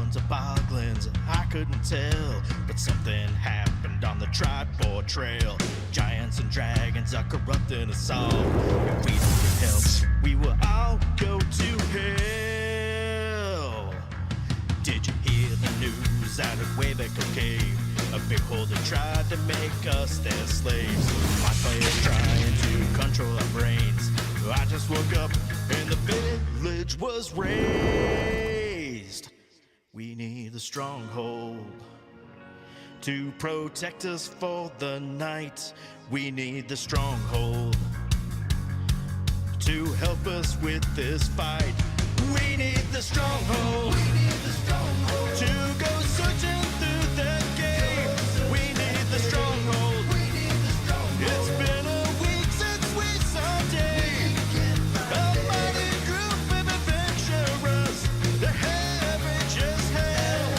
minds are boggling, I couldn't tell. But something happened on the Tripod Trail. Giants and dragons are corrupting us all. If we don't get help, we will all go to hell. Did you hear the news out of Wayback Cave? A big holder tried to make us their slaves. My players trying to control our brains. I just woke up and the village was razed. We need the Stronghold to protect us for the night. We need the Stronghold to help us with this fight. We need the Stronghold. We need the Stronghold to go searching through the game. We need the Stronghold. We need the Stronghold. It's been a week since we saw day. A mighty group of adventurers. They're savage as hell,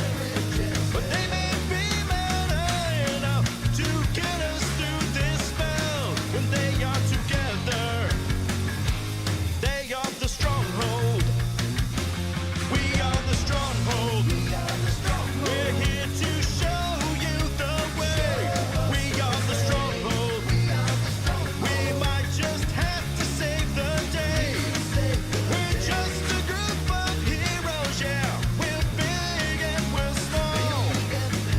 but they may be mad enough to get us through this spell. When they are together, they are the Stronghold. We are the Stronghold. We are the Stronghold. We're here to show you the way. We are the Stronghold. We are the Stronghold. We might just have to save the day. We're just a group of heroes, yeah. We're big and we're small.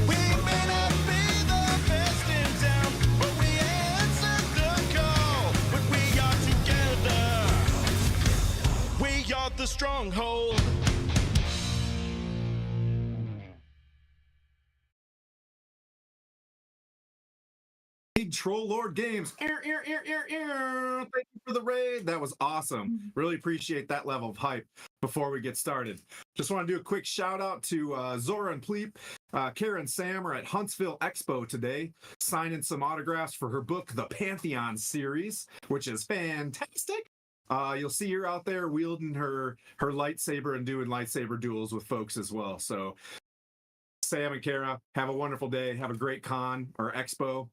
We may not be the best in town, but we answered the call. But we are together. We are the Stronghold. Troll Lord Games. Thank you for the raid. That was awesome. Really appreciate that level of hype. Before we get started, just want to do a quick shout out to Zora and Pleep. Kara and Sam are at Huntsville Expo today, signing some autographs for her book, The Pantheon series, which is fantastic. You'll see her out there wielding her lightsaber and doing lightsaber duels with folks as well. So Sam and Kara, have a wonderful day. Have a great con or expo.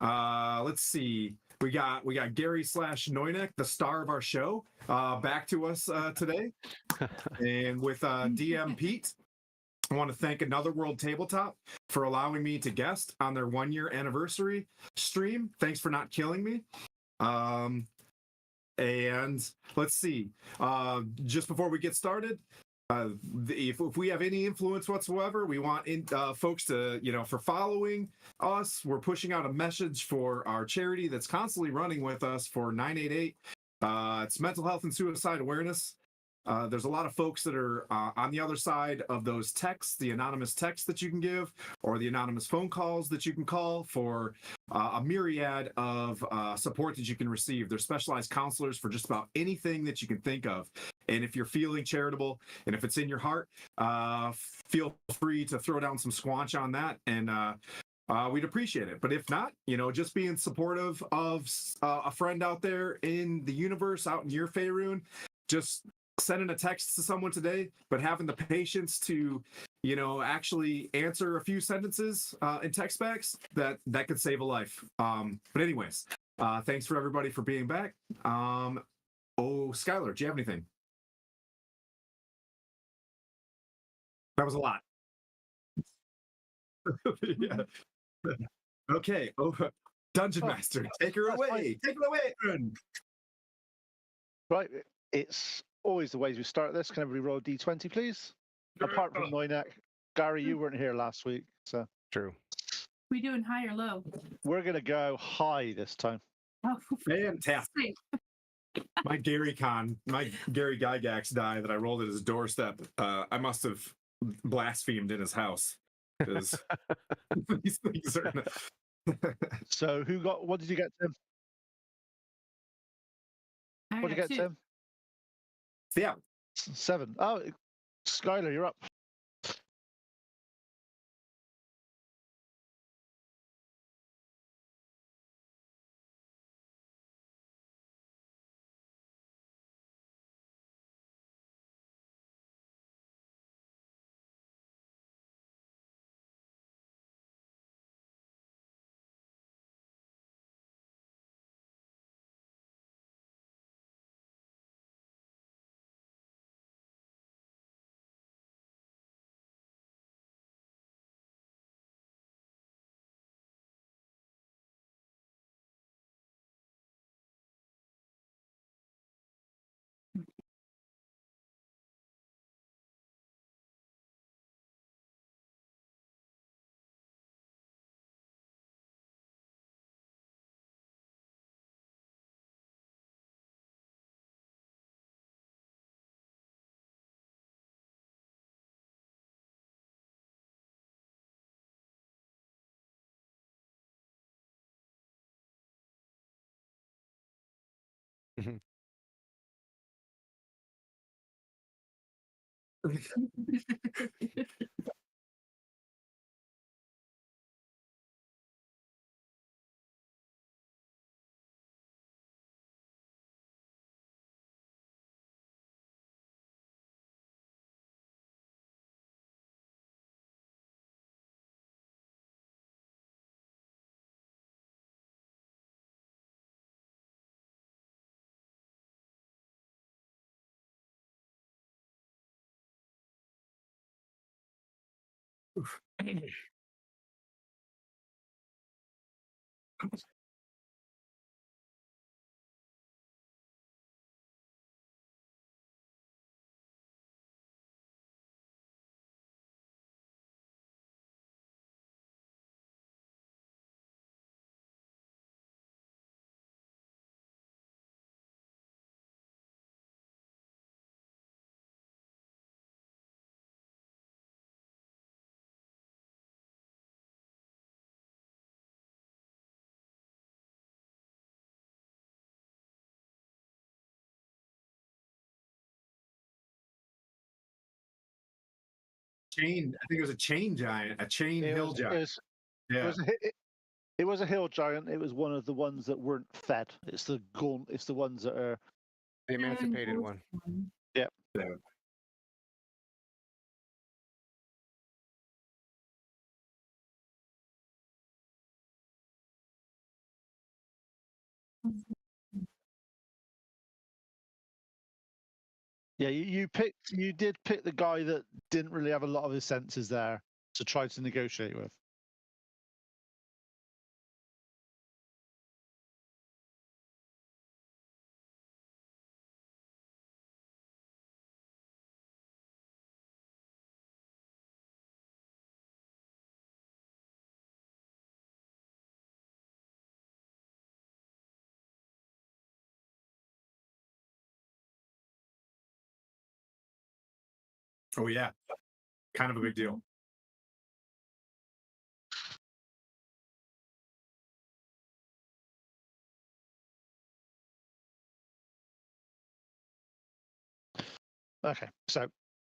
Let's see. We got Gary / Noynek, the star of our show, back to us today. And with DM Pete, I want to thank Another World Tabletop for allowing me to guest on their 1-year anniversary stream. Thanks for not killing me. And let's see. Just before we get started, if we have any influence whatsoever, we want folks to, for following us. We're pushing out a message for our charity that's constantly running with us for 988. It's mental health and suicide awareness. There's a lot of folks that are on the other side of those texts, the anonymous texts that you can give, or the anonymous phone calls that you can call for a myriad of support that you can receive. There's specialized counselors for just about anything that you can think of. And if you're feeling charitable and if it's in your heart, feel free to throw down some squanch on that, and we'd appreciate it. But if not, just being supportive of a friend out there in the universe, out in your Faerun, just sending a text to someone today, but having the patience to, actually answer a few sentences in text backs, that could save a life. But anyways, thanks for everybody for being back. Skylar, do you have anything? That was a lot. Yeah. Okay. Dungeon Master, take her away. Take it away, Aaron. Right, it's always the way we start this. Can everybody roll a d20, please? Apart from Noynek. Gary, you weren't here last week, so. True. We doing high or low? We're going to go high this time. Oh, Fantastic. My Gary Gygax die that I rolled at his doorstep, I must have blasphemed in his house. Because these things are... So what did you get, Tim? What did you get, Tim? Yeah. 7. Oh, Skylar, you're up. Chain. I think it was a chain giant, a chain It hill was, giant. it Yeah. was, it was a hill giant. It was one of the ones that weren't fed. It's the gaunt. It's the ones that are. The emancipated Ghost one. Yeah. Yeah, you did pick the guy that didn't really have a lot of his senses there to try to negotiate with. Oh yeah. Kind of a big deal. Okay, so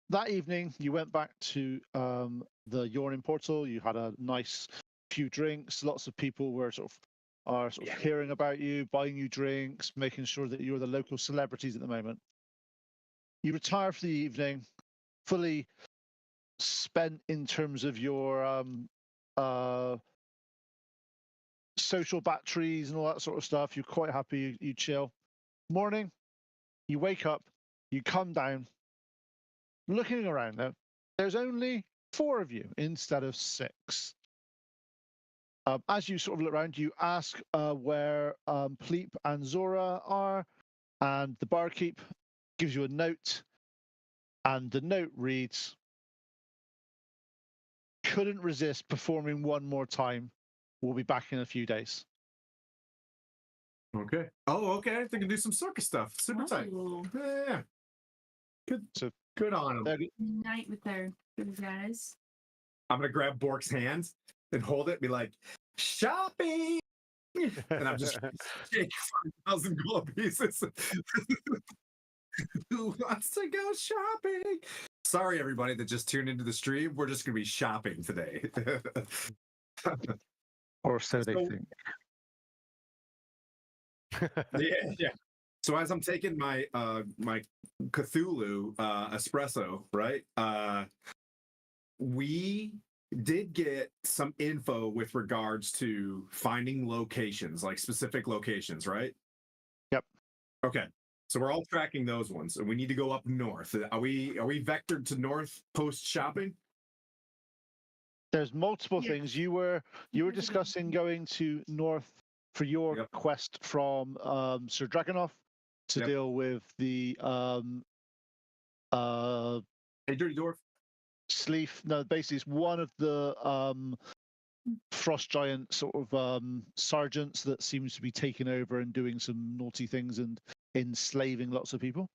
that evening you went back to the Yawning Portal. You had a nice few drinks. Lots of people were sort of hearing about you, buying you drinks, making sure that you're the local celebrities at the moment. You retire for the evening, fully spent in terms of your social batteries and all that sort of stuff. You're quite happy. You chill. Morning, you wake up, you come down. Looking around now, there's only 4 of you instead of 6. As you sort of look around, you ask where Pleep and Zora are, and the barkeep gives you a note, and the note reads, "Couldn't resist performing one more time. We'll be back in a few days." Okay. Oh, okay. They can do some circus stuff. Super tight. Oh, Yeah. Good. So Good on them. unite with their good guys. I'm gonna grab Bork's hand and hold it, and be like, shopping, and I'm just shaking 5,000 gold pieces. Who wants to go shopping? Sorry, everybody that just tuned into the stream. We're just gonna be shopping today. Or so they So- think. Yeah. So as I'm taking my my Cthulhu espresso, right? We did get some info with regards to finding locations, like specific locations, right? Yep. Okay. So we're all tracking those ones, and we need to go up north. Are we vectored to north post shopping? There's multiple Yes. things. You were discussing going to north for your Yep. quest from Sir Dragonov to Yep. deal with the Hey, Dirty Dwarf. Sleef. No, basically it's one of the frost giant sort of sergeants that seems to be taking over and doing some naughty things and enslaving lots of people.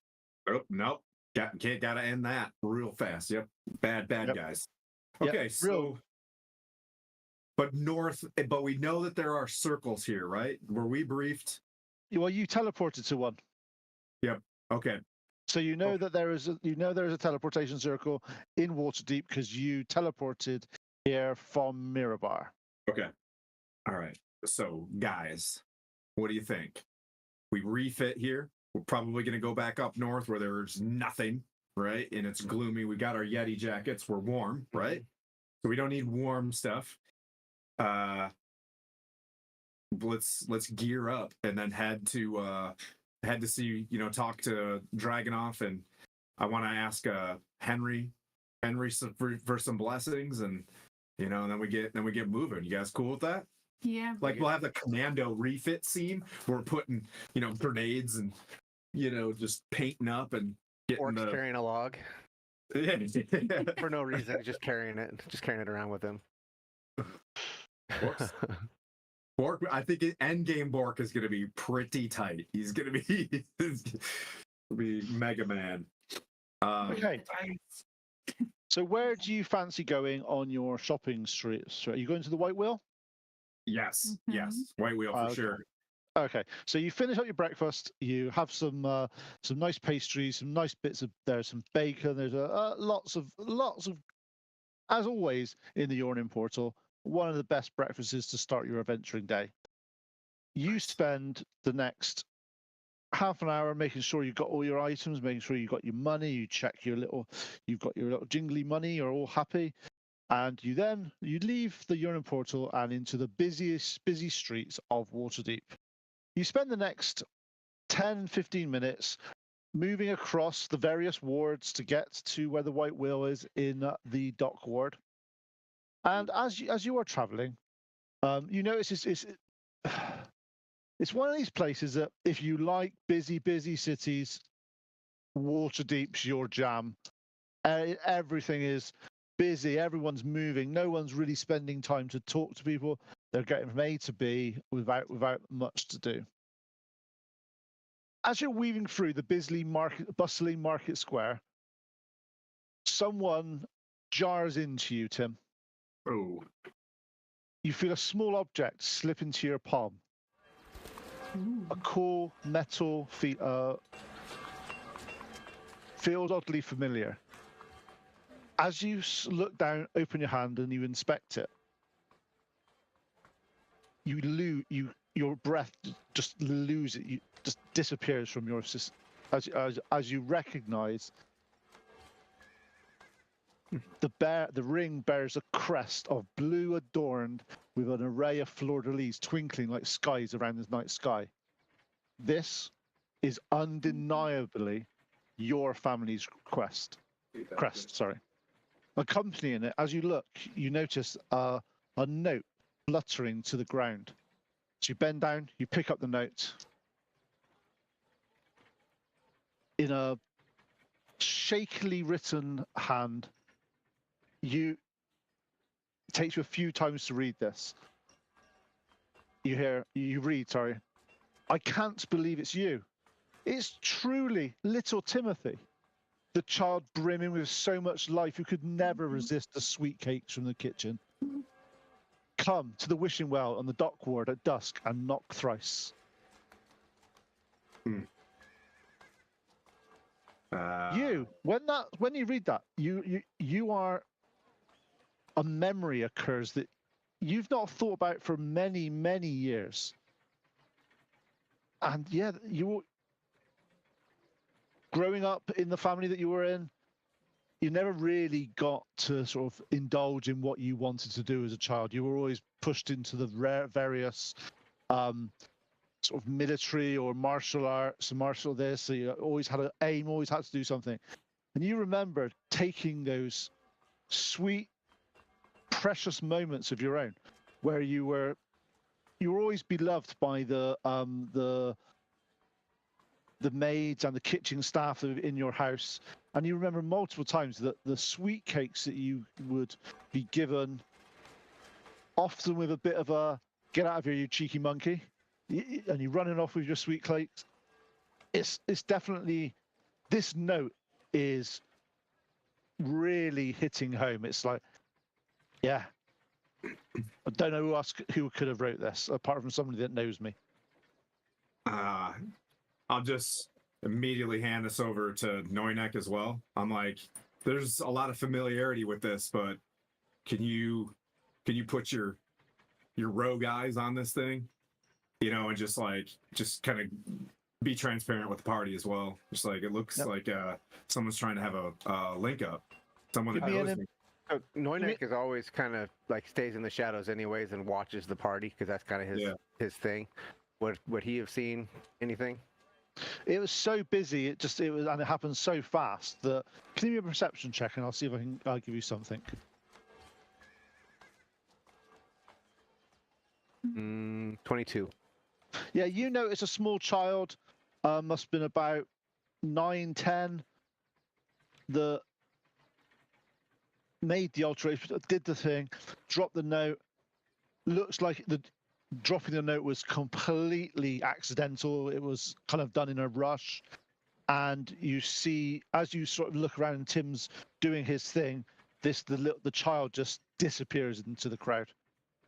Oh, nope. Gotta end that real fast. Yep. Bad Yep. guys. Yep, Okay, so but north, but we know that there are circles here, right? Were we briefed? Well, you teleported to one. Okay. So you know that there is a teleportation circle in Waterdeep because you teleported here from Mirabar. Okay. All right. So, guys, what do you think? We refit here. We're probably going to go back up north where there's nothing, right? And it's gloomy. We got our Yeti jackets. We're warm, right? So we don't need warm stuff. Let's gear up and then head to see, talk to Dragonoff, and I want to ask Henry for some blessings, and and then we get moving. You guys cool with that? Yeah. Like, we'll have the commando refit scene where we're putting, grenades and, just painting up and getting Orc's carrying a log for no reason, just carrying it around with him. Bork, I think endgame Bork is going to be pretty tight. He's going to be Mega Man. Okay. So where do you fancy going on your shopping street? So are you going to the White Wheel? Yes, Mhm. yes, White Wheel for Okay. sure. Okay, so you finish up your breakfast. You have some nice pastries, some nice bits of there's some bacon. There's lots of as always in the Yawning Portal. One of the best breakfasts to start your adventuring day. You spend the next half an hour making sure you've got all your items, making sure you've got your money. You check you've got your little jingly money. You're all happy. And you leave the Yawning Portal and into the busy streets of Waterdeep. You spend the next 10, 15 minutes moving across the various wards to get to where the White Wheel is in the dock ward. And as you are traveling, you notice it's one of these places that if you like busy cities, Waterdeep's your jam. Everything is busy, everyone's moving, no one's really spending time to talk to people. They're getting from A to B without much to do. As you're weaving through the bustling market square, someone jars into you, Tim. Oh, You feel a small object slip into your palm. Ooh. A cool metal feels oddly familiar. As you look down, open your hand, and you inspect it, your breath just loses it. You just disappears from your system as you recognize the ring bears a crest of blue adorned with an array of fleur-de-lis twinkling like skies around the night sky. This is undeniably your family's crest. Sorry. Accompanying it, as you look, you notice a note fluttering to the ground. So you bend down, you pick up the note. In a shakily written hand, it takes you a few times to read this. You read, sorry. I can't believe it's you. It's truly little Timothy, the child brimming with so much life who could never resist the sweet cakes from the kitchen. Come to the wishing well on the dock ward at dusk and knock thrice. When you read that, you are a memory occurs that you've not thought about for many, many years. And yeah, growing up in the family that you were in, you never really got to sort of indulge in what you wanted to do as a child. You were always pushed into the various sort of military or martial arts, martial this. So you always had an aim, always had to do something. And you remember taking those sweet, precious moments of your own, where you were always beloved by the maids and the kitchen staff in your house, and you remember multiple times that the sweet cakes that you would be given, often with a bit of a "get out of here, you cheeky monkey," and you're running off with your sweet cakes. It's definitely, this note is really hitting home. It's like, yeah, I don't know who could have wrote this apart from somebody that knows me. I'll just immediately hand this over to Noinek as well. I'm like, there's a lot of familiarity with this, but can you put your rogue eyes on this thing, and just kind of be transparent with the party as well. Just like it looks like someone's trying to have a link up. Someone Give that me knows an me. So Noinek is always kind of like stays in the shadows anyways and watches the party because that's kind of his thing. Would he have seen anything? It was so busy. It happened so fast that. Can you give me a perception check, and I'll see if I can give you something. 22. Yeah, you notice a small child, must have been about 9, 10, that made the alteration, did the thing, dropped the note. Looks like the dropping the note was completely accidental. It was kind of done in a rush. And you see, as you sort of look around and Tim's doing his thing, the child just disappears into the crowd.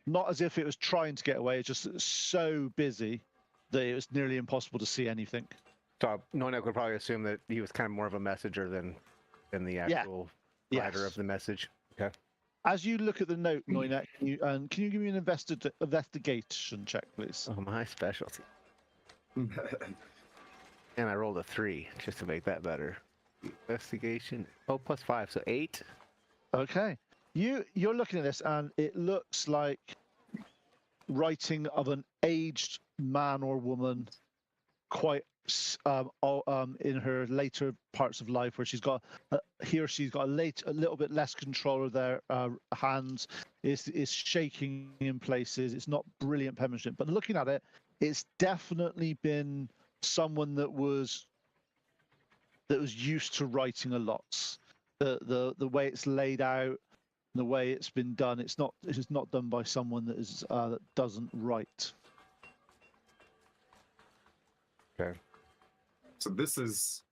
Not as if it was trying to get away, it's just so busy that it was nearly impossible to see anything. So Noinek would probably assume that he was kind of more of a messenger than the actual writer of the message. Okay. As you look at the note, Noinek, can you give me an investigation check, please? Oh, my specialty. And I rolled a 3 just to make that better. Investigation. Oh, +5, so 8. Okay. You're looking at this, and it looks like writing of an aged man or woman, quite in her later parts of life, where she's got a little bit less control of their hands, is shaking in places. It's not brilliant penmanship, but looking at it, it's definitely been someone that was used to writing a lot. The way it's laid out, the way it's been done, it's not done by someone that doesn't write. Okay. So this is.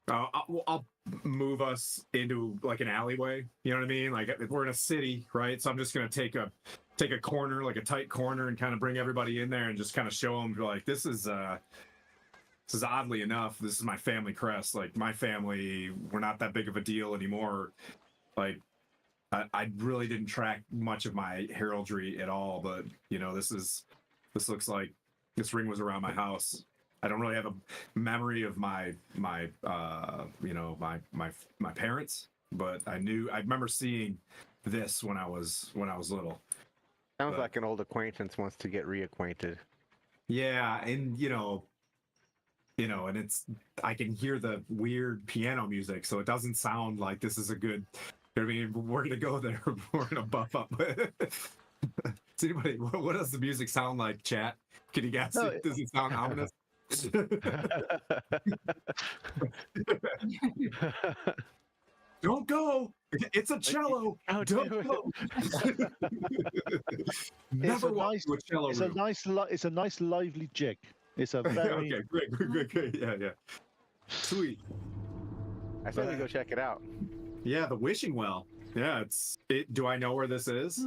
I'll move us into like an alleyway. You know what I mean? Like we're in a city, right? So I'm just gonna take a corner, like a tight corner, and kind of bring everybody in there and just kind of show them like this is oddly enough, this is my family crest. Like my family, we're not that big of a deal anymore. Like I really didn't track much of my heraldry at all, but this looks like this ring was around my house. I don't really have a memory of my parents, but I remember seeing this when I was little. Sounds like an old acquaintance wants to get reacquainted. Yeah, and and it's I can hear the weird piano music, so it doesn't sound like this is a good. I mean, we're gonna go there. We're gonna buff up. Does anybody? What does the music sound like? Chat? Can you guess? No, Does it sound ominous? Don't go! It's a cello. Don't go! Never walk to a cello room. It's a nice lively jig. It's a very Okay, great. Yeah. Sweet. I said we go check it out. Yeah, the wishing well. Yeah, do I know where this is?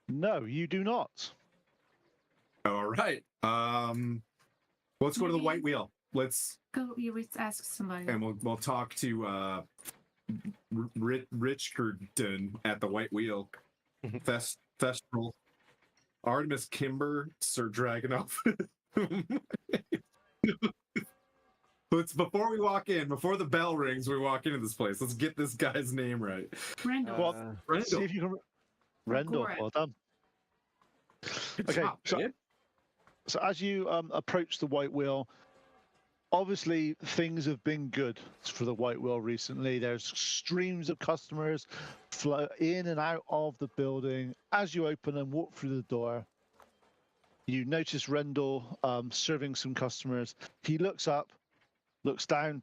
No, you do not. All right. Let's go to the White Wheel. Let's Go. You would ask somebody. and we'll talk to Richgarden at the White Wheel Festival. Artemis Kimber, Sir Dragonov. Before we walk in, before the bell rings, we walk into this place. Let's get this guy's name right. Randall. Well, Rendell. see if you can. Rendell, Correct. well done. Good Okay, job, man. So as you approach the White Wheel, obviously things have been good for the White Wheel recently. There's streams of customers flow in and out of the building. As you open and walk through the door, you notice Rendell serving some customers. He looks up, looks down,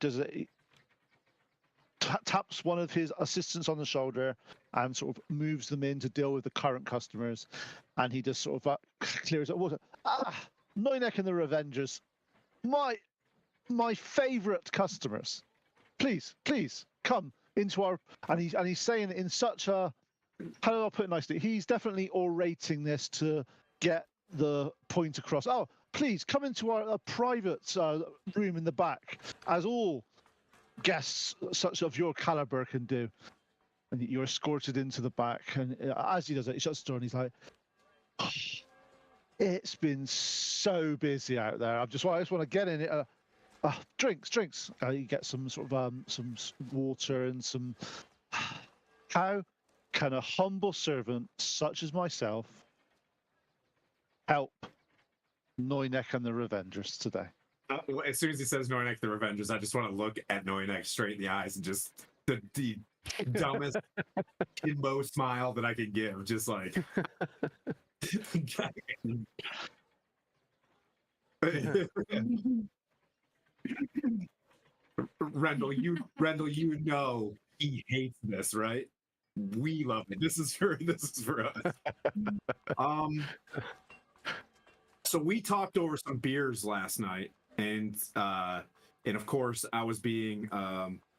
taps one of his assistants on the shoulder and sort of moves them in to deal with the current customers. And he just sort of clears up water. Noinek and the Revengers, my favorite customers. Please come into our. And he's saying it in such a. How do I put it nicely? He's definitely orating this to get the point across. Oh, please come into our private room in the back, as all guests such of your caliber can do. And you're escorted into the back. And as he does it, he shuts the door and he's like, it's been so busy out there. I just want to get in it. Drinks. You get some sort of some water and some. How can a humble servant such as myself help Noynek and the Revengers today? As soon as he says Noynek the Revengers, I just want to look at Noynek straight in the eyes and just the dumbest Kimbo smile that I could give. Just like. Rendell, you know he hates this, right? We love it. This is for us. So we talked over some beers last night, and of course I was being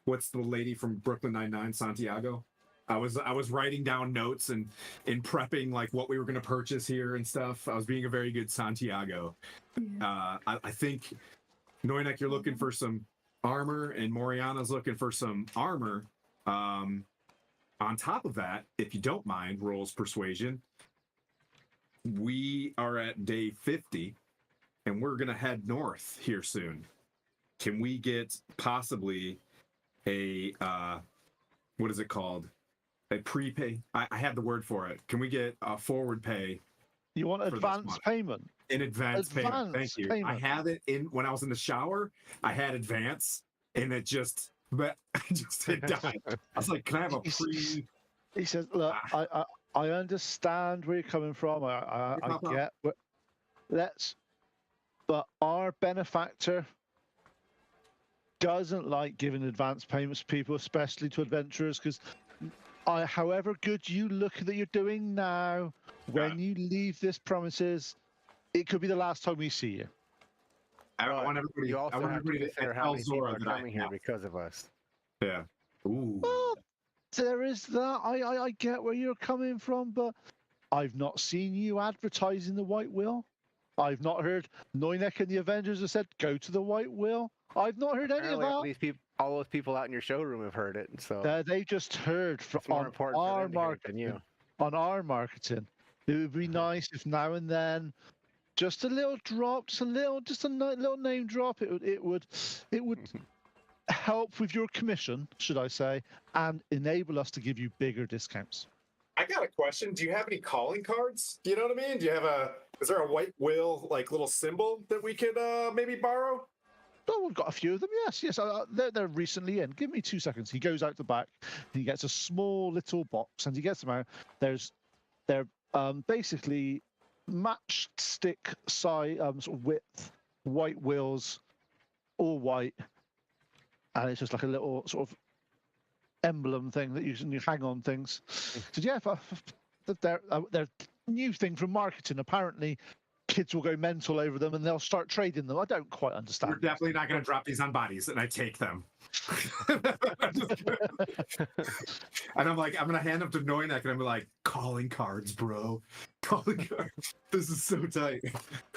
what's the lady from Brooklyn Nine-Nine, Santiago? I was writing down notes and prepping like what we were going to purchase here and stuff. I was being a very good Santiago. I think Noynek, you're looking for some armor, and Moriana's looking for some armor. On top of that, if you don't mind, rolls persuasion. We are at day 50, and we're gonna head north here soon. Can we get possibly a what is it called? A prepay? I have the word for it. Can we get a forward pay? You want advance payment? In advance payment. Thank you. Payment. I had it in when I was in the shower. I had advance, and it just it died. I was like, "Can I have a pre?" He says, "Look, I understand where you're coming from. I get but our benefactor doesn't like giving advance payments to people, especially to adventurers, because however good you look that you're doing now, when you leave this premises, it could be the last time we see you." I want everybody. You also I want have to everybody consider to how tell many people Zora are that I coming here have. because of us. Yeah. Ooh. Well, there is that. I get where you're coming from, but I've not seen you advertising the White Will. I've not heard Noynek and the Avengers have said, go to the White Will. I've not heard any of Apparently, that. all those people out in your showroom have heard it. So They just heard from it's more on important for our them to hear it than marketing. you. On our marketing, it would be nice if now and then, just a little drop, just a little name drop. It would help with your commission, should I say, and enable us to give you bigger discounts. I got a question. Do you have any calling cards? You know what I mean? Do you have is there a White Will like little symbol that we could maybe borrow? Oh, we've got a few of them. Yes. They're recently in. Give me 2 seconds. He goes out the back and he gets a small little box and he gets them out. They're basically matchstick size sort of width, White Wills, all white, and it's just like a little sort of emblem thing that you hang on things. So yeah, they're new thing from marketing. Apparently, kids will go mental over them and they'll start trading them. I don't quite understand. We're definitely not going to drop these on bodies, and I take them. And I'm like, I'm going to hand them to Noynek, and I'm like, calling cards, bro. Calling cards. This is so tight.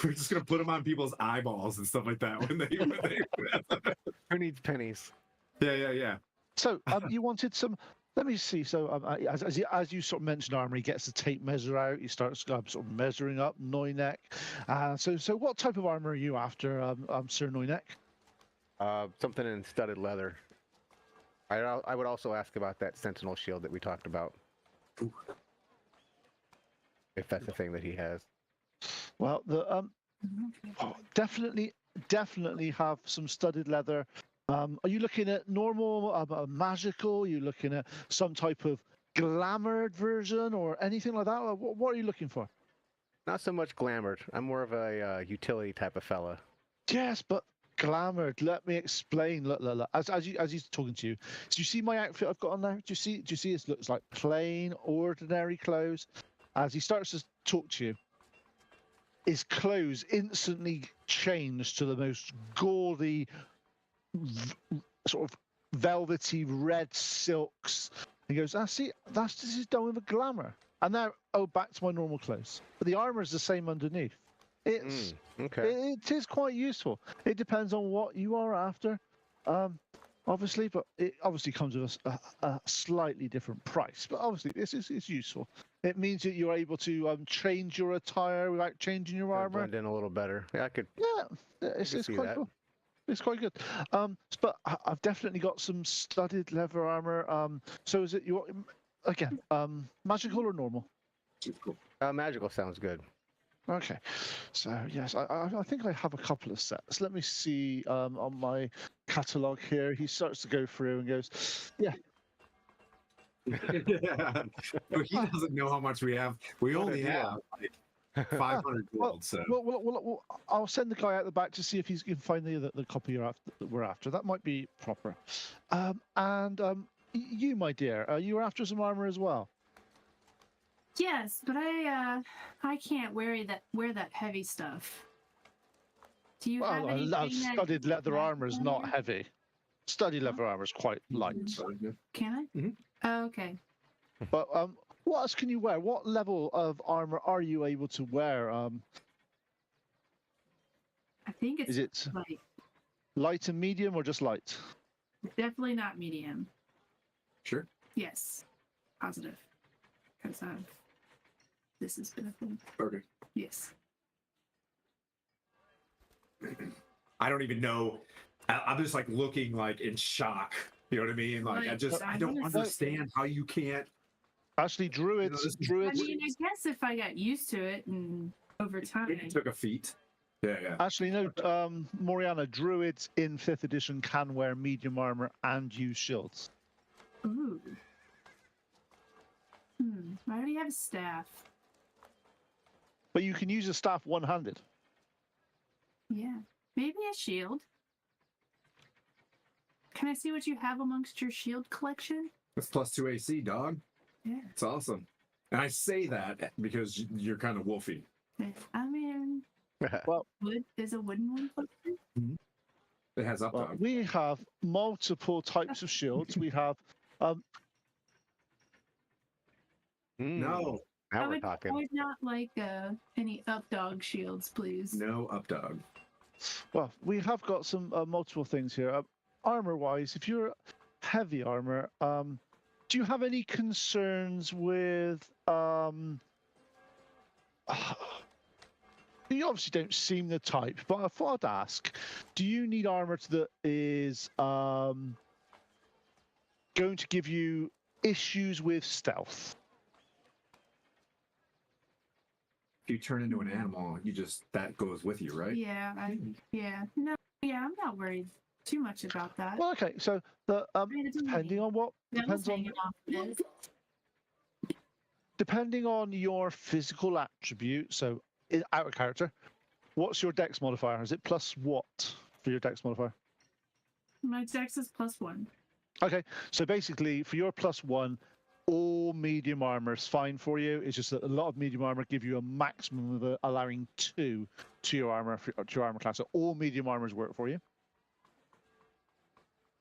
We're just going to put them on people's eyeballs and stuff like that when they Who needs pennies? Yeah. So you wanted some. Let me see. So as you sort of mentioned, armor, he gets the tape measure out. He starts sort of measuring up Noynek. So what type of armor are you after, Sir Noynek? Something in studded leather. I would also ask about that sentinel shield that we talked about. Ooh. If that's the thing that he has. Well, definitely have some studded leather. Are you looking at normal, magical? Are you looking at some type of glamoured version or anything like that? What are you looking for? Not so much glamoured. I'm more of a utility type of fella. Yes, but glamoured. Let me explain. Look. As he's talking to you, so you see my outfit I've got on there? Do you see it looks like plain, ordinary clothes? As he starts to talk to you, his clothes instantly change to the most gaudy, sort of velvety red silks. He goes, this is done with a glamour. And now, back to my normal clothes. But the armor is the same underneath. It's Okay. it is quite useful. It depends on what you are after, obviously, but it obviously comes with a slightly different price. But obviously, this is useful. It means that you're able to change your attire without changing your Gotta armor. blend in a little better. Yeah, I could. Yeah, I it's could see quite that. cool. It's quite good. But I've definitely got some studded leather armor. So is it your again, magical or normal? Magical sounds good. Okay, so yes, I think I have a couple of sets. Let me see on my catalog here. He starts to go through and goes, yeah, Yeah. But he doesn't know how much we have. We What a only deal. have like 500 well, gold. So well, I'll send the guy out the back to see if he can find the copy you're after, that we're after. That might be proper. You, my dear, you were after some armor as well. Yes, but I can't wear that heavy stuff. Do you have Well, anything that studded leather has armor is not leather? heavy. Studded leather armor is quite light. Can I? Mhm. Oh, okay. But what else can you wear? What level of armor are you able to wear? I think it's Is it like light and medium or just light? definitely not medium. sure. Yes, positive. Because this has been a thing. Okay. Yes. I don't even know. I'm just like looking like in shock. You know what I mean? Like I don't understand how you can't. Actually, druids. this is- I Druids. mean, I guess if I got used to it and over time. It took a feat. Yeah. Actually, no. Moriana, druids in 5th edition can wear medium armor and use shields. Ooh. I already have a staff. But you can use a staff one-handed. Yeah. Maybe a shield. Can I see what you have amongst your shield collection? That's +2 AC, dog. Yeah. It's awesome. And I say that because you're kind of wolfy. I mean, wood is a wooden one. It has up Well, dog. we have multiple types of shields. We have No, Now we're talking. I would not like any up dog shields, please. no up dog. Well, we have got some multiple things here. Armor-wise, if you're heavy armor, do you have any concerns with? You obviously don't seem the type, but I thought I'd ask: do you need armor that is going to give you issues with stealth? If you turn into an animal, that goes with you, right? Yeah, no, I'm not worried too much about that. Well, okay, so the mean, it doesn't depending mean- on what That was depends on hanging off this. depending on your physical attribute, so out of character, what's your dex modifier? Is it plus what for your dex modifier? My dex is +1. Okay, so basically for your +1, all medium armor is fine for you. It's just that a lot of medium armor give you a maximum of allowing 2 to your armor class. So all medium armors work for you.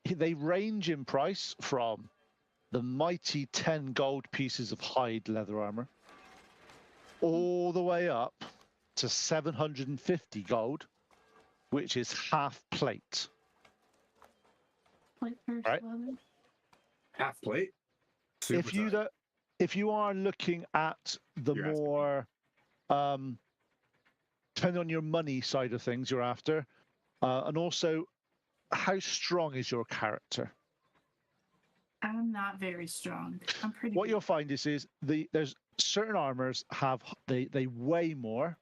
They range in price from the mighty 10 gold pieces of hide leather armor all the way up to 750 gold, which is half plate. Like first Right. leather. Half plate. Super tight. If you are looking at the You're asking me. more depending on your money side of things you're after, and also how strong is your character? I'm not very strong. I'm pretty. What weak. you'll find is there's certain armors they weigh more.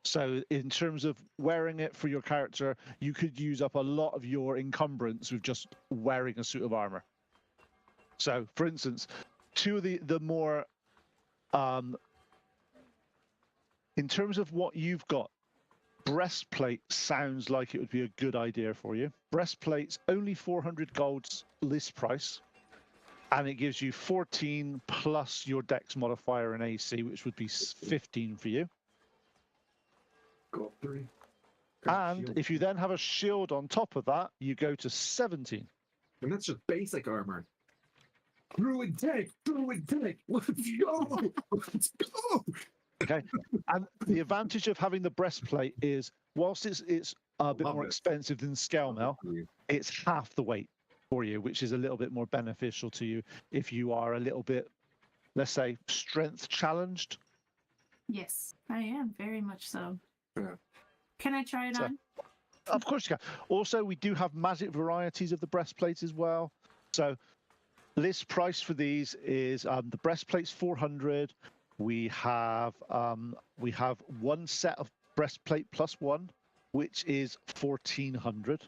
So in terms of wearing it for your character, you could use up a lot of your encumbrance with just wearing a suit of armor. So, for instance, two of the more in terms of what you've got, breastplate sounds like it would be a good idea for you. Breastplate's only 400 gold's list price, and it gives you 14 plus your dex modifier and AC, which would be 15 for you. Go up 3. And if you then have a shield on top of that, you go to 17. And that's just basic armor. Druid tank. Let's go. Let's go. Okay, and the advantage of having the breastplate is, whilst it's a bit Love more it. expensive than scale mail, it's half the weight for you, which is a little bit more beneficial to you if you are a little bit, let's say, strength challenged. Yes, I am very much so. Yeah. Can I try it So- on? Of course you can. Also, we do have magic varieties of the breastplates as well. So, list price for these is the breastplate's 400. We have one set of breastplate plus one, which is 1400.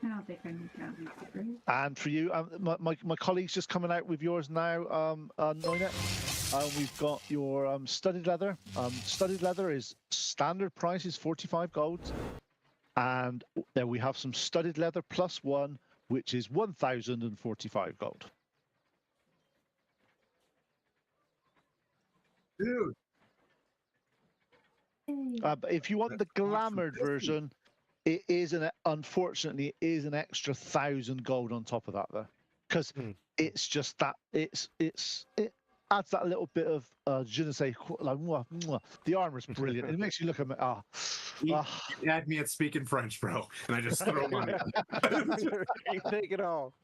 I don't think I need that. Right? And for you, my colleague's just coming out with yours now, Noinet. We've got your studded leather. Studded leather is standard price is 45 gold. And then we have some studded leather plus one, which is 1,045 gold. Dude, Yay. But if you want the That's so much glamoured for this. version, it is unfortunately it is an extra 1,000 gold on top of that though, because it's just that it adds that little bit of je ne sais quoi, like mwah, mwah. The armor's brilliant. It makes you look at me. You had me at speaking French, bro, and I just throw mine. You take it all.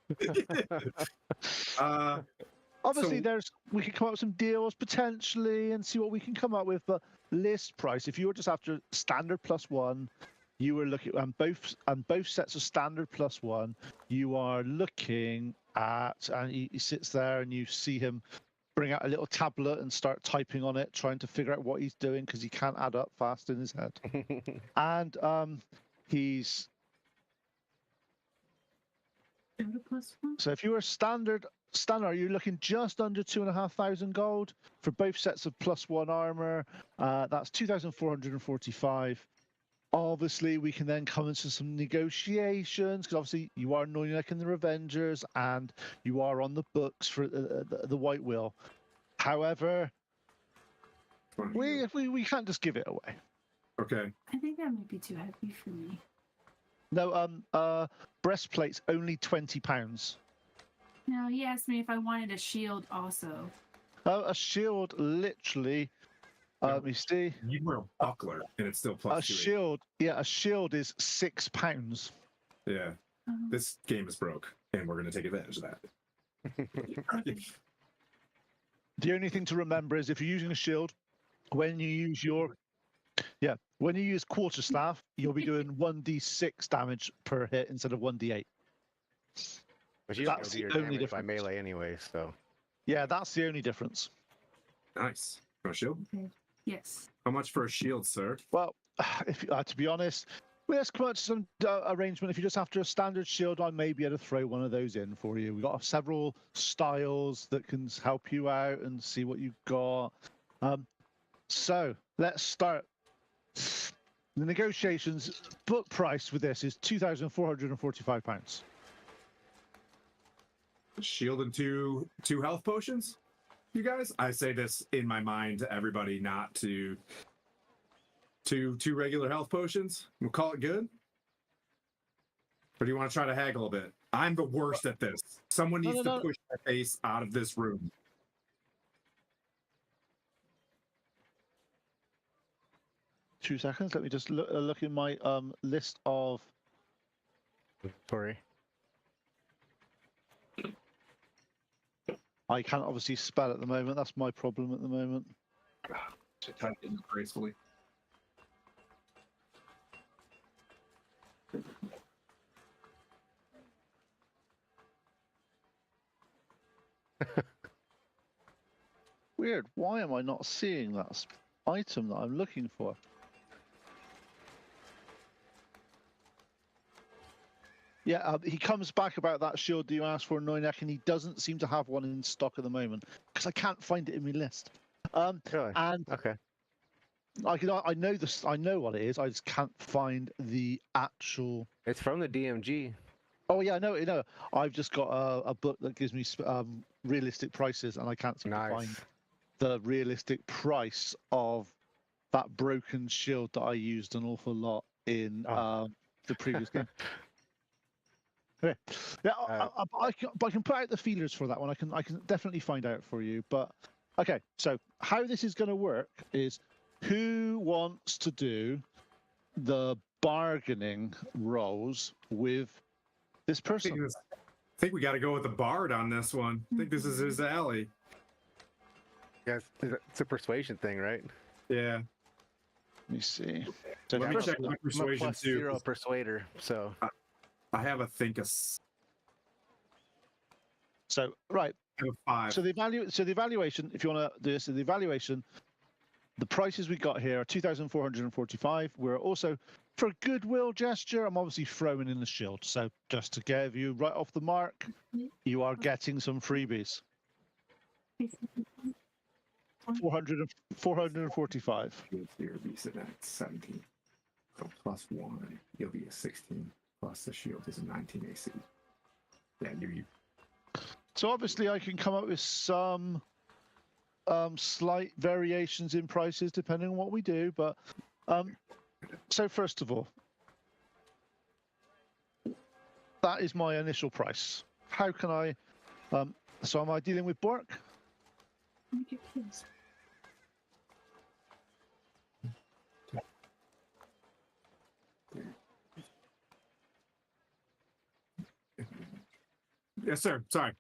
Obviously, So- we could come up with some deals potentially and see what we can come up with. But list price, if you were just after standard plus one, you were looking both sets of standard plus one. You are looking at, and he sits there, and you see him bring out a little tablet and start typing on it, trying to figure out what he's doing because he can't add up fast in his head. And he's Build a plus one. so if you were standard, you're looking just under 2,500 gold for both sets of plus one armor. That's 2,445. Obviously, we can then come into some negotiations because obviously you are Noinek and the Revengers, and you are on the books for the White Will. However, we can't just give it away. Okay. I think that might be too heavy for me. No, breastplate's only £20. No, he asked me if I wanted a shield also. A shield, literally. Let me see. You wear a buckler, and it's still plus A 2. shield, yeah, a shield is £6. Yeah. Um, This game is broke, and we're going to take advantage of that. The only thing to remember is if you're using a shield, when you use quarterstaff, you'll be doing 1d6 damage per hit instead of 1d8. But you don't That's do your the only damage by difference. melee anyway, so. Yeah, that's the only difference. Nice. You want a shield? yes. How much for a shield, sir? Well, if to be honest, let's come up to some arrangement. If you're just after a standard shield, I may be able to throw one of those in for you. We've got several styles that can help you out and see what you've got. So let's start. The negotiations book price with this is £2,445. Shield and two health potions? You guys? I say this in my mind to everybody, not to two regular health potions. We'll call it good? Or do you want to try to haggle a bit? I'm the worst at this. Someone needs to push my face out of this room. Two seconds. Let me just look in my list of. Sorry. I can't obviously spell at the moment. That's my problem at the moment. Should type it in gracefully. Weird. Why am I not seeing that item that I'm looking for? Yeah, he comes back about that shield that you asked for, Noinek, and he doesn't seem to have one in stock at the moment because I can't find it in my list. Really? And Okay. I know this. I know what it is. I just can't find the actual. It's from the DMG. Oh yeah, I know. I've just got a book that gives me realistic prices, and I can't seem to find Nice. the realistic price of that broken shield that I used an awful lot in the previous game. Okay. Yeah, Uh, I can put out the feelers for that one. I can definitely find out for you. But okay, so how this is going to work is who wants to do the bargaining roles with this person? I think we got to go with the bard on this one. I think this is his alley. yeah, it's a persuasion thing, right? Yeah. Let me see. So Let me first check of all, my I'm a persuasion plus too. 0 persuader, so I have a so right. I have a 5. So the evaluation, if you want to do this, the evaluation, the prices we got here are 2,445. We're also, for goodwill gesture, I'm obviously throwing in the shield. So just to give you right off the mark, you are getting some freebies. 445. Here, be sitting at 17. So plus 1, you'll be a 16. Plus the shield is a 19 AC. Yeah, you. So obviously I can come up with some slight variations in prices depending on what we do. But so first of all, that is my initial price. How can I? So am I dealing with Bork? Yes, sir. Sorry.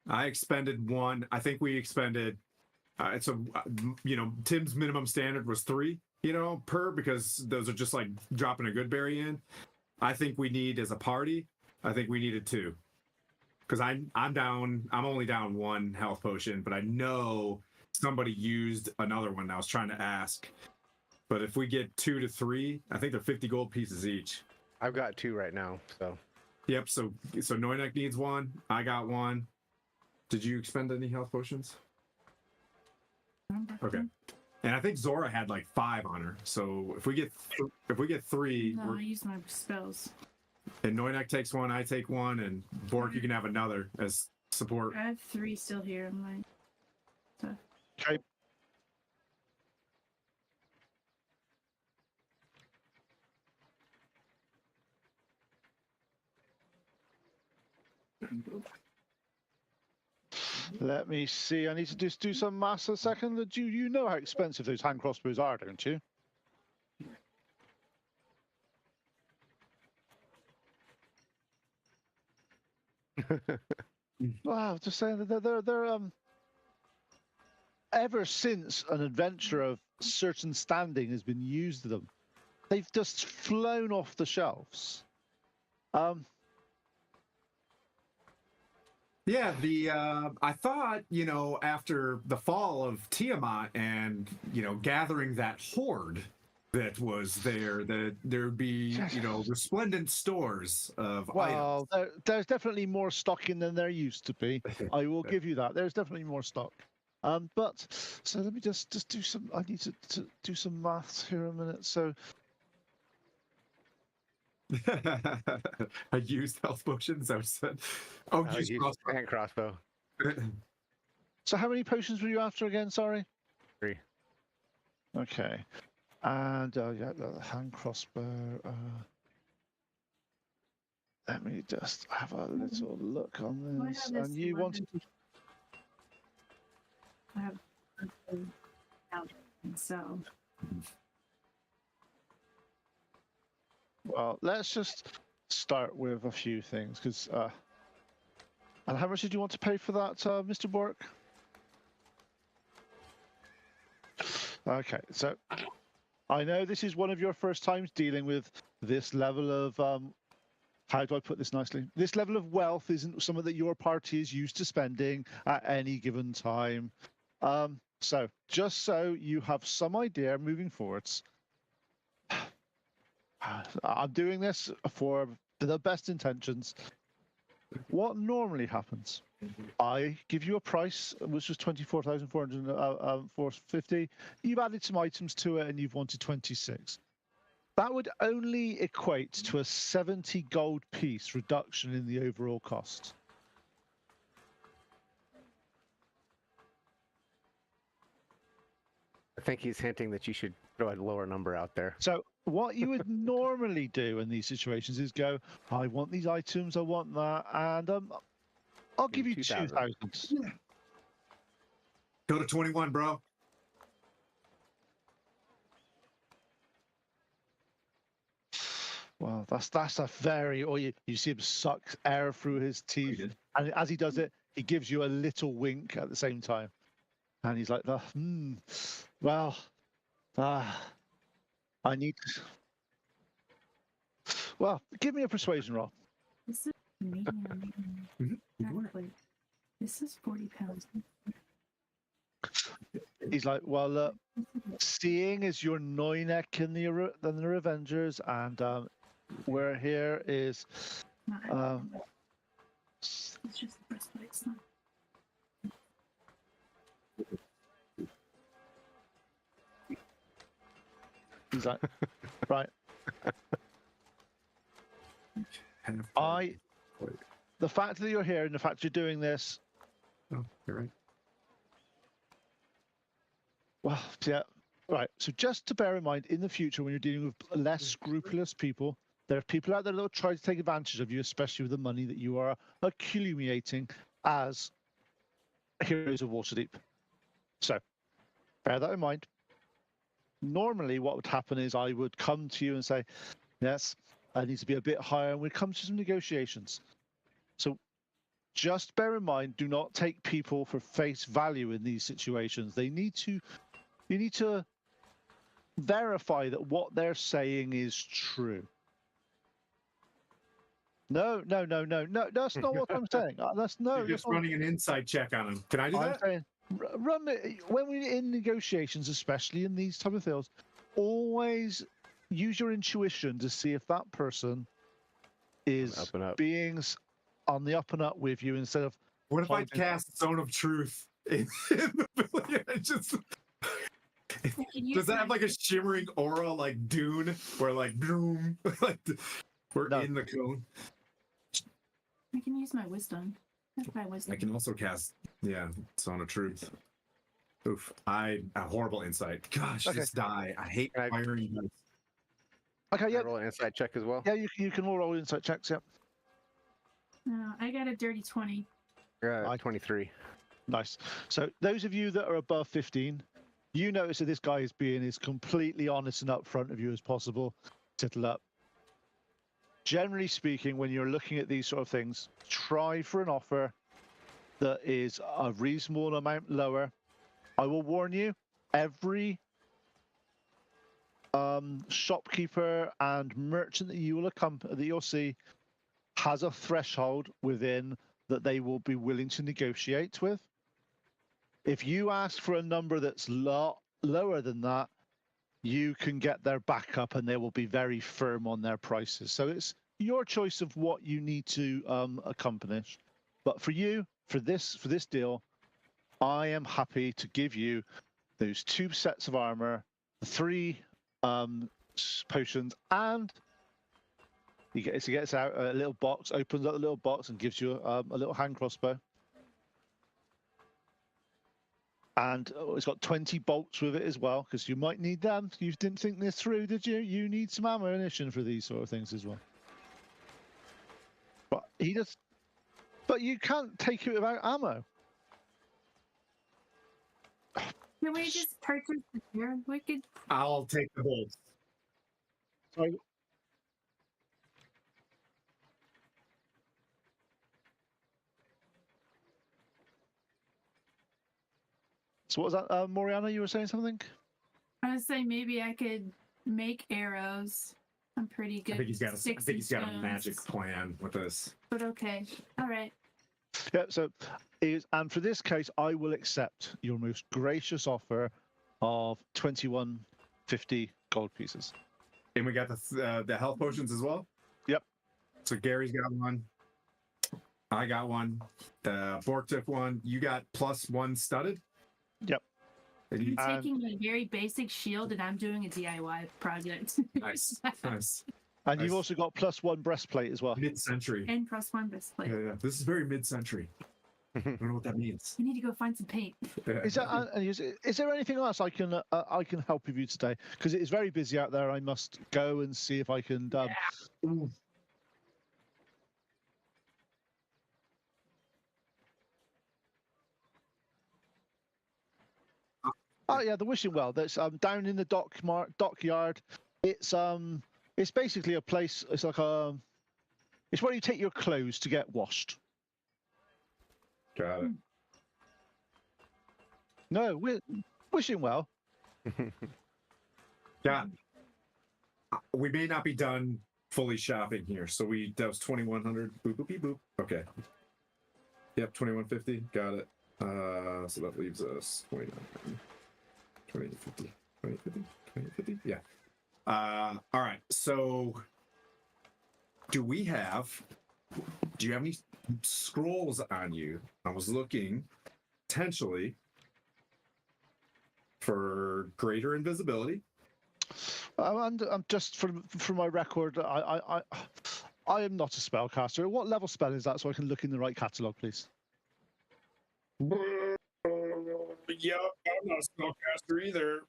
I expended 1. I think we expended. Tim's minimum standard was 3. Per, because those are just like dropping a good berry in. I think we need, as a party, I think we needed 2. Because I'm only down 1 health potion, but I know somebody used another one. I was trying to ask. But if we get 2 to 3, I think they're 50 gold pieces each. I've got 2 right now. So Yep. So Noynek needs 1. I got 1. Did you expend any health potions? Okay. And I think Zora had like 5 on her. So if we get 3, No, I use my spells. and Noynek takes 1, I take 1, and Bork, you can have another as support. I have 3 still here in my stuff. Okay. Let me see. I need to just do some maths a second. Do you know how expensive those hand crossbows are, don't you? Wow, just saying that they're ever since an adventure of certain standing has been used them, they've just flown off the shelves. Yeah, I thought, after the fall of Tiamat and, gathering that horde that was there, that there'd be, resplendent stores of items. Well, there's definitely more stocking than there used to be. I will give you that. There's definitely more stock. But so let me just do some. I need to do some maths here a minute. So I used health potions. I said, oh, use crossbow. and crossbow. so how many potions were you after again? Sorry. 3. Okay. And yeah, the hand crossbow. Let me just have a little look on I this. have this And you wanted. I have so Well, let's just start with a few things, because. And how much did you want to pay for that, Mr. Bork? Okay, so I know this is one of your first times dealing with this level of how do I put this nicely? This level of wealth isn't something that your party is used to spending at any given time. So just so you have some idea moving forwards, I'm doing this for the best intentions. What normally happens? I give you a price, which was 24,450. You've added some items to it, and you've wanted 26. That would only equate to a 70 gold piece reduction in the overall cost. think he's hinting that you should throw a lower number out there. So what you would normally do in these situations is go, I want these items, I want that, and I'll give you 2,000. 2,000. Go to 21, bro. Well, that's a very, or you see him suck air through his teeth, did. and as he does it, he gives you a little wink at the same time, and he's like, well, I need to. Well, give me a persuasion roll. This is medium. Mhm. Exactly. This is 40 pounds. He's like, well, look, seeing as you're Noynek in than the Avengers, and we're here is, It's just the breastplate. It's not. he's like, right, the fact that you're here and the fact you're doing this, Oh, you're right. well, yeah, right. So just to bear in mind, in the future, when you're dealing with less scrupulous people, there are people out there that will try to take advantage of you, especially with the money that you are accumulating as heroes of Waterdeep. So bear that in mind. Normally, what would happen is I would come to you and say, yes, I need to be a bit higher, and we'd come to some negotiations. So just bear in mind, do not take people for face value in these situations. You need to verify that what they're saying is true. No, that's not what I'm saying. You're just running an insight check on him. Can I do I'm that? saying, run it when we're in negotiations, especially in these type of fields. Always use your intuition to see if that person is Up and up. being on the up and up with you instead of. What if I hiding. cast Zone of Truth in the pavilion? Does that have like a shimmering aura like Dune, where like boom, like we're No. in the cone? I can use my wisdom. That's my wisdom. I can also cast, Zone of Truth. Oof, a horrible insight. Gosh, Okay. this die. I hate Can I- firing dice. Okay, Can I yeah, roll an insight check as well? yeah, you can all roll insight checks. Yeah, No, I got a dirty 20. 23. nice. So those of you that are above 15, you notice that this guy is being as completely honest and upfront of you as possible. Settle up. Generally speaking, when you're looking at these sort of things, try for an offer that is a reasonable amount lower. I will warn you, every shopkeeper and merchant that you will that you'll see has a threshold within that they will be willing to negotiate with. If you ask for a number that's lower than that, you can get their backup and they will be very firm on their prices. So it's your choice of what you need to accomplish. But for you, for this deal, I am happy to give you those 2 sets of armor, the 3 potions, and he gets out a little box, opens up a little box, and gives you a little hand crossbow. And it's got 20 bolts with it as well, because you might need them. You didn't think this through, did you? You need some ammunition for these sort of things as well. But you can't take it without ammo. Can we just purchase the gear? We could. I'll take the bolts. Sorry. So what was that, Moriana? You were saying something? I was saying maybe I could make arrows. I'm pretty good. I think he's got a stones. magic plan with this. But okay, all right. Yeah. So, and for this case, I will accept your most gracious offer of 2150 gold pieces. And we got the health potions as well. Yep. So Gary's got one. I got one. The Bork took one. You got +1 studded. Yep. And you- I'm taking a very basic shield and I'm doing a DIY project. nice, nice. And you've Nice. also got +1 breastplate as well. Mid-century. And +1 breastplate. Yeah. This is very mid-century. I don't know what that means. We need to go find some paint. Is there anything else I can help with you today? Because it is very busy out there. I must go and see if I can. Ooh. Oh yeah, the wishing well. That's down in the dockyard. It's basically a place. It's like it's where you take your clothes to get washed. Got it. No, wishing well. Yeah. We may not be done fully shopping here, so that was 2100. Boop boop beep, boop. Okay. Yep, 2150. Got it. So that leaves us 29. 2050. 2050. 2050. Yeah. All right. So, do you have any scrolls on you? I was looking potentially for greater invisibility. And just for my record, I am not a spellcaster. What level spell is that, so I can look in the right catalog, please? Yep, I'm not a spellcaster either.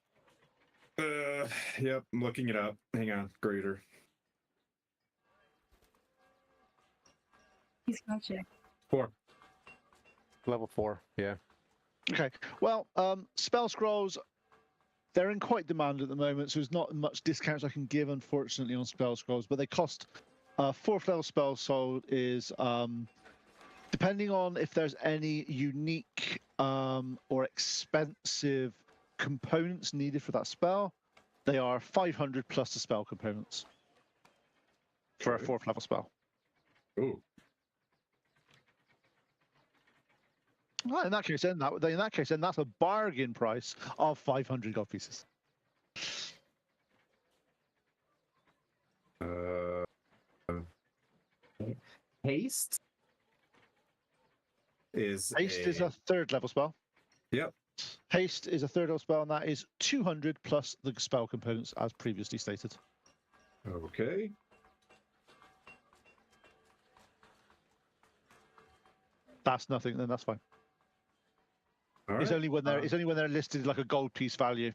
Yep, I'm looking it up. Hang on, greater. He's got you. 4. Level 4, yeah. Okay. Well, spell scrolls, they're in quite demand at the moment, so there's not much discounts I can give, unfortunately, on spell scrolls. But they cost 4th level spell scroll is depending on if there's any unique or expensive components needed for that spell, they are 500 plus the spell components for a 4th level spell. Ooh. Well, in that case, then that's a bargain price of 500 gold pieces. Haste is a 3rd level spell. Yep. Haste is a 3rd level spell, and that is 200 plus the spell components, as previously stated. Okay. That's nothing. Then that's fine. All It's right. only when they're listed like a gold piece value.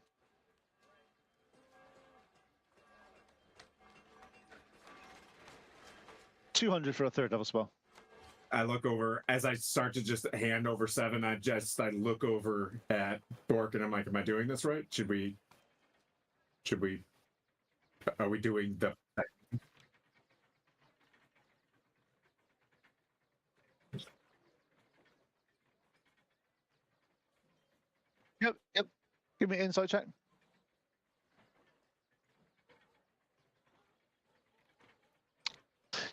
$200 for a 3rd level spell. I look over as I start to just hand over 7. I look over at Bork and I'm like, "Am I doing this right? Should we? Are we doing the?" Yep. Give me an insight check.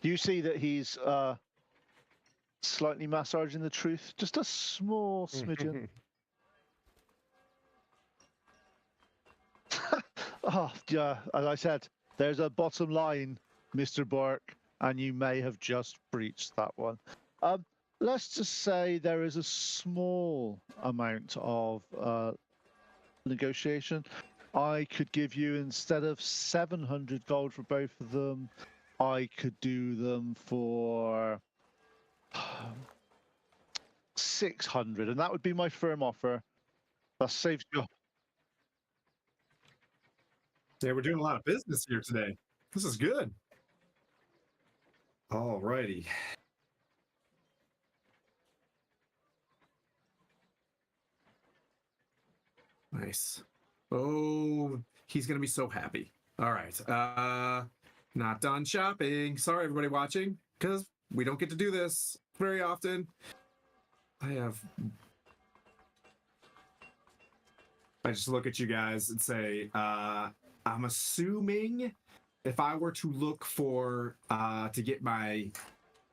You see that he's slightly massaging the truth, just a small smidgen. Oh, yeah, as I said, there's a bottom line, Mr. Bork, and you may have just breached that one. Let's just say there is a small amount of negotiation. I could give you, instead of 700 gold for both of them, I could do them for 600, and that would be my firm offer. That saves you. Yeah, we're doing a lot of business here today. This is good. All righty. Nice. Oh, he's gonna be so happy. All right. Not done shopping. Sorry, everybody watching, because we don't get to do this very often. I just look at you guys and say, I'm assuming if I were to look for to get my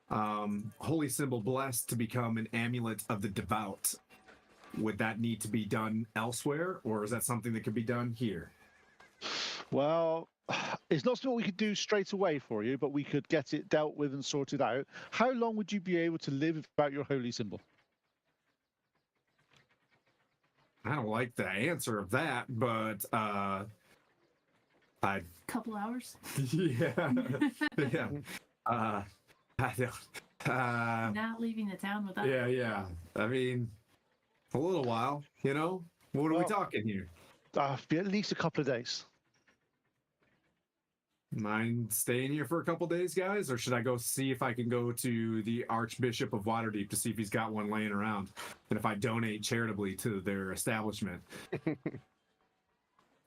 holy symbol blessed to become an amulet of the devout, would that need to be done elsewhere, or is that something that could be done here? Well, it's not something we could do straight away for you, but we could get it dealt with and sorted out. How long would you be able to live without your holy symbol? I don't like the answer of that, but Couple hours. yeah. I don't. Not leaving the town without. Yeah. I mean, a little while, you know? What are we Well- talking here? Be at least a couple of days. Mind staying here for a couple days, guys? Or should I go see if I can go to the Archbishop of Waterdeep to see if he's got one laying around? And if I donate charitably to their establishment.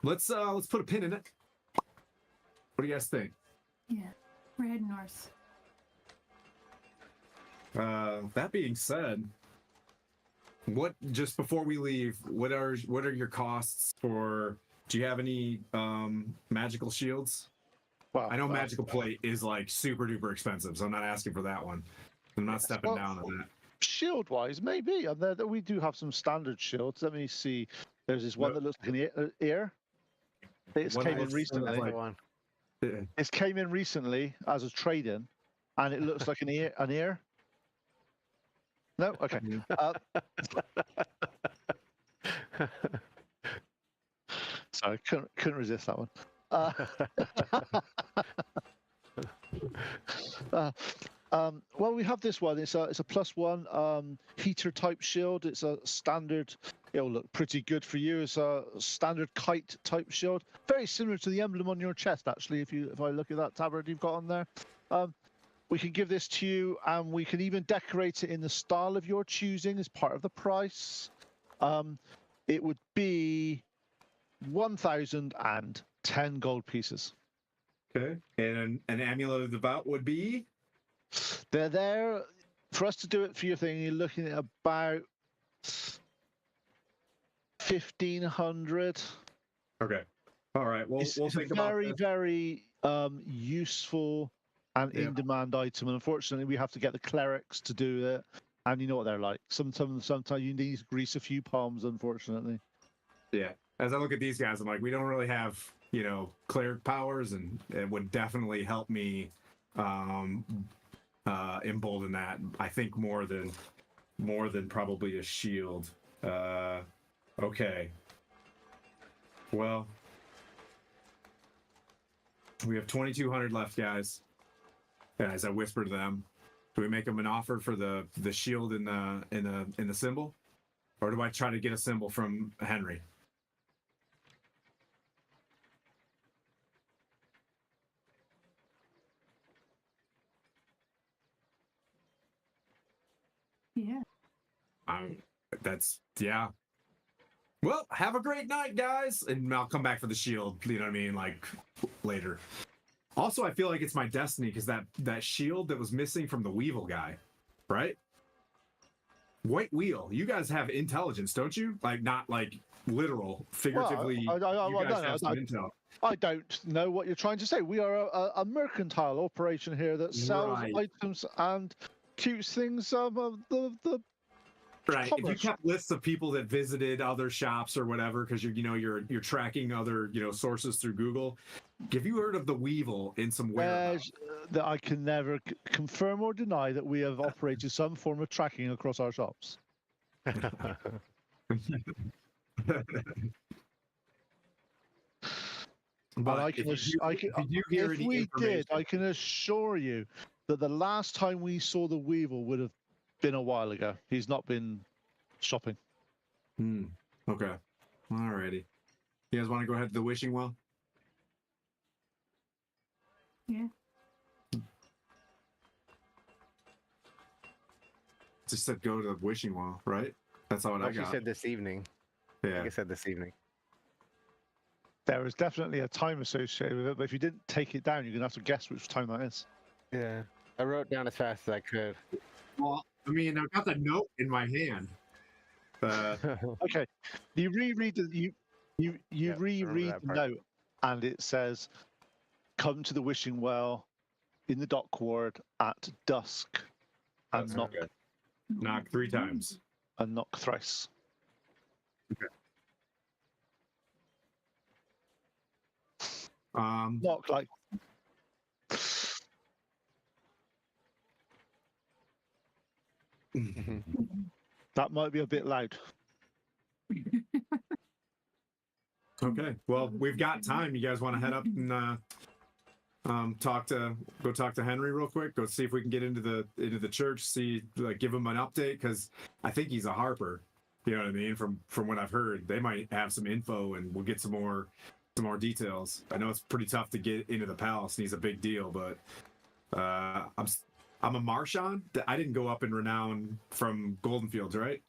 Let's put a pin in it. What do you guys think? Yeah, we're heading north. That being said, what just before we leave, what are your costs for? Do you have any magical shields? Well, I know magical plate is like super duper expensive, so I'm not asking for that one. I'm not stepping down on that. Shield-wise, maybe. And then we do have some standard shields. Let me see. There's this one that looks like an ear. It's One came that in looks recently. like- One. It's came in recently as a trade-in, and it looks like an ear. An ear? No. Okay. Sorry, couldn't resist that one. Well, we have this one. It's a +1 heater type shield. It's a standard. It'll look pretty good for you. It's a standard kite type shield, very similar to the emblem on your chest. Actually, if I look at that tabard you've got on there, we can give this to you, and we can even decorate it in the style of your choosing as part of the price. It would be 1,010 gold pieces. Okay. And an amulet of devout would be? They're there for us to do it for your thing. You're looking at about 1,500. Okay. All right. We'll It's think a about very, this. very useful and Yeah. in-demand item. And unfortunately, we have to get the clerics to do it. And you know what they're like. Sometimes you need to grease a few palms, unfortunately. Yeah. As I look at these guys, I'm like, we don't really have, cleric powers, and it would definitely help me embolden that. I think more than probably a shield. Okay. Well, we have 2,200 left, guys. As I whisper to them, do we make them an offer for the shield in the symbol, or do I try to get a symbol from Henry? Yeah. Yeah. Well, have a great night, guys, and I'll come back for the shield. You know what I mean? Like later. Also, I feel like it's my destiny because that shield that was missing from the Weevil guy, right? White Wheel. You guys have intelligence, don't you? Like not like literal, figuratively. Well, you guys have some intel. I don't know what you're trying to say. We are a mercantile operation here that sells Right. items and keeps things the Right. If you commerce. kept lists of people that visited other shops or whatever, because you're tracking other sources through Google. Have you heard of the Weevil in some warehouse? that I can never confirm or deny that we have operated some form of tracking across our shops. But And I if can, you ass- do- I can, if you do hear if any we information, did, I can assure you that the last time we saw the Weevil would have been a while ago. He's not been shopping. Okay. Alrighty. You guys want to go ahead to the wishing well? Yeah. Just said go to the wishing well, right? That's all I Like you got. said this evening. I Yeah. think I said this evening. There is definitely a time associated with it, but if you didn't take it down, you're going to have to guess which time that is. Yeah. I wrote down as fast as I could. Well, I mean, I've got the note in my hand. Okay, you reread the you Yeah, reread that the part. note, and it says, "Come to the wishing well in the dock ward at dusk, and That's knock okay. Knock 3 times. and knock thrice." Knock like that might be a bit loud. Okay. Well, we've got time. You guys want to head up and Go talk to Henry real quick. Go see if we can get into the church. See, like, give him an update because I think he's a harper. You know what I mean? From what I've heard, they might have some info, and we'll get some more details. I know it's pretty tough to get into the palace, and he's a big deal. But I'm a Marshon. I didn't go up in renown from Goldenfields, right?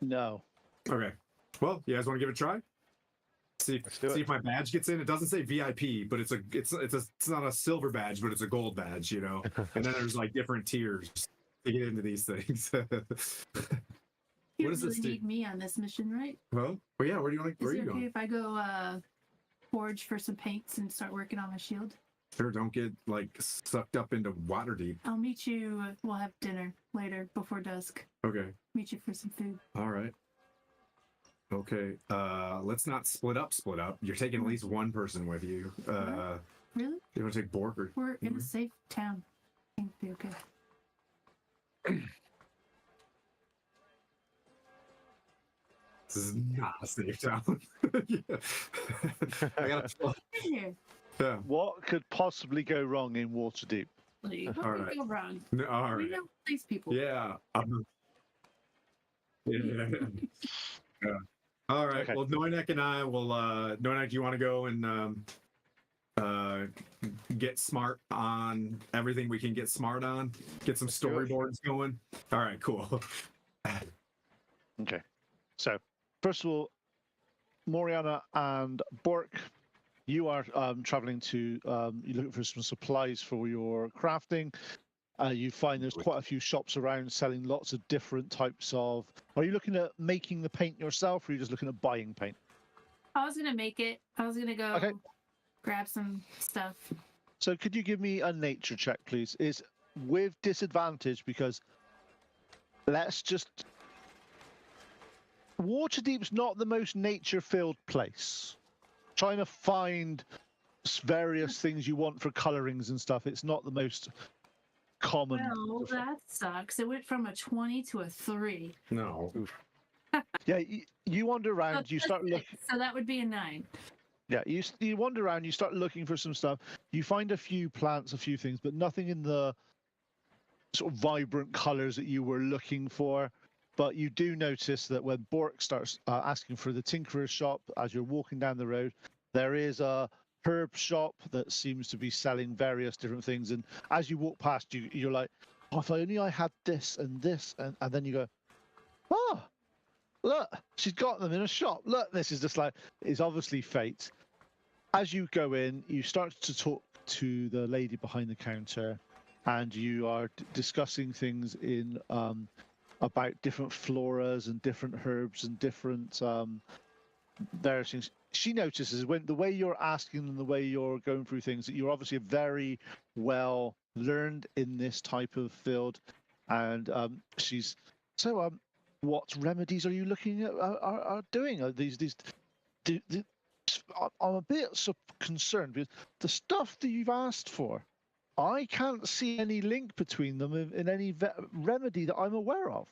No. Okay. Well, you guys want to give it a try? See if my badge gets in. It doesn't say VIP, but it's not a silver badge, but it's a gold badge, you know. And then there's like different tiers to get into these things. You What does really this do? need me on this mission, right? Well, yeah. Where do you want? Is Where are it you okay going? if I go forge for some paints and start working on my shield? Sure. Don't get like sucked up into Waterdeep. I'll meet you. We'll have dinner later before dusk. Okay. Meet you for some food. All right. Okay. Let's not split up. You're taking at least one person with you. Really? You want to take Bork or? We're in a safe town. I think it'll be okay. This is not a safe town. Yeah. I gotta. In here. Yeah. What could possibly go wrong in Waterdeep? What All could right. go wrong? No, all We right. know these people. Yeah. Yeah. Yeah. All right. Okay. Well, Noynek and I will. Noynek, do you want to go and get smart on everything we can get smart on? Get some do it. storyboards going. All right. Cool. Okay. So, first of all, Moriana and Bork, you are traveling to, you're looking for some supplies for your crafting. You find there's quite a few shops around selling lots of different types of. Are you looking at making the paint yourself, or are you just looking at buying paint? I was gonna make it. I was gonna go Okay. grab some stuff. So, could you give me a nature check, please? Is with disadvantage because let's just. Waterdeep's not the most nature-filled place. Trying to find various things you want for colorings and stuff, it's not the most common. Well, that sucks. It went from a 20 to a 3. No. Yeah, you wander around, you So start that's looking. it. So that would be a 9. Yeah, you wander around, you start looking for some stuff. You find a few plants, a few things, but nothing in the sort of vibrant colors that you were looking for. But you do notice that when Bork starts asking for the tinkerer's shop, as you're walking down the road, there is a herb shop that seems to be selling various different things. And as you walk past, you're like, oh, if only I had this and this. And then you go, oh, look, she's got them in a shop. Look, this is just like, it's obviously fate. As you go in, you start to talk to the lady behind the counter, and you are discussing things in about different floras and different herbs and different various things. She notices when the way you're asking and the way you're going through things that you're obviously very well learned in this type of field, and she's so. What remedies are you looking at? Are doing? Are these? I'm a bit concerned because the stuff that you've asked for, I can't see any link between them in any remedy that I'm aware of.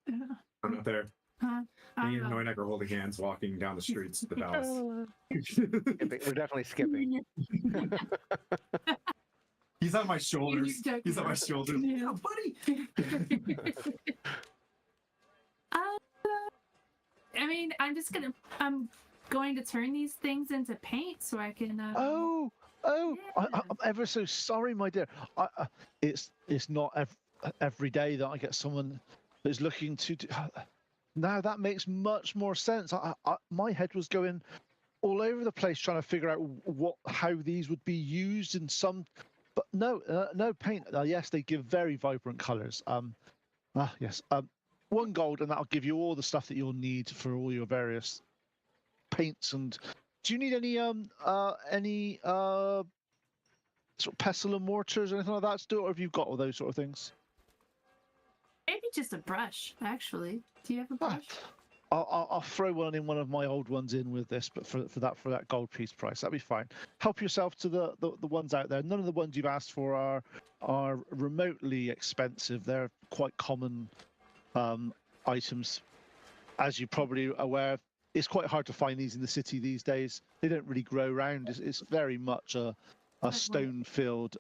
I'm not there. Huh? I Me don't and know. Noynek are holding hands, walking down the streets of the palace. We're definitely skipping. He's on my shoulders. You're He's on my shoulders. Yeah. Buddy. I mean, I'm going to turn these things into paint so I can. Oh, Yeah. I'm ever so sorry, my dear. It's not every day that I get someone that's looking to. Now that makes much more sense. My head was going all over the place trying to figure out how these would be used in some. But no paint. Yes, they give very vibrant colors. Yes. 1 gold, and that'll give you all the stuff that you'll need for all your various paints. And do you need any sort of pestle and mortars or anything like that to do it, or have you got all those sort of things? Maybe just a brush, actually. Do you have a Ah, brush? I'll throw one of my old ones in with this, but for that gold piece price, that'd be fine. Help yourself to the ones out there. None of the ones you've asked for are remotely expensive. They're quite common items. As you're probably aware, it's quite hard to find these in the city these days. They don't really grow around. It's very much a stone-filled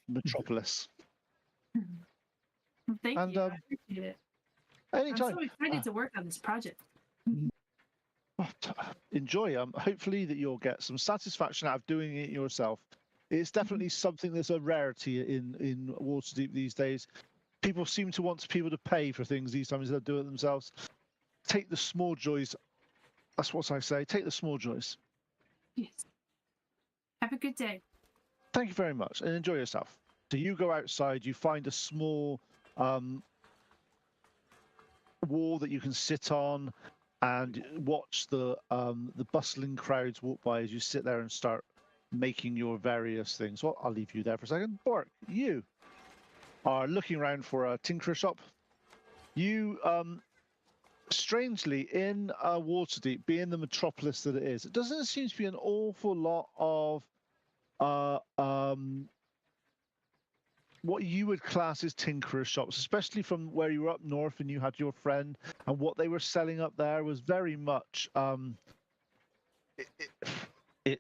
metropolis. Well, thank And you. I appreciate it. anytime. I'm so excited to work on this project. Enjoy. Hopefully that you'll get some satisfaction out of doing it yourself. It's definitely something that's a rarity in Waterdeep these days. People seem to want people to pay for things these times instead of do it themselves. Take the small joys. That's what I say. Take the small joys. Yes. Have a good day. Thank you very much, and enjoy yourself. So you go outside. You find a small wall that you can sit on and watch the bustling crowds walk by as you sit there and start making your various things. Well, I'll leave you there for a second. Bork, you are looking around for a tinkerer shop. You, strangely, in Waterdeep, being the metropolis that it is, it doesn't seem to be an awful lot of what you would class as tinkerer shops, especially from where you were up north and you had your friend, and what they were selling up there was very much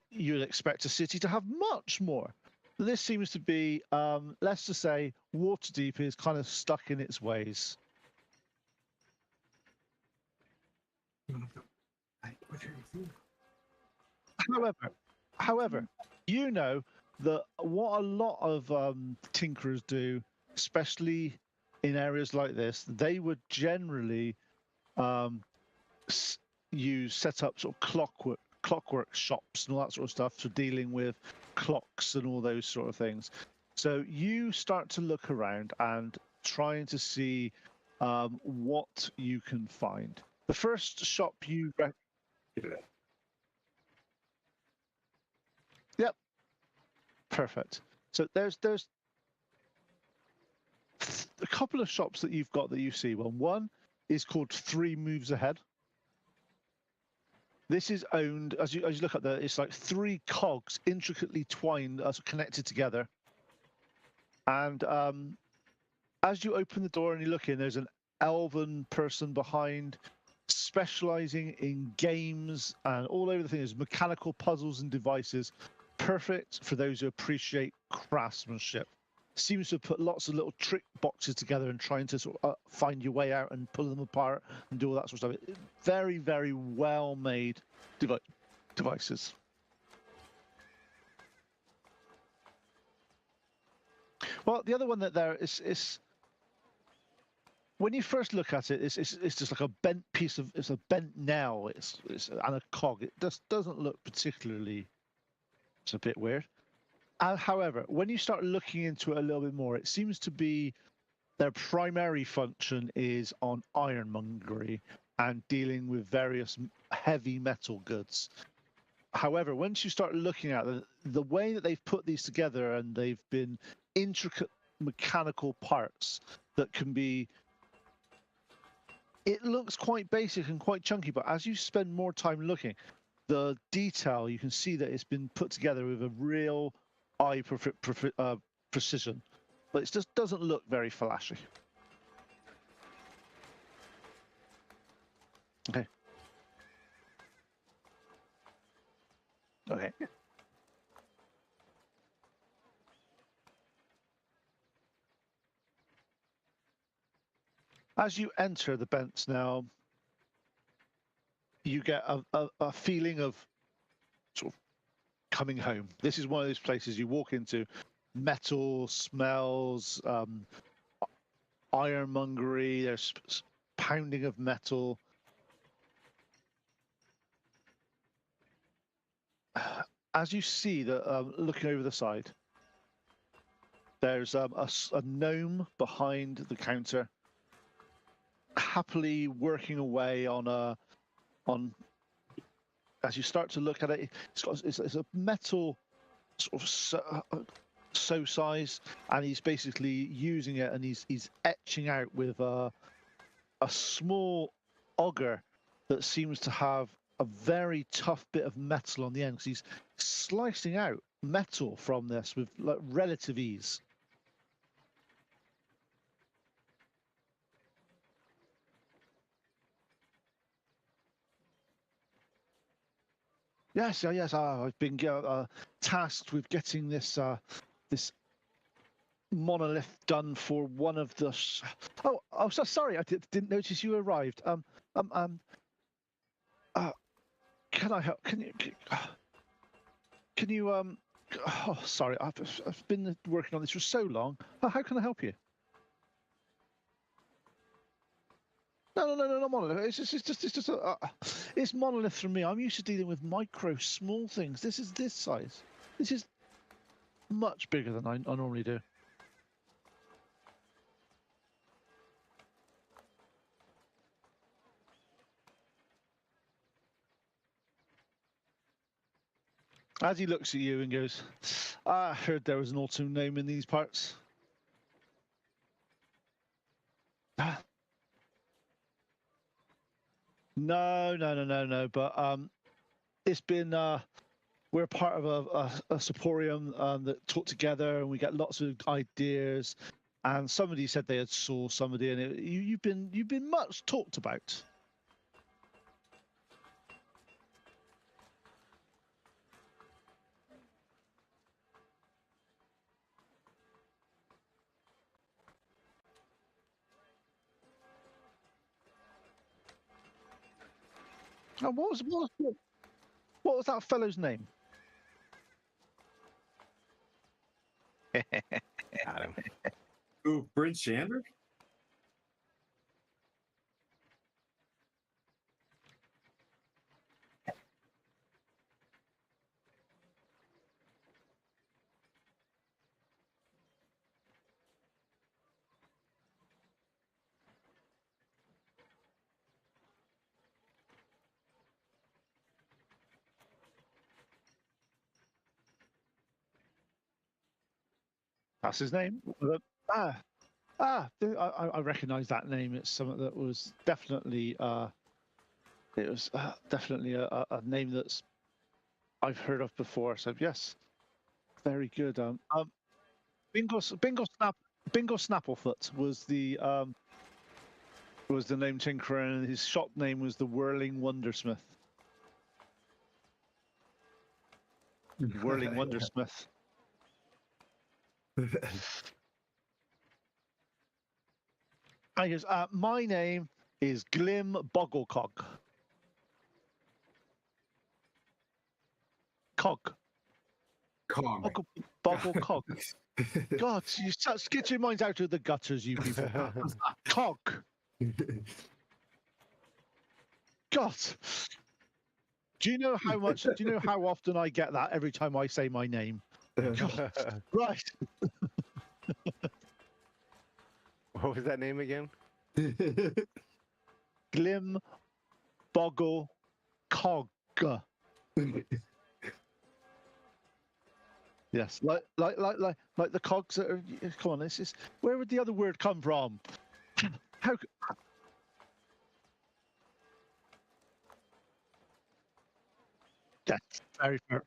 you'd expect a city to have much more. This seems to be, let's just say, Waterdeep is kind of stuck in its ways. However, you know that what a lot of tinkerers do, especially in areas like this, they would generally set up sort of clockwork shops and all that sort of stuff for dealing with clocks and all those sort of things. So you start to look around and trying to see what you can find. The first shop you Yep, perfect. So there's a couple of shops that you've got that you see. Well, one is called 3 Moves Ahead. This is owned, as you look at it's like 3 cogs intricately twined, connected together. And as you open the door and you look in, there's an elven person behind, specializing in games and all over the thing. There's mechanical puzzles and devices, perfect for those who appreciate craftsmanship. Seems to have put lots of little trick boxes together and trying to sort of find your way out and pull them apart and do all that sort of stuff. Very, very well made devices. Well, the other one that there is when you first look at it, it's just like a bent piece of, it's a bent nail, it's and a cog. It just doesn't look particularly. It's a bit weird. However, when you start looking into it a little bit more, it seems to be their primary function is on ironmongery and dealing with various heavy metal goods. However, once you start looking at the way that they've put these together, and they've been intricate mechanical parts that can be, it looks quite basic and quite chunky, but as you spend more time looking, the detail, you can see that it's been put together with a real eye precision, but it just doesn't look very flashy. Okay. Okay. As you enter the Bents now, you get a feeling of sort of coming home. This is one of those places you walk into, metal smells, ironmongery, there's pounding of metal. As you see that, looking over the side, there's a gnome behind the counter, happily working away on as you start to look at it, it's a metal sort of sew size, and he's basically using it, and he's etching out with a small auger that seems to have a very tough bit of metal on the end, because he's slicing out metal from this with like relative ease. Yes, yes. I've been tasked with getting this monolith done for one of the. Oh, so sorry. I didn't notice you arrived. Um, um. Can I help? Can you? Oh, sorry. I've been working on this for so long. How can I help you? No, not monolith. It's monolith for me. I'm used to dealing with micro, small things. This is this size. This is much bigger than I normally do. As he looks at you and goes, I heard there was an autumn gnome in these parts. No. But it's been we're part of a Saporium that talked together, and we get lots of ideas. And somebody said they had saw somebody, and you've been much talked about. And what was that fellow's name? Got him. Ooh, Bryn Shander? That's his name. I recognise that name. It's something that was definitely definitely a name that's I've heard of before. So yes, very good. Bingo Snapplefoot was the name tinkerer, and his shop name was the Whirling Wondersmith. Whirling Wondersmith. And he goes, my name is Glim Bogglecog. Cog. Kong. Bogglecog. God, get your minds out of the gutters, you people. Cog. God. Do you know how often I get that every time I say my name? God. Right. What was that name again? Glim Boggle Cog. Yes, like the cogs that are. Come on, this is where would the other word come from? How? Yes, very fair.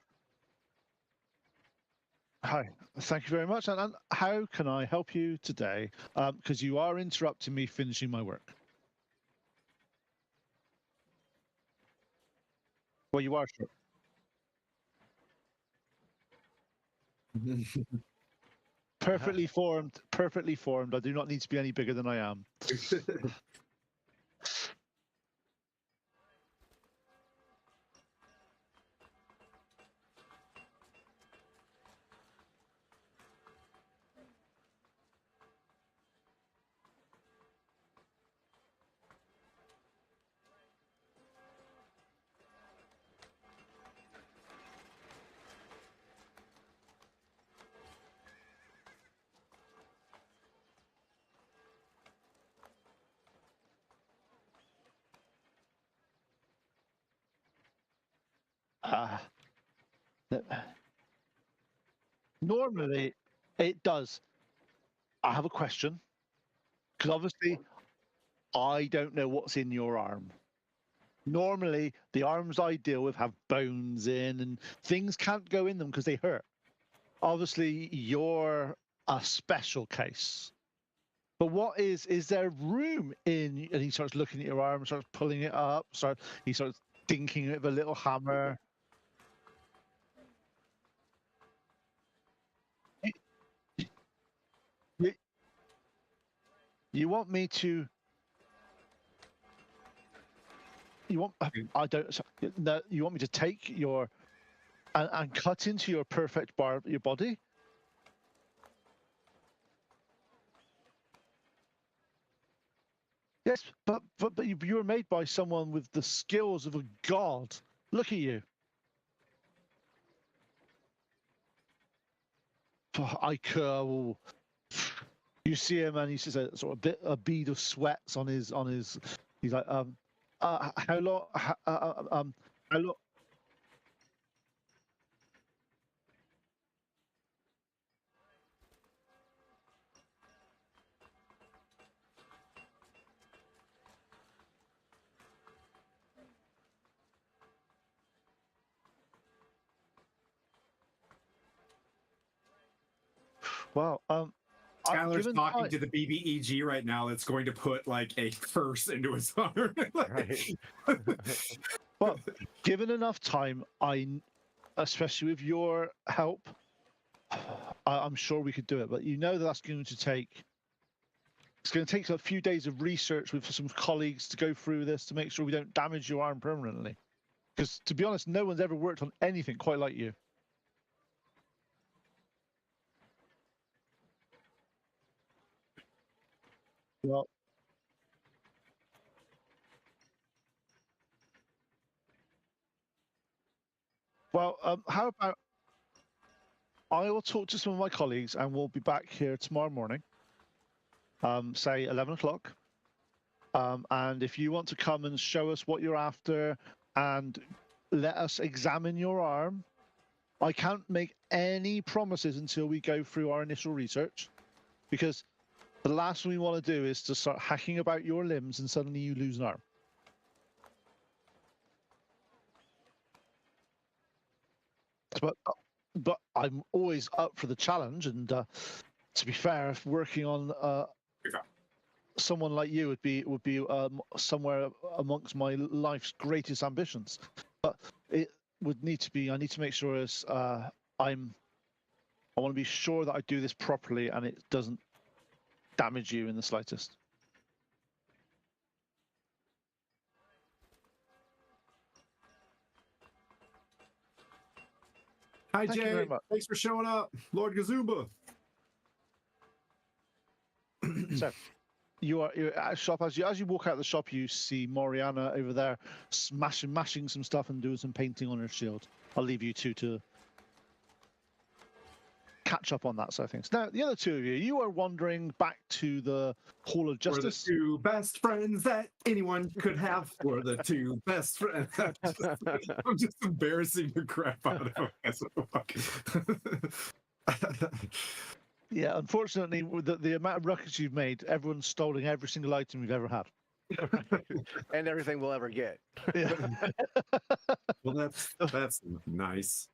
Hi, thank you very much. And how can I help you today? Because you are interrupting me finishing my work. Well, you are sure. Perfectly formed. Perfectly formed. I do not need to be any bigger than I am. Uh, normally, it does. I have a question because obviously I don't know what's in your arm. Normally, the arms I deal with have bones in, and things can't go in them because they hurt. Obviously, you're a special case. But what is there room in? And he starts looking at your arm, starts pulling it up, he starts dinking it with a little hammer. You want me to? You want? I don't. No, you want me to take your and cut into your perfect your body? Yes, but you were made by someone with the skills of a god. Look at you. I could. You see him, and he's just a sort of a bead of sweats on his. He's like, how long? How long? Well, Tyler's given talking time, to the BBEG right now. That's going to put like a curse into his arm. Right. well, given enough time, especially with your help, I'm sure we could do it. But you know that's going to take. It's going to take a few days of research with some colleagues to go through this to make sure we don't damage your arm permanently. Because to be honest, no one's ever worked on anything quite like you. Well, how about I will talk to some of my colleagues and we'll be back here tomorrow morning, say 11 o'clock. And if you want to come and show us what you're after and let us examine your arm, I can't make any promises until we go through our initial research, because the last thing we want to do is to start hacking about your limbs and suddenly you lose an arm. But I'm always up for the challenge, and to be fair, working on someone like you would be somewhere amongst my life's greatest ambitions. But it would need to be. I need to make sure I want to be sure that I do this properly and it doesn't damage you in the slightest. Hi, Thank you Jay. very much. Thanks for showing up, Lord Gazumba. So, you're at a shop. As you walk out of the shop, you see Moriana over there mashing some stuff and doing some painting on her shield. I'll leave you two to catch up on that side of things. Now, the other two of you are wandering back to the Hall of We're the Justice. two best friends that anyone could have. We're the two best friends. I'm just embarrassing the crap out of him. Yeah, unfortunately, with the amount of ruckus you've made, everyone's stolen every single item you've ever had. And everything we'll ever get. Yeah. Well, that's nice.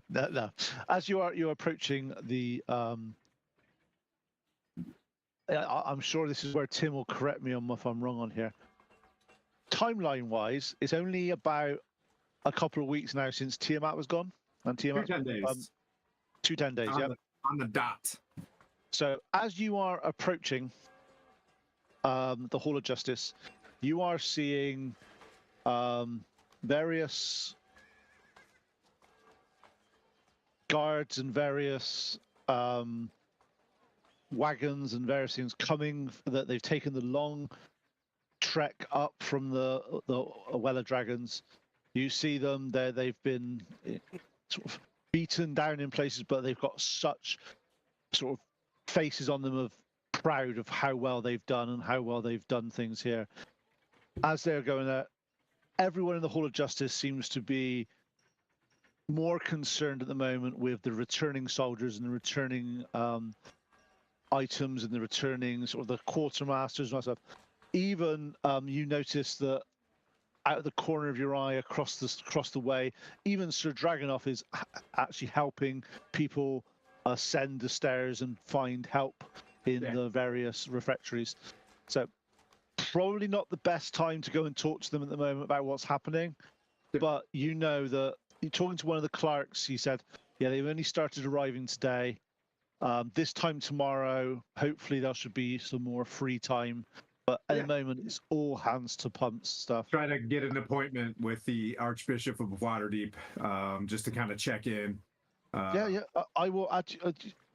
No. As you're approaching the, I'm sure this is where Tim will correct me on if I'm wrong on here. Timeline-wise, it's only about a couple of weeks now since Tiamat was gone, and Tiamat 10 days. 10 days, yeah. On the dot. So as you are approaching the Hall of Justice, you are seeing various guards and various wagons and various things coming. That they've taken the long trek up from the Weller Dragons. You see them there. They've been sort of beaten down in places, but they've got such sort of faces on them of proud of how well they've done and how well they've done things here. As they're going there, everyone in the Hall of Justice seems to be more concerned at the moment with the returning soldiers and the returning items and the returning sort of the quartermasters and stuff. Even you notice that out of the corner of your eye across the way, even Sir Dragonoff is actually helping people ascend the stairs and find help in the various refectories. So probably not the best time to go and talk to them at the moment about what's happening. But you know that you're talking to one of the clerks. He said, yeah, they've only started arriving today. This time tomorrow, hopefully there should be some more free time. But at the moment, it's all hands to pumps stuff. Try to get an appointment with the Archbishop of Waterdeep, just to kind of check in. Yeah. I will add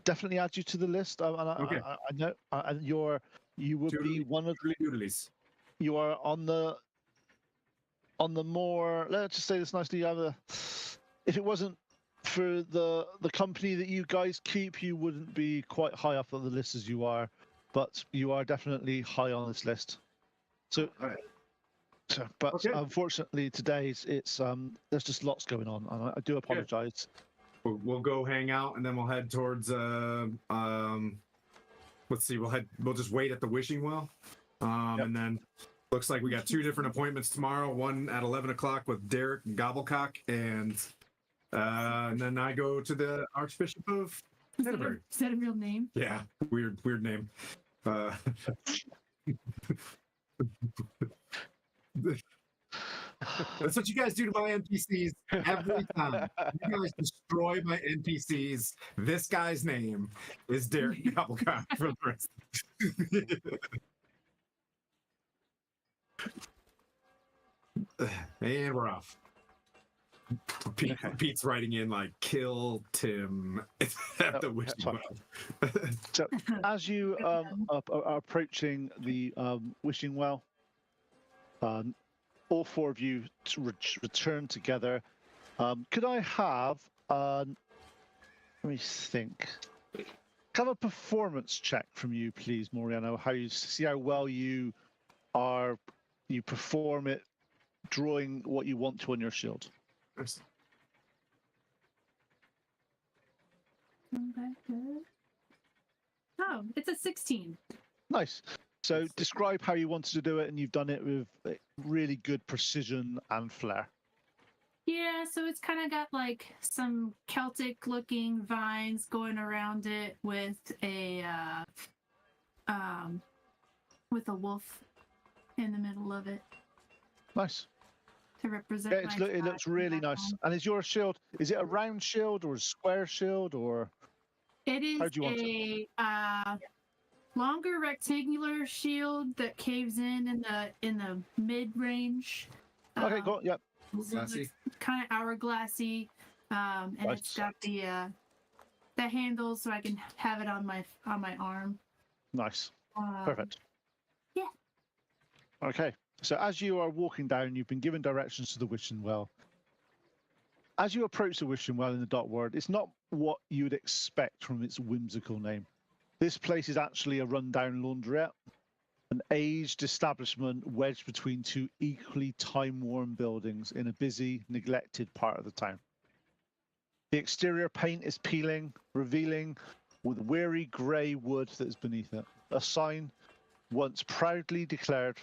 definitely add you to the list. Okay. I know, and you would be one of Doodlies. you are on the more. Let's just say this nicely. You have if it wasn't for the company that you guys keep, you wouldn't be quite high up on the list as you are, but you are definitely high on this list. So, but Okay. unfortunately today it's there's just lots going on, and I do apologize. We'll go hang out, and then we'll head towards let's see, we'll just wait at the wishing well, and then looks like we got 2 different appointments tomorrow, one at 11 o'clock with Derek Gobblecock, and then I go to the Archbishop of Canterbury. Is that a real name? Yeah, weird name. That's what you guys do to my NPCs every time. You guys destroy my NPCs. This guy's name is Derek Gobblecock for the rest. And we're off. Pete's writing in like "kill Tim" at the wishing well. So as you are approaching the wishing well, all 4 of you return together. Could I have let me think. Have a performance check from you, please, Moriano. How you see how well you perform it, drawing what you want to on your shield. Oh, it's a 16. Nice. So describe how you wanted to do it, and you've done it with really good precision and flair. Yeah, so it's kind of got like some Celtic looking vines going around it with a wolf in the middle of it Nice. to represent Yeah, it looks really nice. And is your shield, is it a round shield or a square shield, or It is how'd you want a longer rectangular shield that caves in the mid range. okay, go on, yep. Kind of hourglassy, and it's got the handles so I can have it on my arm. Nice. Perfect. Yeah. Okay. So as you are walking down, you've been given directions to the wishing well. As you approach the wishing well in the dot word, it's not what you would expect from its whimsical name. This place is actually a rundown laundrette, an aged establishment wedged between 2 equally time-worn buildings in a busy, neglected part of the town. The exterior paint is peeling, revealing with weary grey wood that is beneath it. A sign, once proudly declared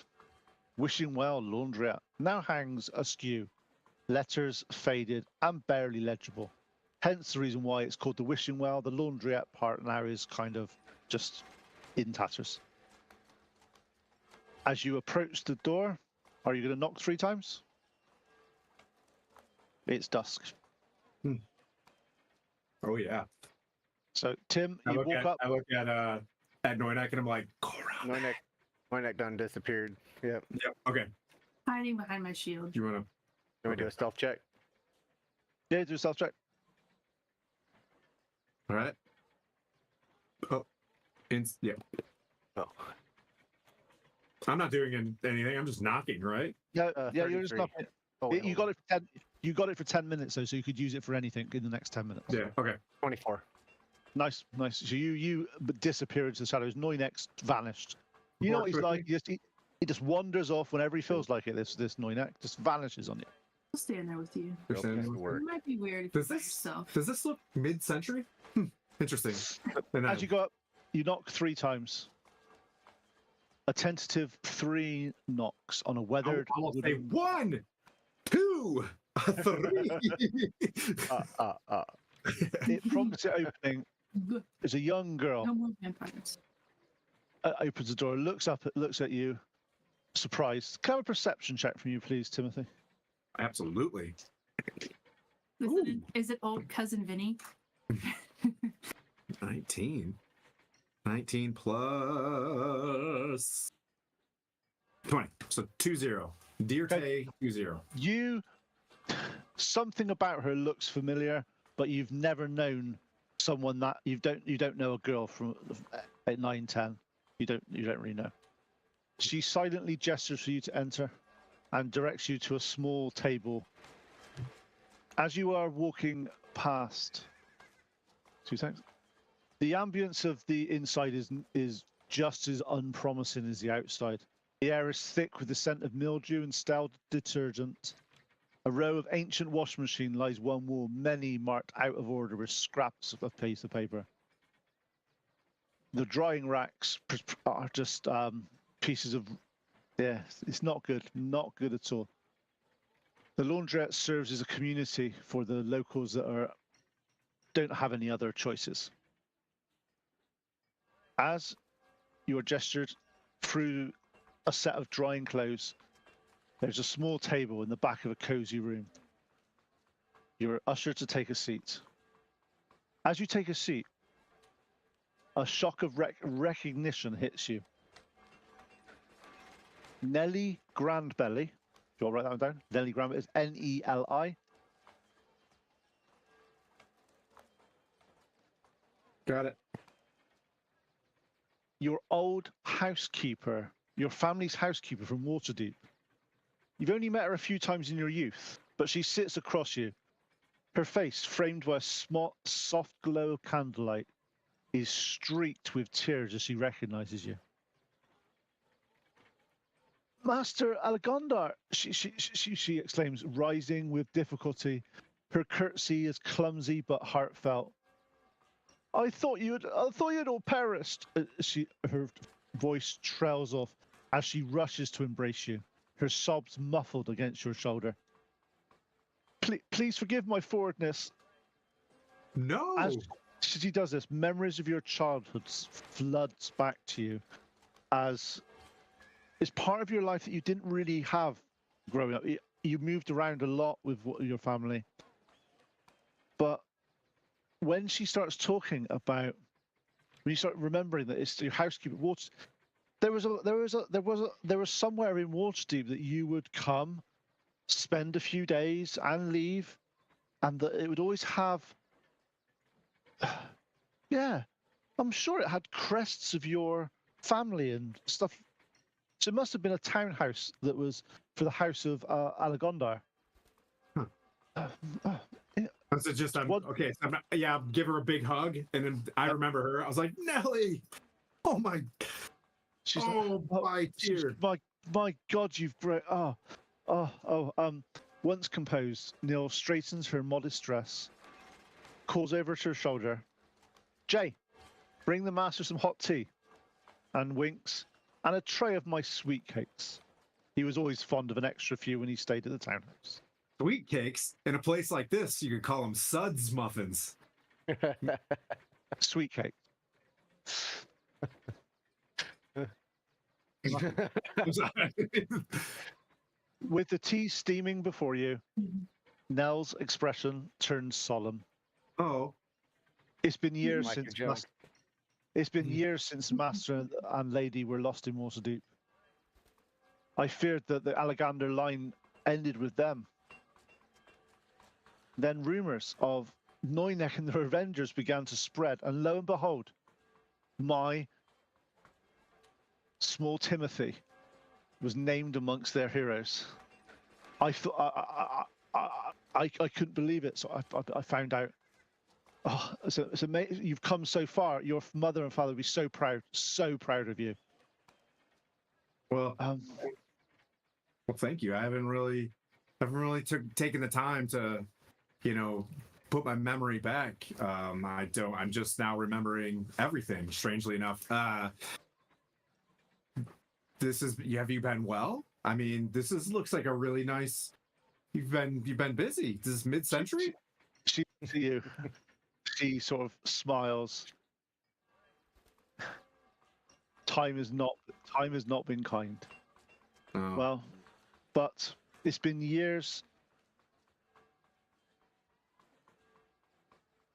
Wishing Well Laundrette, now hangs askew, letters faded and barely legible. Hence the reason why it's called the Wishing Well. The laundrette part now is kind of just in tatters. As you approach the door, are you going to knock 3 times? It's dusk. Oh yeah. So Tim, you walk up. I look at Noinek and I'm like, go around. Noinek done disappeared. Yep. Yep. Okay. Hiding behind my shield. You wanna? Can we do a stealth check? Yeah, do a stealth check. All right. Oh. Yeah. Oh. I'm not doing anything. I'm just knocking, right? Yeah, you're just 33. knocking. Oh, wait, You got it. You got it for 10 minutes though, so you could use it for anything in the next 10 minutes. Yeah. Okay. 24. Nice. So you disappear into the shadows. Noinex vanished. You know what he's like? He just wanders off whenever he feels like it. This Noinek just vanishes on you. I'll stand there with you. You're saying- It might be weird if Does you're by this- yourself. Does this look mid-century? Interesting. And As you go up, you knock 3 times. A tentative 3 knocks on a weathered. I'll say wooden- 1, 2, 3. It prompts it opening. There's a young girl. No more vampires. Opens the door, looks at you, surprised. Can I have a perception check from you, please, Timothy? Absolutely. Is it old cousin Vinny? 19. 19 plus 20. So 2-0. Dear Tay, 2-0. Something about her looks familiar, but you've never known someone that you don't know a girl from at 9-10. You don't really know. She silently gestures for you to enter and directs you to a small table. As you are walking past, 2 seconds. The ambience of the inside is just as unpromising as the outside. The air is thick with the scent of mildew and stale detergent. A row of ancient washing machine lies one wall, many marked out of order with scraps of a piece of paper. The drying racks are just pieces of, yeah, it's not good at all. The laundrette serves as a community for the locals that don't have any other choices. As you are gestured through a set of drying clothes, there's a small table in the back of a cozy room. You're ushered to take a seat. As you take a seat, a shock of recognition hits you. Nellie Grandbelly. Do you want to write that one down? Nellie Grandbelly is N-E-L-I. Got it. Your old housekeeper, your family's housekeeper from Waterdeep. You've only met her a few times in your youth, but she sits across you. Her face, framed by a soft glow of candlelight, is streaked with tears as she recognizes you. Master Alagondar, she exclaims, rising with difficulty. Her curtsy is clumsy but heartfelt. I thought you had all perished. Her voice trails off as she rushes to embrace you, her sobs muffled against your shoulder. Please forgive my forwardness. No. As she does this, memories of your childhood floods back to you as it's part of your life that you didn't really have growing up. You moved around a lot with your family. But when she starts talking about, when you start remembering that it's your housekeeper, there was somewhere in Waterdeep that you would come, spend a few days and leave, and that it would always have, yeah, I'm sure it had crests of your family and stuff. So it must have been a townhouse that was for the house of Alagondar. Huh. So just okay. So I'll give her a big hug, and then I remember her. I was like, Nellie, oh my, She's my dear, my God, you've Once composed, Neil straightens her modest dress, calls over to her shoulder, Jay, bring the master some hot tea, and winks, and a tray of my sweet cakes. He was always fond of an extra few when he stayed at the townhouse. Sweet cakes in a place like this, you could call them suds muffins. Sweet cake. With the tea steaming before you, Nell's expression turns solemn. Oh, It's been years Like a since joke. Master and Lady were lost in Waterdeep. I feared that the Alagander line ended with them. Then rumors of Noynek and the Revengers began to spread, and lo and behold, my small Timothy was named amongst their heroes. I thought I couldn't believe it, so I found out. Oh, it's amazing! You've come so far. Your mother and father will be so proud of you. well, thank you. I haven't really taken the time to, put my memory back. I'm just now remembering everything. Strangely enough, have you been well? I mean, looks like a really nice. You've been busy. This is mid-century. She to you. She sort of smiles. Time has not been kind. Oh. Well, but it's been years.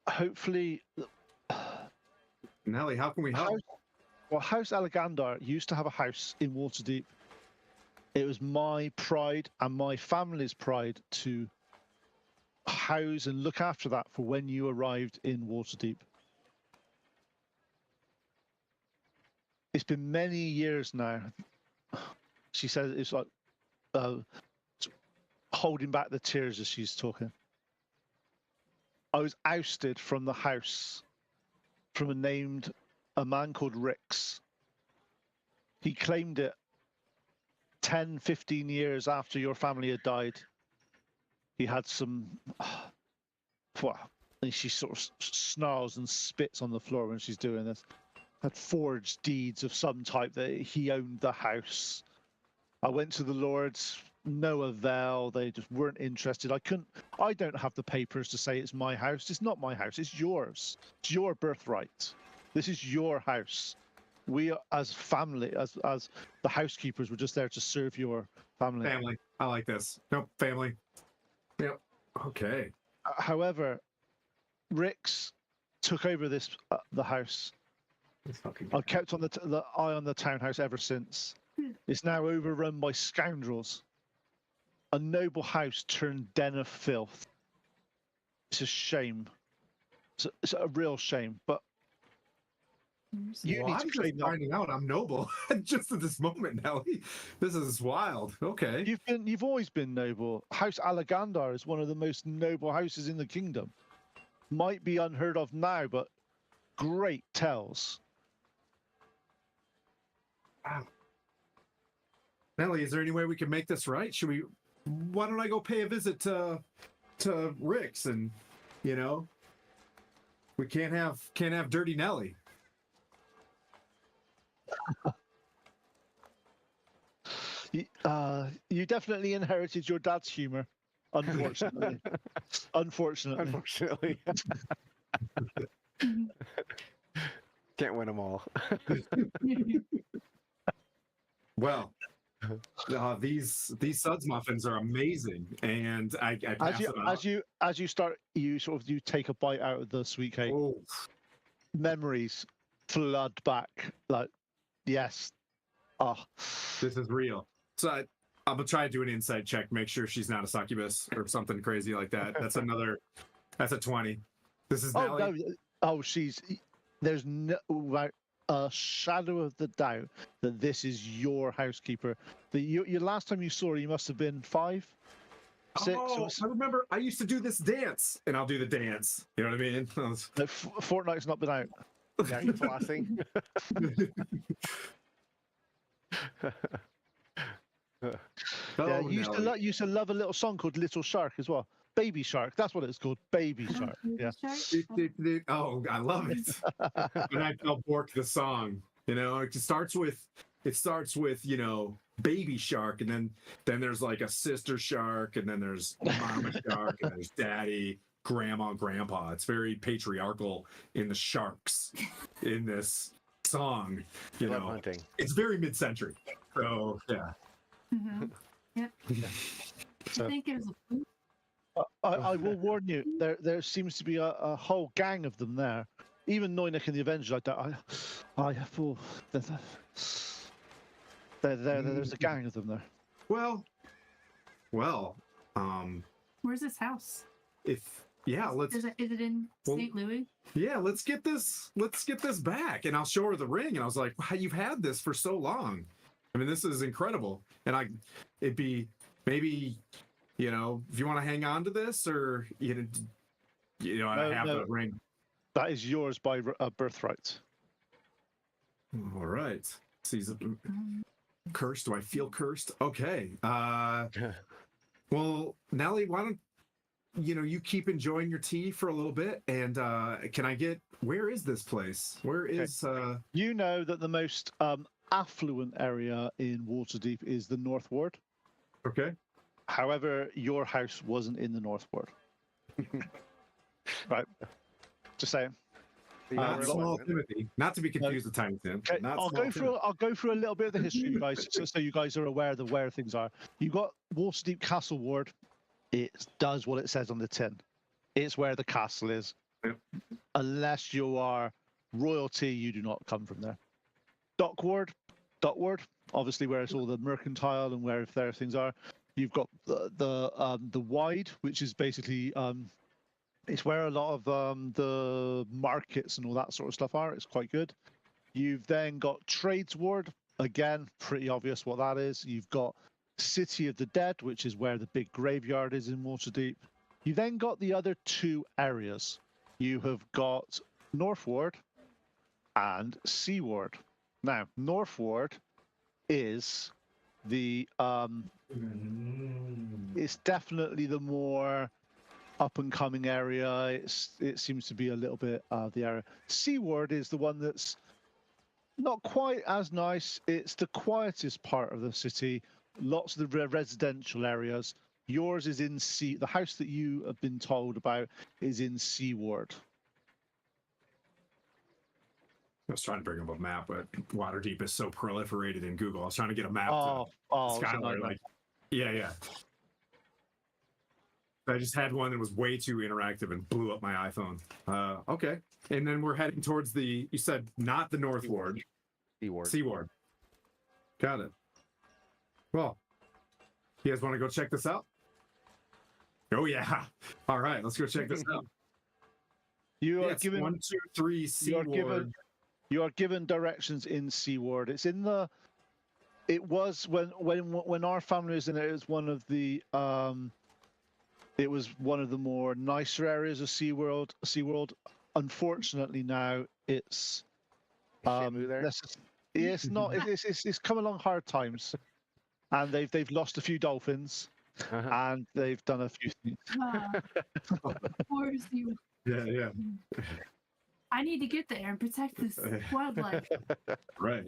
Hopefully, Nelly, how can we help? House Allegandar used to have a house in Waterdeep. It was my pride and my family's pride to house and look after that for when you arrived in Waterdeep. It's been many years now. She says it's like holding back the tears as she's talking. I was ousted from the house from a man called Rix. He claimed it 10, 15 years after your family had died. He had some, and she sort of snarls and spits on the floor when she's doing this. Had forged deeds of some type that he owned the house. I went to the lords, no avail. They just weren't interested. I don't have the papers to say it's my house. It's not my house. It's yours. It's your birthright. This is your house. We, as family, as the housekeepers, were just there to serve your family. Family. I like this. Nope, family. Yep. Okay. However, Rix took over the house. I've kept on the eye on the townhouse ever since. It's now overrun by scoundrels. A noble house turned den of filth. It's a shame. It's a real shame. But you need I'm to clean just up. finding out I'm noble just at this moment, Nelly. This is wild. Okay. You've always been noble. House Allegandar is one of the most noble houses in the kingdom. Might be unheard of now, but great tells. Wow. Nelly, is there any way we can make this right? Why don't I go pay a visit to Rick's, and we can't have dirty Nelly. You definitely inherited your dad's humor, unfortunately. Unfortunately. Can't win them all. Well, these suds muffins are amazing, and I pass it on. As you start, you take a bite out of the sweet cake. Oh, Memories flood back. Like, yes, this is real. So I'm gonna try to do an insight check, make sure she's not a succubus or something crazy like that. That's a 20. This is Nelly. No, there's no a shadow of the doubt that this is your housekeeper. Your last time you saw her, you must have been 5, 6. Oh, I remember I used to do this dance, and I'll do the dance. You know what I mean? No, Fortnite's not been out. Yeah, you're flossing. Yeah, you used to love a little song called Little Shark as well. Baby Shark, that's what it's called. Baby Shark. Yeah. Oh, I love it. When I tell Bork the song, it starts with baby shark, and then there's like a sister shark, and then there's mama shark, and there's daddy, grandma, grandpa. It's very patriarchal in the sharks in this song. Hunting. It's very mid-century. So yeah. Mm-hmm. Yep. So, I think it was I will warn you. There seems to be a whole gang of them there. Even Noinuk and the Avengers. There's a gang of them there. Well. Where's this house? Let's. Is it in St. Louis? Yeah, let's get this back, and I'll show her the ring. And I was like, wow, you've had this for so long. I mean, this is incredible. And it'd be maybe, if you want to hang on to this, or I have the ring. That is yours by birthright. All right. Cursed? Do I feel cursed? Okay. Well, Nelly, why don't you keep enjoying your tea for a little bit, and where is this place? Where is You know that the most affluent area in Waterdeep is the North Ward. Okay. However, your house wasn't in the North Ward. Right. Just saying. Not small Timothy. Not to be confused with Tiny Tim. Okay, I'll go through a little bit of the history, you guys, so you guys are aware of where things are. You got Waterdeep Castle Ward. It does what it says on the tin. It's where the castle is. Yep. Unless you are royalty, you do not come from there. Dockward, obviously where it's all the mercantile and where their things are. You've got the wide, which is basically it's where a lot of the markets and all that sort of stuff are. It's quite good. You've then got Tradesward, again, pretty obvious what that is. You've got City of the Dead, which is where the big graveyard is in Waterdeep. You then got the other two areas. You have got Northward and Seaward. Now, Northward is the it's definitely the more up and coming area. It seems to be a little bit the area. Seaward is the one that's not quite as nice. It's the quietest part of the city. Lots of the residential areas. Yours is in the house that you have been told about is in Seaward. I was trying to bring up a map, but Waterdeep is so proliferated in Google. I was trying to get a map Oh, to it's a Skylar. nightmare. Like, yeah. I just had one that was way too interactive and blew up my iPhone. Okay. And then we're heading towards you said not the Northward. Seaward. Got it. Well, you guys want to go check this out? Oh, yeah. All right, let's go check this out. You are Yes, given 1, 2, 3, Seaward. You are given directions in Seaward. It's in the. It was when our family was in it. It was one of the. It was one of the more nicer areas of SeaWorld. Unfortunately, now it's. There? It's not. It's come along hard times, and they've lost a few dolphins, and they've done a few things. Poor Sea- Yeah. I need to get there and protect this wildlife. Right.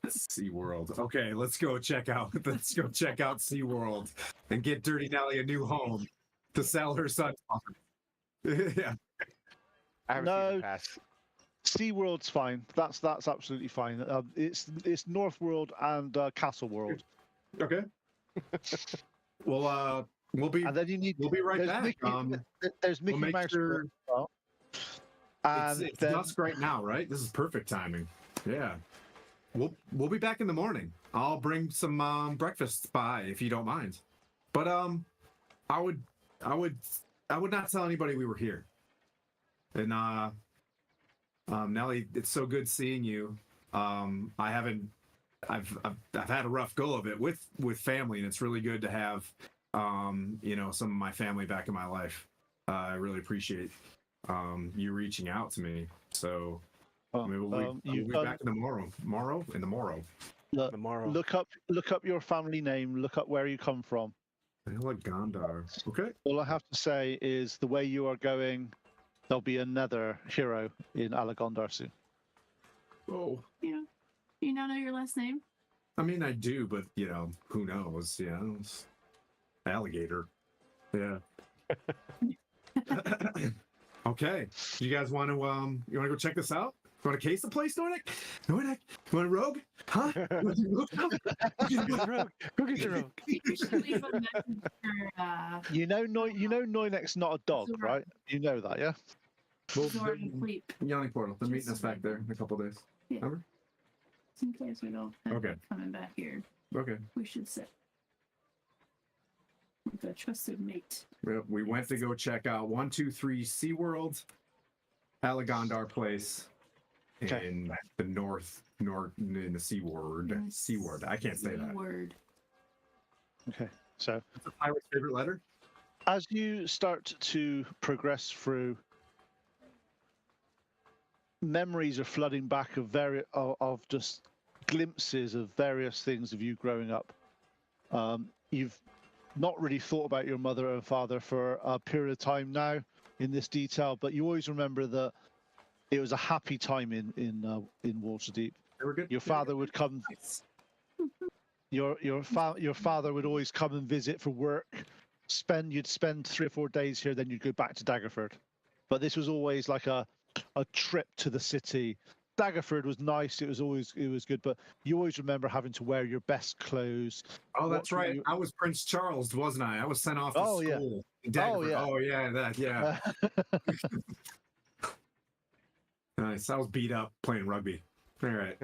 SeaWorld. Okay, let's go check out SeaWorld and get Dirty Nelly a new home to sell her son. Yeah. I haven't seen the past. SeaWorld's fine. That's absolutely fine. It's Northworld and Castle World. Okay. Well, we'll be And then we'll be right back. There's Mickey make Mouse. sure- World as well. And it's then, dusk right now, right? This is perfect timing. Yeah. We'll be back in the morning. I'll bring some breakfast by if you don't mind. But I would not tell anybody we were here. And Nelly, it's so good seeing you. I've had a rough go of it with family, and it's really good to have some of my family back in my life. I really appreciate you reaching out to me. So maybe we'll be back in the morrow. Look up your family name. Look up where you come from. Gondar. Okay. All I have to say is the way you are going, there'll be another hero in Alagondar soon. Oh. Yeah. You not know your last name? I mean, I do, but who knows? It's alligator. Yeah. Okay. Do you guys want to go check this out? You want to case the place, Nordic? Nordic? You want a rogue? Huh? Go get your rogue. You should leave a message for Noinek's not a dog, Zora. right? You know that, yeah? Zora and Cleep. Yawning Portal. They're meeting us back there in a couple days. Yeah. Remember? Just in case we don't end Okay. up coming back here, Okay. we should sit with a trusted mate. We went to go check out 1, 2, 3 SeaWorld, Alagondar Place, Okay. in the north in the Seaward. Seaward. I can't say that. Word. Okay. So What's a pirate's favorite letter? as you start to progress through, memories are flooding back of just glimpses of various things of you growing up. You've not really thought about your mother and father for a period of time now in this detail, but you always remember that it was a happy time in Waterdeep. They were good. Your father would come. Your father would always come and visit for work. You'd spend 3 or 4 days here, then you'd go back to Daggerford. But this was always like a trip to the city. Daggerford was nice. It was good, but you always remember having to wear your best clothes. Oh, that's right. I was Prince Charles, wasn't I? I was sent off to school. Yeah. In Daggerford. Oh yeah, that yeah. Nice. I was beat up playing rugby. All right.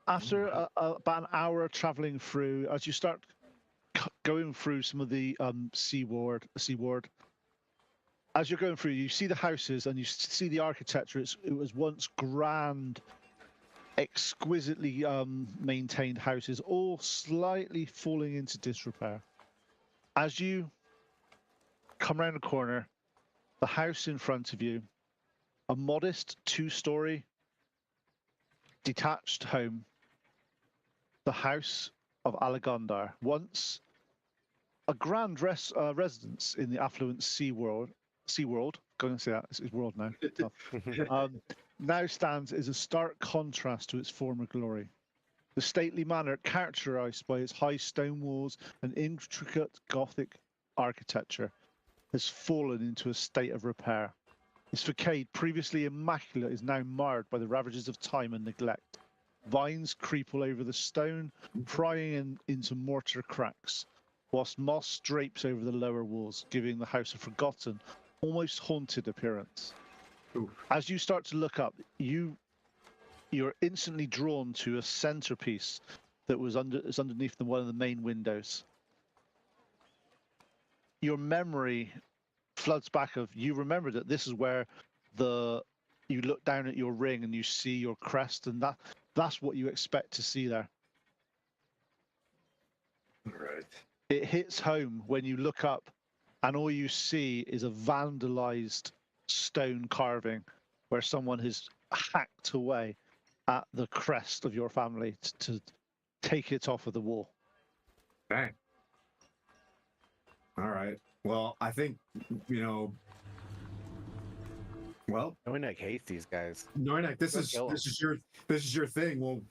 After about an hour traveling through, as you start going through some of the seaward, as you're going through, you see the houses and you see the architecture. It was once grand, exquisitely maintained houses, all slightly falling into disrepair. As you come around the corner, the house in front of you, a modest 2-story detached home, the house of Alagondar, once a grand residence in the affluent SeaWorld. Go and see that, it's world now. Now stands as a stark contrast to its former glory. The stately manor, characterized by its high stone walls and intricate Gothic architecture, has fallen into a state of repair. Its facade, previously immaculate, is now marred by the ravages of time and neglect. Vines creep all over the stone, prying into mortar cracks, whilst moss drapes over the lower walls, giving the house a forgotten, almost haunted appearance. Oof. As you start to look up, you're instantly drawn to a centerpiece that is underneath one of the main windows. Your memory floods back of, you remember that this is where you look down at your ring and you see your crest, and that's what you expect to see there. All right. It hits home when you look up and all you see is a vandalized stone carving where someone has hacked away at the crest of your family to take it off of the wall. Dang. All right. Well, I think, Noinek hates these guys. Noinek, this is your thing. Well,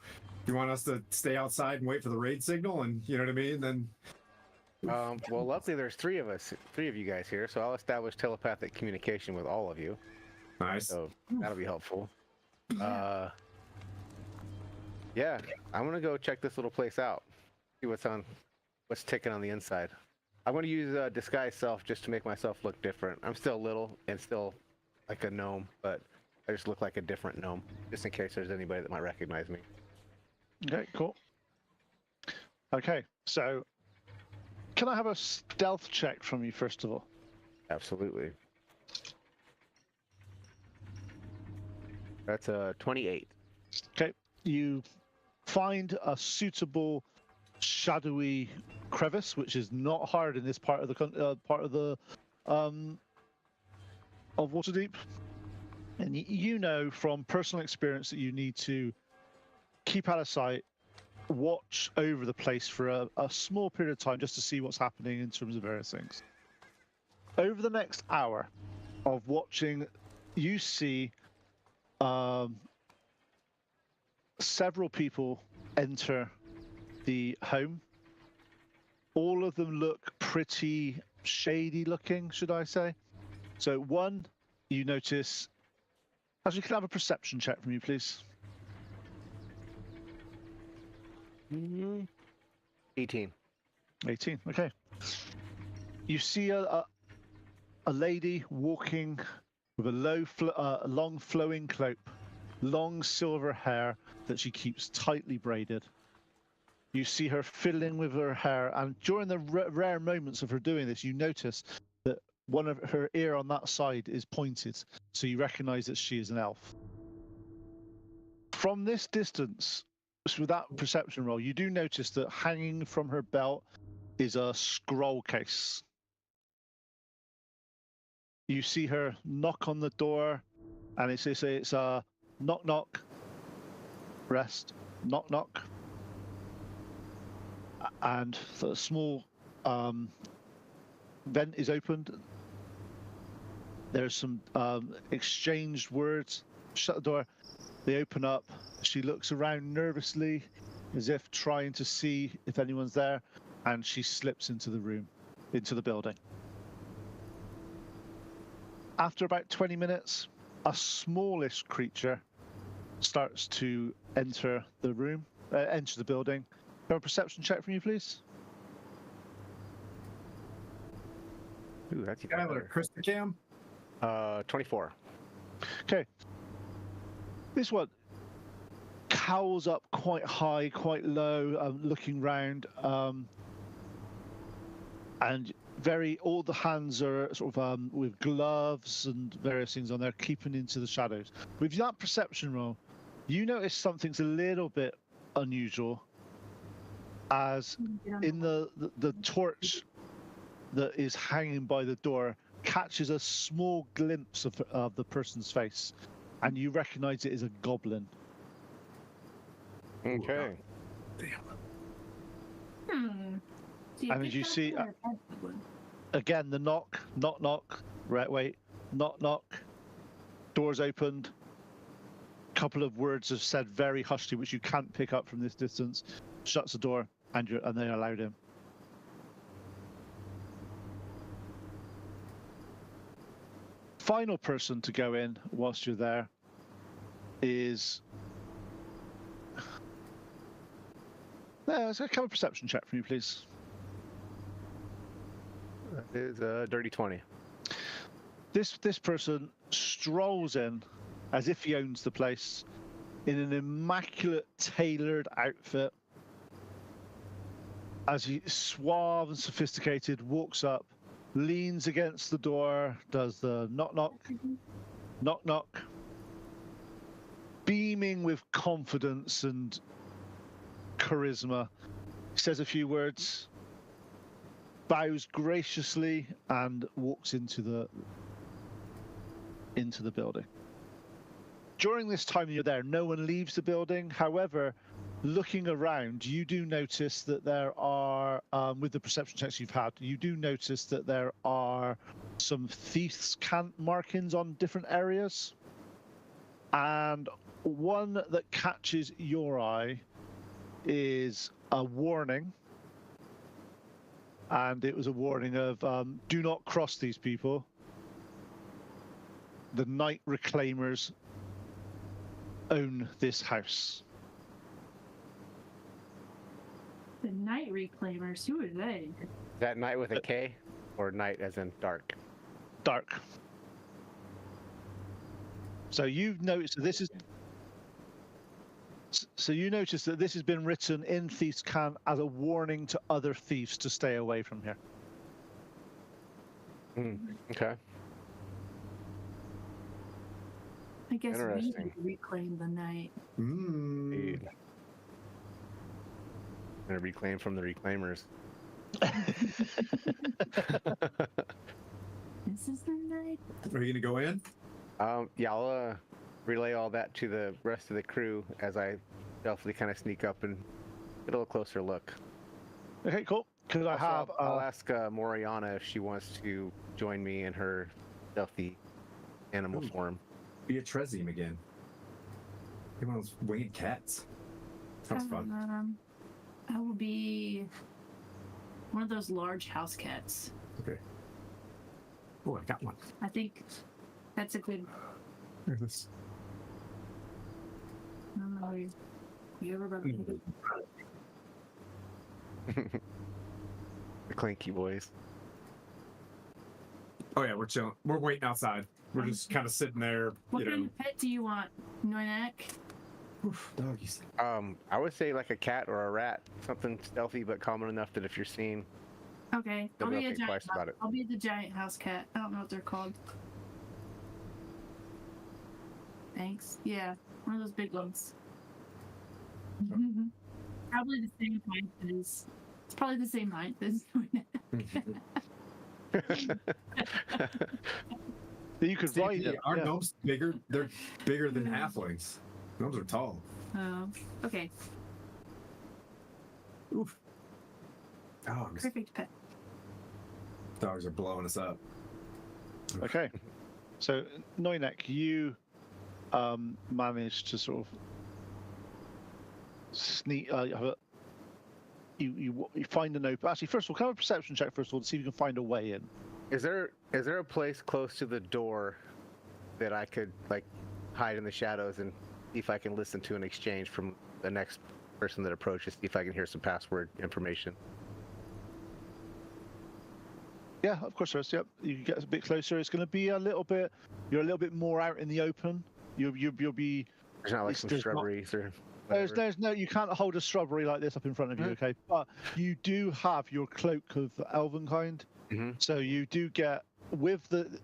you want us to stay outside and wait for the raid signal, and you know what I mean? Then Well, luckily there's three of you guys here, so I'll establish telepathic communication with all of you. nice. So that'll be helpful. Yeah, I'm gonna go check this little place out. See what's ticking on the inside. I'm gonna use disguise self just to make myself look different. I'm still little and still like a gnome, but I just look like a different gnome, just in case there's anybody that might recognize me. Okay, cool. Okay, so can I have a stealth check from you first of all? Absolutely. That's a 28. Okay, you find a suitable shadowy crevice, which is not hard in this part of the of Waterdeep, and you know from personal experience that you need to keep out of sight, watch over the place for a small period of time just to see what's happening in terms of various things. Over the next hour of watching, you see several people enter the home. All of them look pretty shady looking, should I say. So one, you notice, actually, can I have a perception check from you, please? 18. 18, okay. You see a lady walking with a long flowing cloak, long silver hair that she keeps tightly braided. You see her fiddling with her hair, and during the rare moments of her doing this, you notice that one of her ear on that side is pointed, so you recognize that she is an elf. From this distance, with that perception roll, you do notice that hanging from her belt is a scroll case. You see her knock on the door, and it's a knock knock, rest, knock knock, and the small vent is opened. There's some exchanged words. Shut the door. They open up. She looks around nervously, as if trying to see if anyone's there, and she slips into the room, into the building. After about 20 minutes, a smallish creature starts to enter the room, enter the building. Can I have a perception check from you, please? Ooh, that's even Skylar, better. Christacam. 24. Okay. This one cowls up quite high, quite low, looking round, and all the hands are sort of with gloves and various things on there, keeping into the shadows. With that perception roll, you notice something's a little bit unusual, as in the torch that is hanging by the door catches a small glimpse of the person's face, and you recognize it as a goblin. Okay. So And as you picked up see, one or had one? Again, the knock, right, wait, knock, doors opened. Couple of words are said very hushly, which you can't pick up from this distance. Shuts the door, and they allowed him. Final person to go in whilst you're there is. Let's have a perception check from you, please. That is a dirty 20. This person strolls in as if he owns the place in an immaculate tailored outfit. As he, suave and sophisticated, walks up, leans against the door, does the knock, beaming with confidence and charisma. He says a few words, bows graciously, and walks into the building. During this time you're there, no one leaves the building. However, looking around, you do notice that there are, with the perception checks you've had, you do notice that there are some thieves' cant markings on different areas. And one that catches your eye is a warning. And it was a warning of, do not cross these people. The Night Reclaimers own this house. The Night Reclaimers, who are they? That night with a K, or night as in dark? Dark. So you've noticed that this is. So you notice that this has been written in Thieves' Cant as a warning to other thieves to stay away from here. Okay. I guess we Interesting. reclaim the night. Indeed. Gonna reclaim from the reclaimers. This is the night. Are you gonna go in? Yeah, I'll relay all that to the rest of the crew as I stealthily kind of sneak up and get a little closer look. Okay, cool. Because I Also, have. I'll ask Moriana if she wants to join me in her stealthy animal form. Be a Trezime again. Be one of those winged cats. Sounds fun. I will be one of those large house cats. Okay. Oh, I got one. I think that's a good. Here's this. I don't know. You ever got The Clanky boys. Oh yeah, we're chilling. We're waiting outside. We're just kind of sitting there. What kind of pet do you want, Noinak? Oof, doggies. I would say like a cat or a rat, something stealthy but common enough that if you're seen, Okay, Don't I'll be a think giant. twice about it. I'll be the giant house cat. I don't know what they're called. Thanks. Yeah, one of those big ones. Probably the same height as. It's probably the same height as. You could ride it. Our Yeah. gnomes bigger. They're bigger than halflings. Gnomes are tall. Oh, okay. Oof. Dogs. Perfect pet. Dogs are blowing us up. Okay. So, Noinek, you managed to sort of sneak. You find an open. Actually, first of all, can I have a perception check first of all to see if you can find a way in? is there a place close to the door that I could like hide in the shadows and see if I can listen to an exchange from the next person that approaches, see if I can hear some password information? Yeah, of course there is. Yep, you can get a bit closer. It's going to be a little bit. You're a little bit more out in the open. You'll be. There's not like It's- some there's not- shrubberies or. There's whatever. no. You can't hold a shrubbery like this up in front of you. Mhm. Okay, but you do have your cloak of Elvenkind, Mhm. so you do get with the.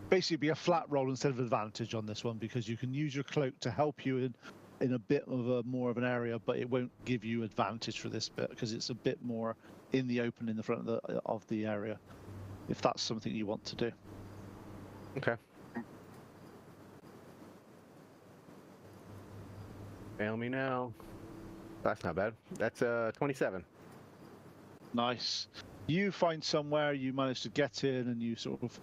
Basically, be a flat roll instead of advantage on this one because you can use your cloak to help you in a bit of a more of an area, but it won't give you advantage for this bit because it's a bit more in the open in the front of the area. If that's something you want to do. Okay. Fail me now. That's not bad. That's 27. Nice. You find somewhere, you manage to get in, and you sort of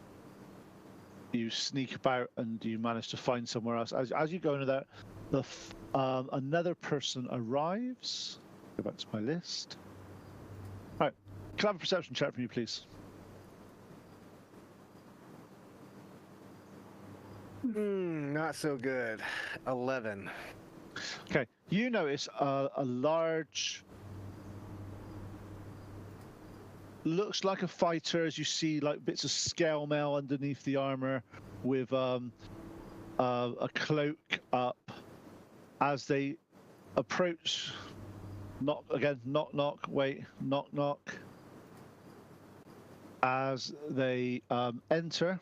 you sneak about, and you manage to find somewhere else. As you go into there, another person arrives. Go back to my list. All right. Can I have a perception check from you, please? Not so good. 11. Okay. You notice a large. Looks like a fighter as you see like bits of scale mail underneath the armor with a cloak up as they approach. Knock again, knock knock, wait, knock knock. As they enter,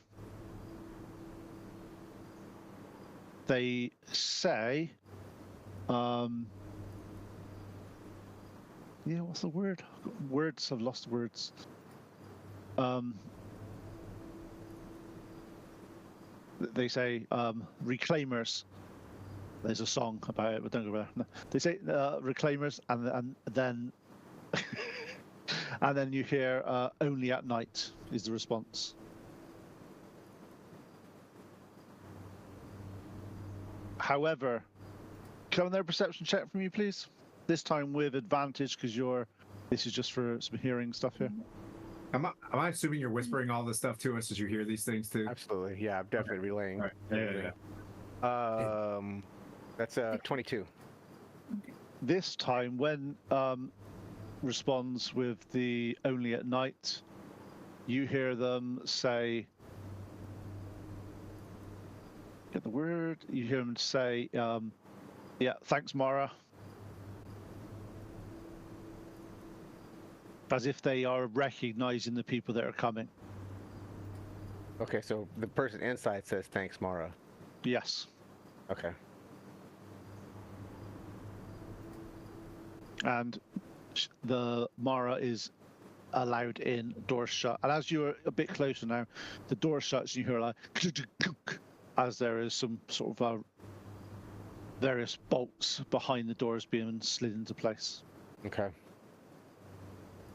they say, yeah, what's the word? Words, I've lost words. They say reclaimers. There's a song about it, but don't go there. No. They say reclaimers, and then and then you hear only at night is the response. However, can I have another perception check from you, please? This time with advantage because this is just for some hearing stuff here. Am I assuming you're whispering all this stuff to us as you hear these things too? Absolutely. Yeah, I'm definitely relaying. All right. Yeah. That's 22. This time, when responds with the only at night, you hear them say, get the word, you hear them say, yeah, thanks, Mara. As if they are recognizing the people that are coming. Okay, so the person inside says thanks, Mara. Yes. Okay. And the Mara is allowed in, door shut. And as you're a bit closer now, the door shuts and you hear like as there is some sort of various bolts behind the doors being slid into place. Okay.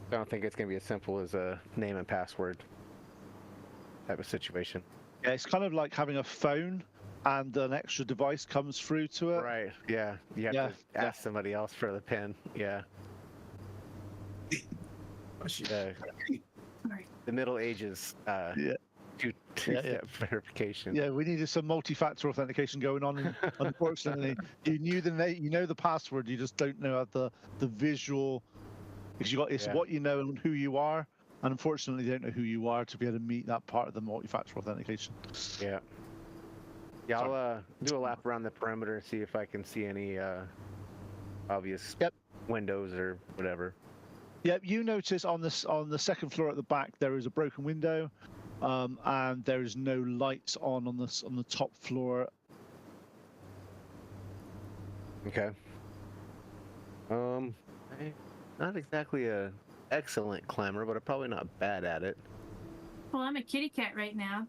I don't think it's going to be as simple as a name and password type of situation. Yeah, it's kind of like having a phone and an extra device comes through to it. Right, yeah. You have to ask somebody else for the pin. Yeah. The Middle Ages two-step verification. Yeah, we needed some multi-factor authentication going on. And unfortunately, you know the password, you just don't know the visual, because it's what you know and who you are. And unfortunately, they don't know who you are to be able to meet that part of the multi-factor authentication. Yeah. Yeah, I'll do a lap around the perimeter and see if I can see any obvious windows or whatever. Yep, you notice on the second floor at the back there is a broken window, and there is no lights on the top floor. Okay. Not exactly a excellent climber, but I'm probably not bad at it. Well, I'm a kitty cat right now.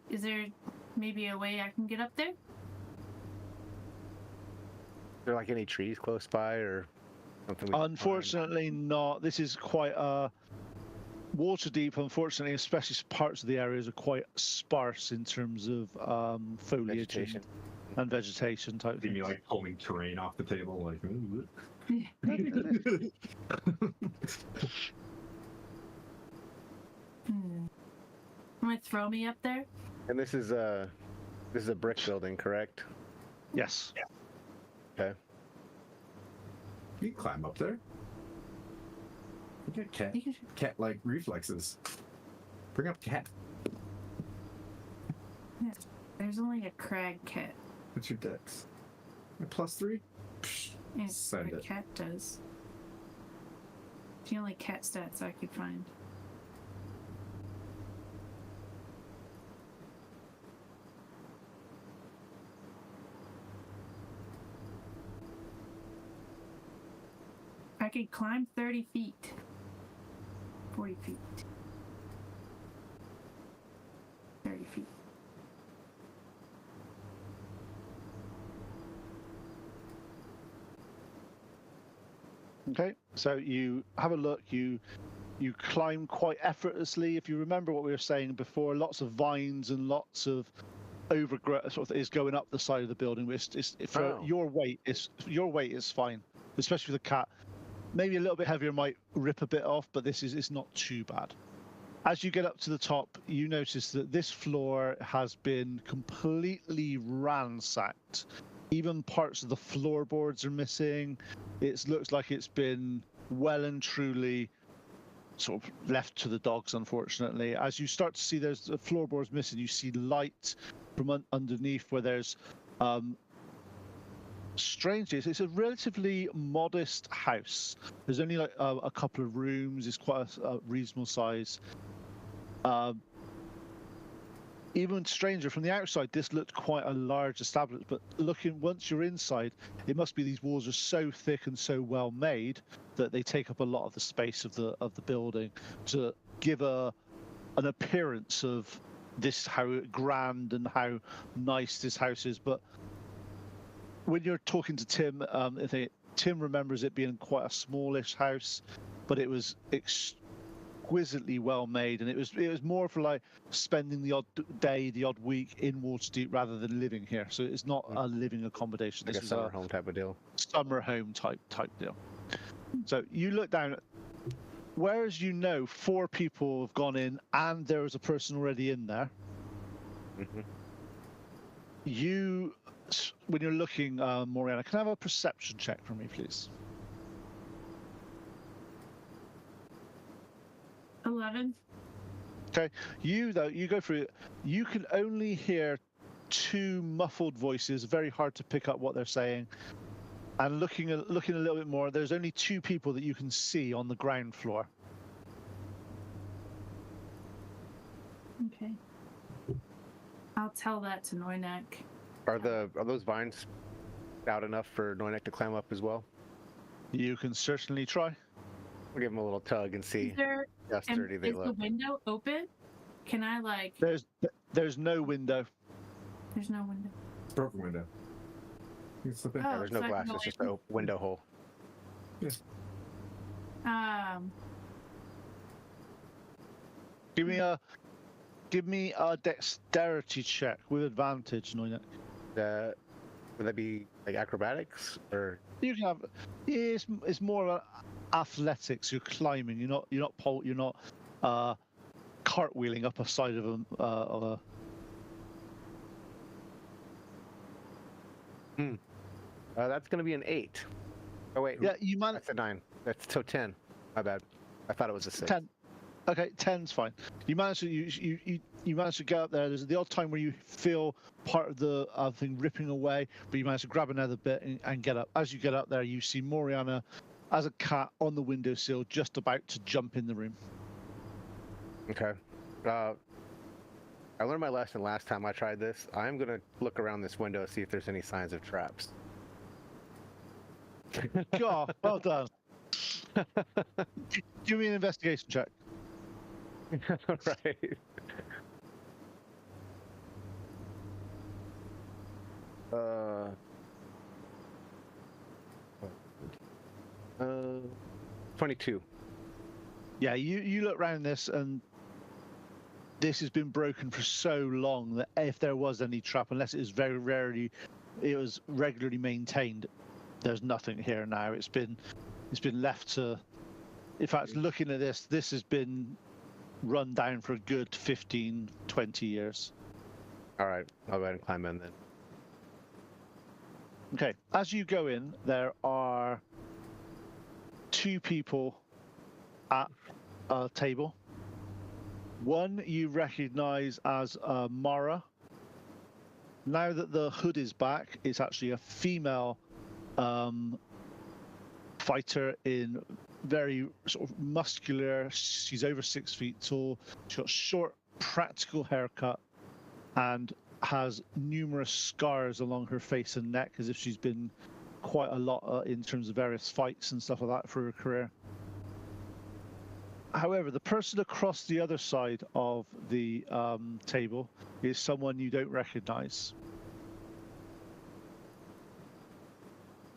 Is there maybe a way I can get up there? Is there like any trees close by or something? Unfortunately, not. This is quite Waterdeep. Unfortunately, especially parts of the areas are quite sparse in terms of foliage and vegetation type things. You like pulling terrain off the table, like. Ooh. Want to throw me up there? And this is a brick building, correct? Yes. Okay. You can climb up there. You get cat-like reflexes. Bring up cat. There's only a crag cat. What's your dex? +3? It's Send what a it. cat does. The only cat stats I could find. I could climb 30 feet. 40 feet. 30 feet. Okay, so you have a look. You climb quite effortlessly. If you remember what we were saying before, lots of vines and lots of overgrowth sort of is going up the side of the building. It's for Oh. your weight is fine, especially with the cat. Maybe a little bit heavier might rip a bit off, but it's not too bad. As you get up to the top, you notice that this floor has been completely ransacked. Even parts of the floorboards are missing. It looks like it's been well and truly sort of left to the dogs, unfortunately. As you start to see there's the floorboards missing, you see light from underneath where there's strangely, it's a relatively modest house. There's only like a couple of rooms. It's quite a reasonable size. Even stranger, from the outside, this looked quite a large establishment. But looking once you're inside, it must be these walls are so thick and so well made that they take up a lot of the space of the building to give an appearance of this how grand and how nice this house is. But when you're talking to Tim, I think Tim remembers it being quite a smallish house, but it was exquisitely well made, and it was more for like spending the odd day, the odd week in Waterdeep rather than living here. So it's not a living accommodation. Like This a was summer home type of deal. summer home type deal. So you look down. Whereas 4 people have gone in, and there was a person already in there. Mm-hmm. When you're looking, Moriana, can I have a perception check for me, please? 11. Okay. You go through it. You can only hear 2 muffled voices. Very hard to pick up what they're saying. And looking a little bit more, there's only 2 people that you can see on the ground floor. Okay. I'll tell that to Noinek. Are those vines out enough for Noinek to climb up as well? You can certainly try. We'll give him a little tug and see how sturdy they Is the look. window open? Can I like? There's no window. There's no window. Broken window. You can slip in. Yeah, there's no so I can glass. go It's just in. a window hole. Give me a dexterity check with advantage, Noinek. Would that be like acrobatics or? You can have. It's more of athletics. You're climbing. You're not cartwheeling up a side of a. That's going to be an 8. Oh wait. Yeah, you manage. That's a 9. That's so 10. My bad. I thought it was a 6. 10. Okay, 10's fine. You manage to you manage to get up there. There's the odd time where you feel part of the thing ripping away, but you manage to grab another bit and get up. As you get up there, you see Moriana as a cat on the windowsill, just about to jump in the room. Okay. I learned my lesson last time I tried this. I'm going to look around this window, see if there's any signs of traps. God, well done. Give me an investigation check. Right. 22. Yeah, you look around this, and this has been broken for so long that if there was any trap, unless it was it was regularly maintained, there's nothing here now. It's been left to. In fact, looking at this has been run down for a good 15, 20 years. All right, I'll go ahead and climb in then. Okay, as you go in, there are 2 people at a table. One you recognize as Mara. Now that the hood is back, it's actually a female fighter in very sort of muscular. She's over 6 feet tall. She's got short, practical haircut and has numerous scars along her face and neck, as if she's been quite a lot in terms of various fights and stuff like that for her career. However, the person across the other side of the table is someone you don't recognize.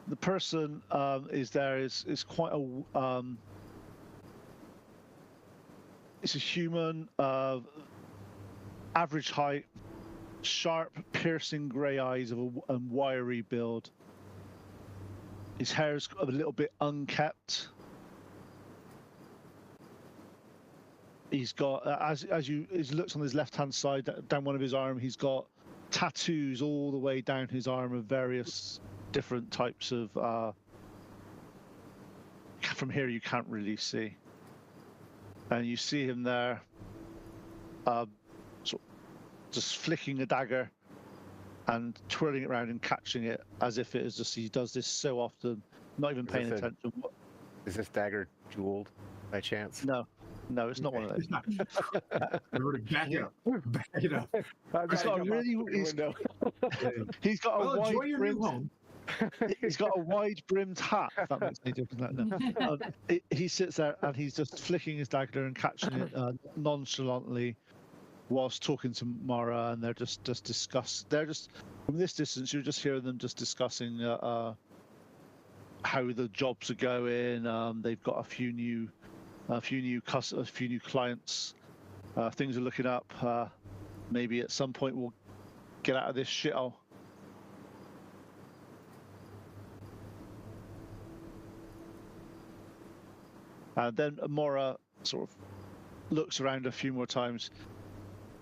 The person is quite a it's a human, average height, sharp, piercing grey eyes of a wiry build. His hair's a little bit unkept. He's got, as looks on his left-hand side, down one of his arm, he's got tattoos all the way down his arm of various different types of. From here, you can't really see, and you see him there, sort of just flicking a dagger and twirling it around and catching it as if it is just he does this so often, not even paying attention. Is this dagger jeweled by chance? No, it's not one of those. Remember to back it up. Back it up. He's got a really. He's got a Well, enjoy wide your brimmed. new home. He's got a wide brimmed hat. If that makes any difference. No. He sits there and he's just flicking his dagger and catching it nonchalantly, whilst talking to Mara, and they're just discuss. They're just from this distance. You're just hearing them just discussing how the jobs are going. They've got a few new clients. Things are looking up. Maybe at some point we'll get out of this shithole. Then Mora sort of looks around a few more times.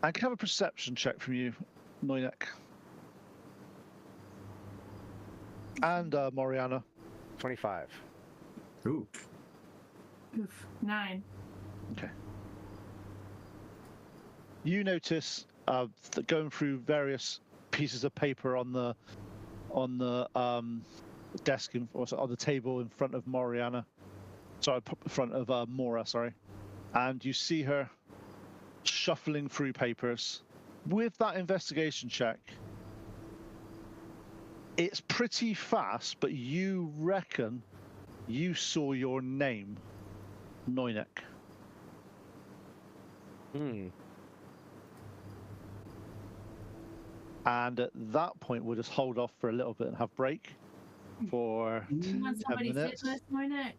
I can have a perception check from you, Noinek. And Moriana. 25. Ooh. Oof, 9. Okay. You notice that going through various pieces of paper on the desk or on the table in front of Moriana. Sorry, in front of Mora. Sorry, and you see her shuffling through papers. With that investigation check, it's pretty fast, but you reckon you saw your name. Noinek. And at that point, we'll just hold off for a little bit and have break for You want 10 somebody's minutes. hit list, Moinek?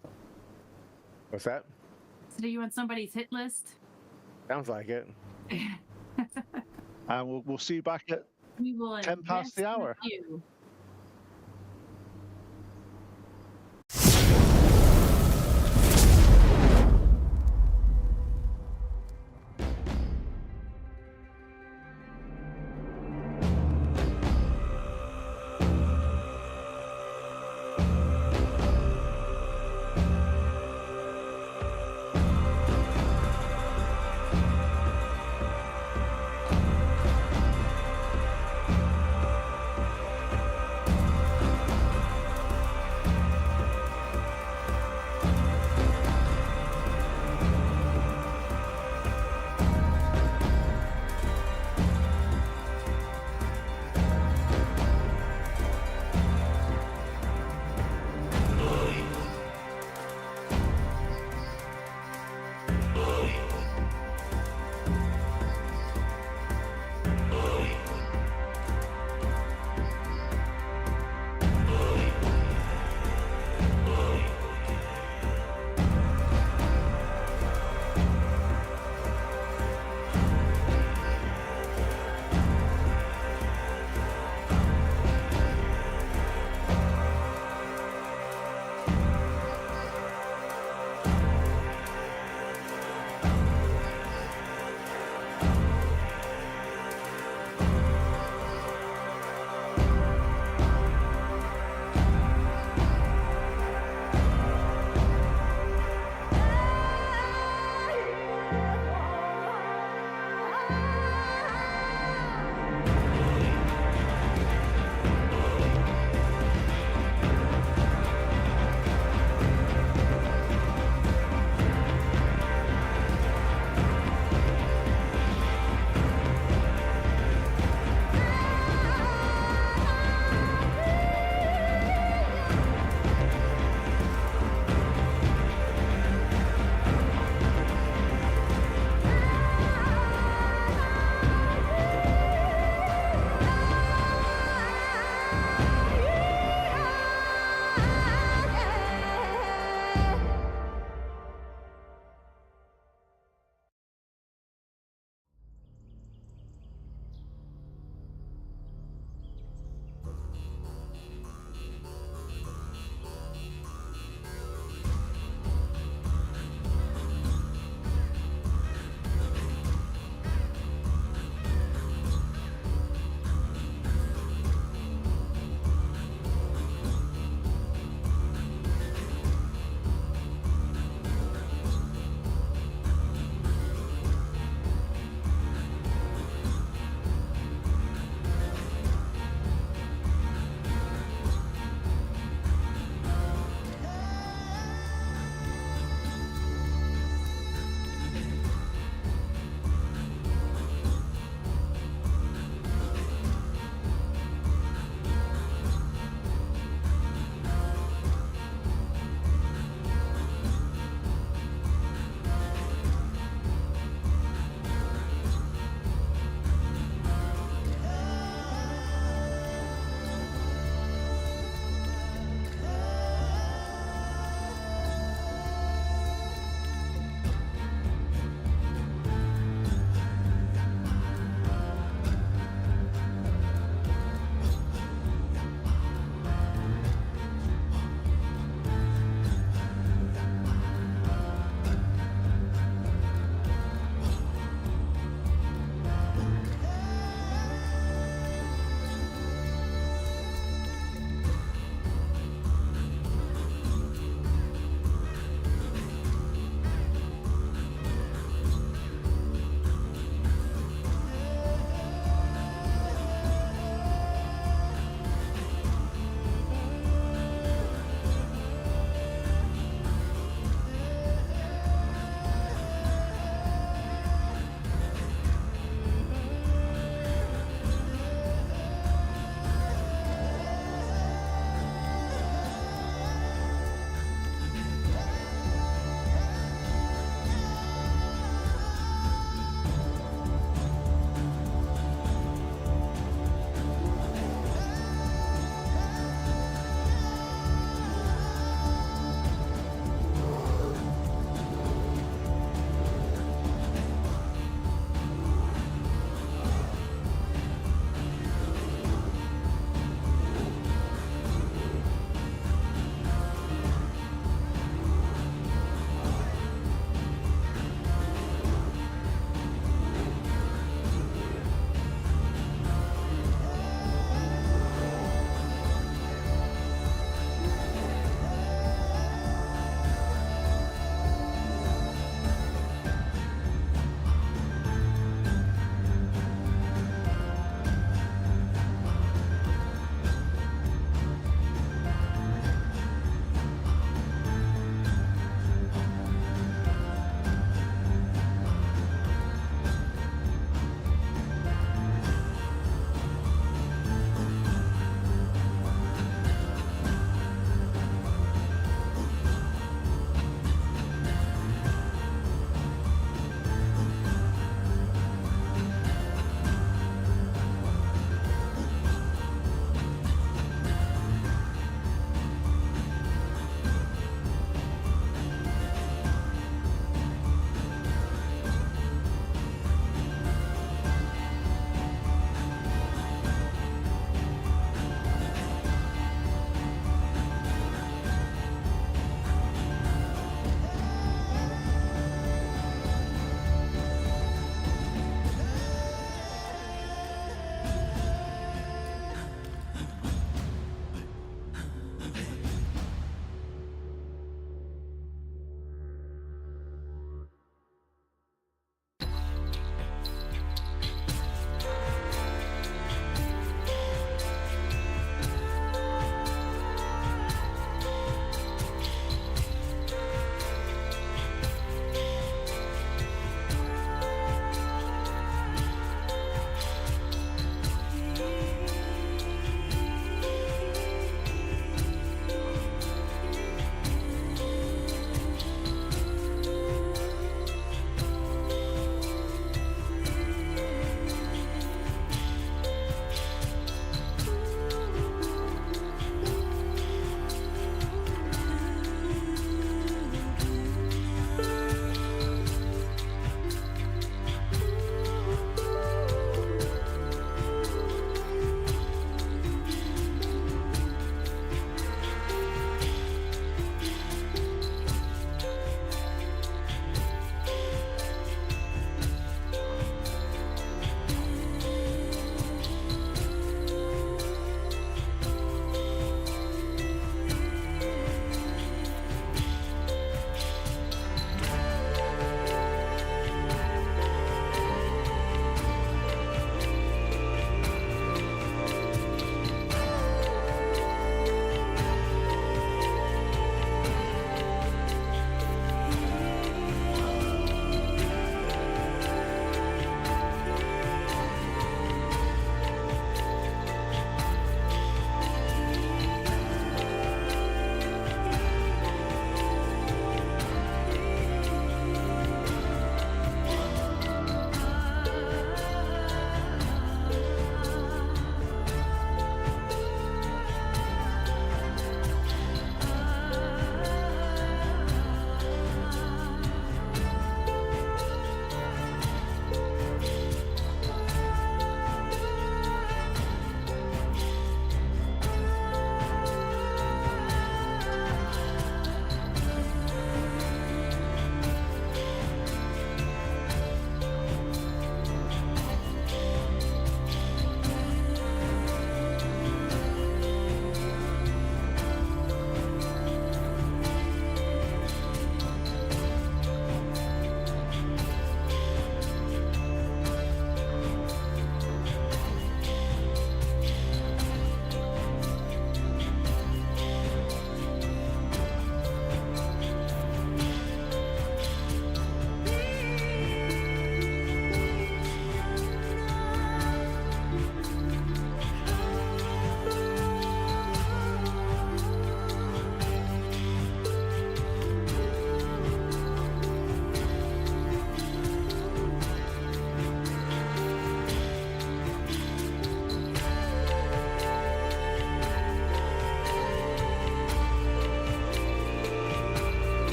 What's that? So do you want somebody's hit list? Sounds like it. And we'll see you back at We will 10 past the invest hour. with you.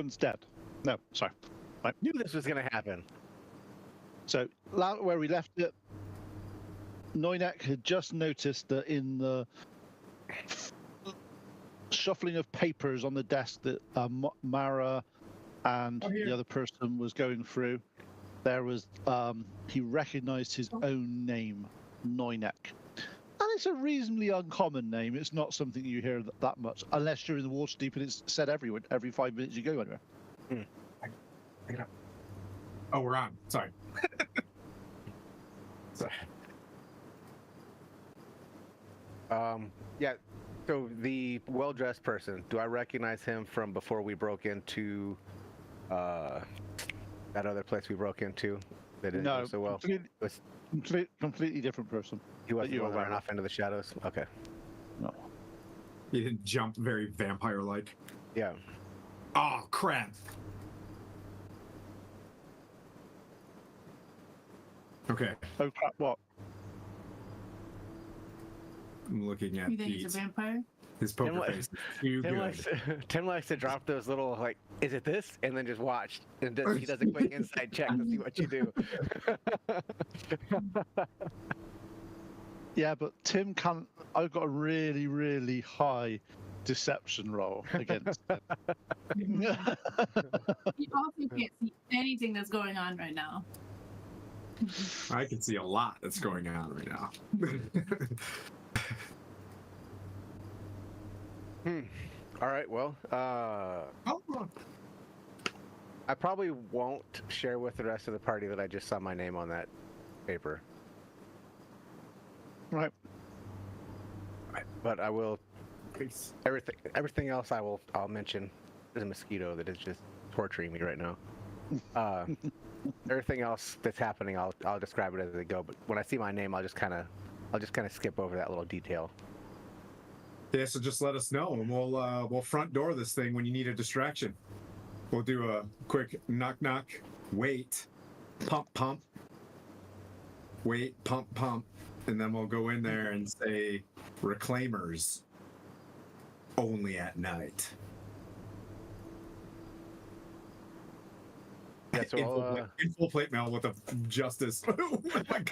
One's dead. No, sorry. Knew this was gonna happen. So where we left it, Noinek had just noticed that in the shuffling of papers on the desk that Mara and the other person was going through, there was he recognized his own name, Noinek. And it's a reasonably uncommon name. It's not something you hear that much, unless you're in the Waterdeep and it's said everywhere, every 5 minutes you go anywhere. Oh, we're on. Sorry. Sorry. Yeah. So the well-dressed person, do I recognize him from before we broke into that other place we broke into? That didn't go so well. Completely different person. He wasn't you the one were that ran aware off into the shadows. Okay. No. You didn't jump very vampire-like. Yeah. Oh, crap. Okay. Oh crap! What? I'm looking at You think he's a vampire? his poker face. Too good. Tim likes to drop those little, like, is it this? And then just watch. And he does a quick inside check to see what you do. Yeah, but Tim can't. I've got a really, really high deception roll against him. You also can't see anything that's going on right now. I can see a lot that's going on right now. All right, well, I probably won't share with the rest of the party that I just saw my name on that paper. Right. But I will. Everything else I'll mention. There's a mosquito that is just torturing me right now. Everything else that's happening, I'll describe it as they go. But when I see my name, I'll just kind of skip over that little detail. Yeah, so just let us know, and we'll front door this thing when you need a distraction. We'll do a quick knock knock, wait, pump pump, wait, pump pump, and then we'll go in there and say, "Reclaimers, only at night." Yeah, so in full plate mail with a justice. Oh my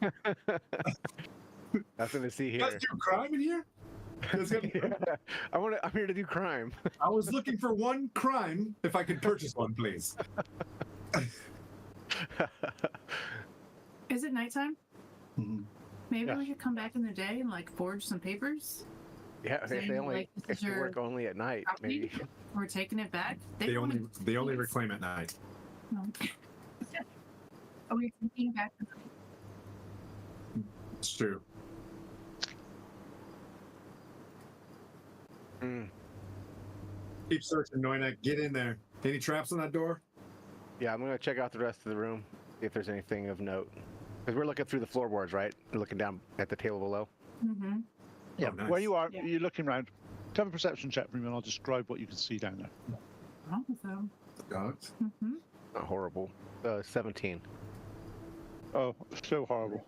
God. Nothing to see You here. guys do crime in here? I'm here to do crime. I was looking for one crime. If I could purchase one, please. Is it nighttime? Mhm. Maybe Yeah. we could come back in the day and like forge some papers. Yeah, Saying, like, this is if they your work only at night, property? maybe. We're taking it back. They only Please. reclaim at night. No. Are we taking back the It's true. Mm. Keep searching, Noina. Get in there. Any traps on that door? Yeah, I'm gonna check out the rest of the room, see if there's anything of note. Because we're looking through the floorboards, right? We're looking down at the table below. Mm-hmm. Yeah, Oh, nice. where you are, Yeah. you're looking around. Have a perception check for me, and I'll describe what you can see down there. Wrong with them. Dogs. Mm-hmm. Not horrible. 17. Oh, so horrible.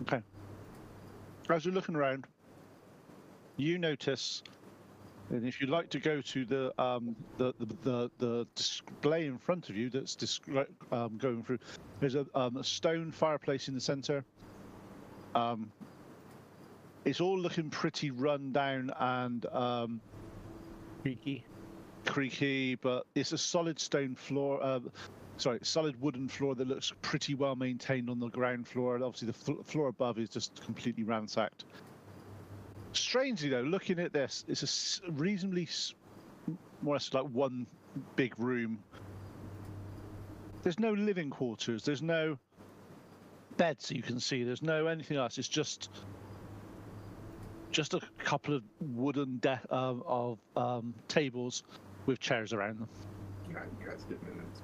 Okay. As you're looking around, you notice, and if you'd like to go to the display in front of you that's going through, there's a stone fireplace in the center. It's all looking pretty run down and creaky, but it's a solid stone floor. Solid wooden floor that looks pretty well maintained on the ground floor. And obviously, the floor above is just completely ransacked. Strangely, though, looking at this, it's a reasonably more or less like one big room. There's no living quarters. There's no beds you can see. There's no anything else. It's just a couple of wooden tables with chairs around them. You guys getting in it.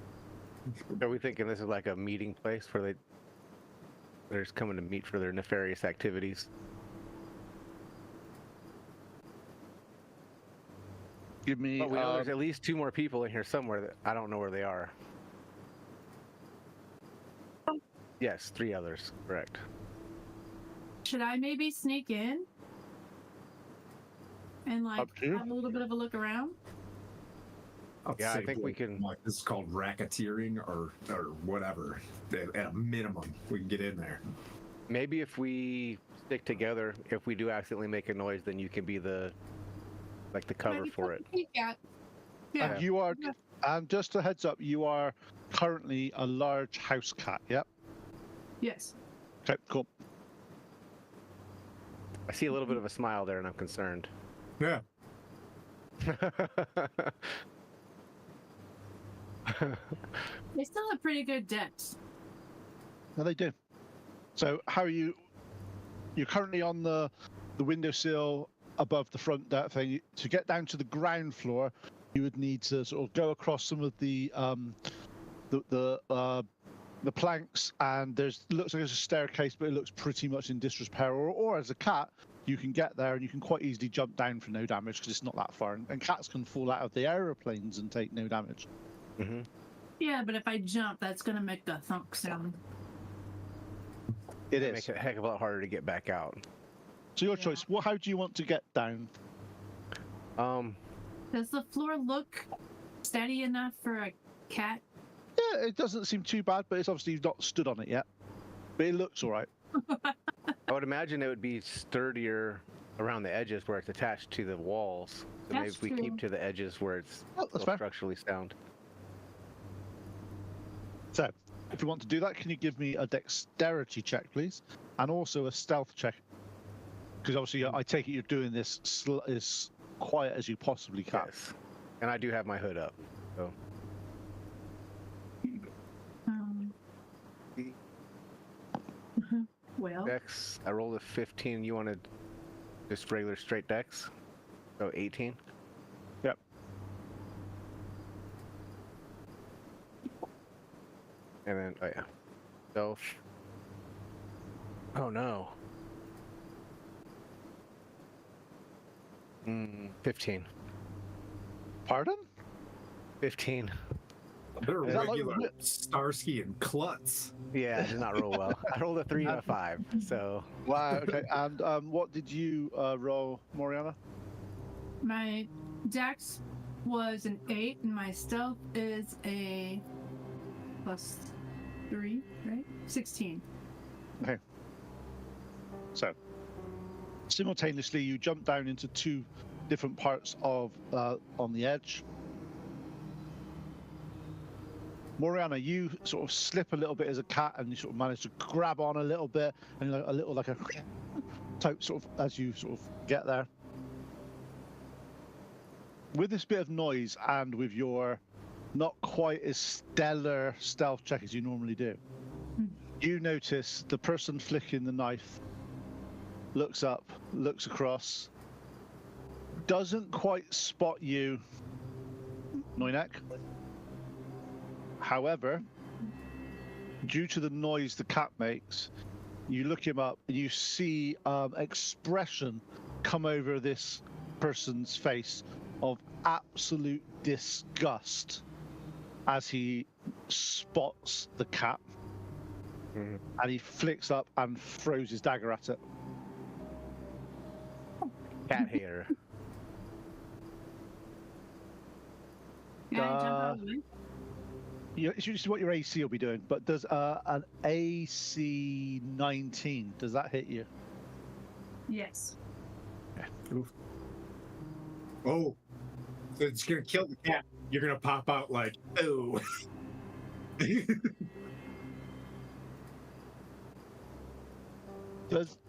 Are we thinking this is like a meeting place where they're just coming to meet for their nefarious activities? Give me. But we know there's at least 2 more people in here somewhere that I don't know where they are. Yes, 3 others. Correct. Should I maybe sneak in and like Up to you. have a little bit of a look around? I'll Yeah, I say, think we can- Like, this is called racketeering or whatever. At a minimum, we can get in there. Maybe if we stick together, if we do accidentally make a noise, then you can be the cover Maybe for take it. a peek at. Yeah. And you are, Yeah. and just a heads up, you are currently a large house cat. Yep. Yes. Okay, cool. I see a little bit of a smile there, and I'm concerned. Yeah. They still have pretty good depths. No, they do. So how are you? You're currently on the windowsill above the front that thing. To get down to the ground floor, you would need to sort of go across some of the planks, and looks like there's a staircase, but it looks pretty much in disrepair. Or as a cat, you can get there and you can quite easily jump down for no damage because it's not that far. And cats can fall out of the aeroplanes and take no damage. Mm-hmm. Yeah, but if I jump, that's gonna make the thunk sound. It Make is. it a heck of a lot harder to get back out. So your Yeah. choice. How do you want to get down? Does the floor look steady enough for a cat? Yeah, it doesn't seem too bad, but it's obviously you've not stood on it yet. But it looks all right. I would imagine it would be sturdier around the edges where it's attached to the walls. So maybe That's if we true. keep to the edges where it's Oh, that's still fair. structurally sound. So, if you want to do that, can you give me a dexterity check, please? And also a stealth check. Because obviously, I take it you're doing this as quiet as you possibly can. Yes. And I do have my hood up. So Well, Dex, I rolled a 15. You wanted just regular straight Dex? So 18. Yep. And then, oh yeah. Stealth. Oh no. 15. Pardon? 15. They're Is that like regular whip? Starsky and Klutz. Yeah, I did not roll well. I rolled a 3 and a 5. So Wow. Okay. And what did you roll, Moriana? my dex was an 8, and my stealth is a +3, right? 16. So, simultaneously, you jump down into two different parts of on the edge. Moriana, you sort of slip a little bit as a cat, and you sort of manage to grab on a little bit, and a little like a type sort of as you sort of get there. With this bit of noise and with your not quite as stellar stealth check as you normally do, you notice the person flicking the knife looks up, looks across, doesn't quite spot you, Noinek. However, due to the noise the cat makes, you look him up and you see expression come over this person's face of absolute disgust as he spots the cat, and he flicks up and throws his dagger at it. cat hater. Can I jump out of the way? It's usually what your AC will be doing, but does an AC 19, does that hit you? Yes. Oh, so it's gonna kill the cat. You're gonna pop out like, oh.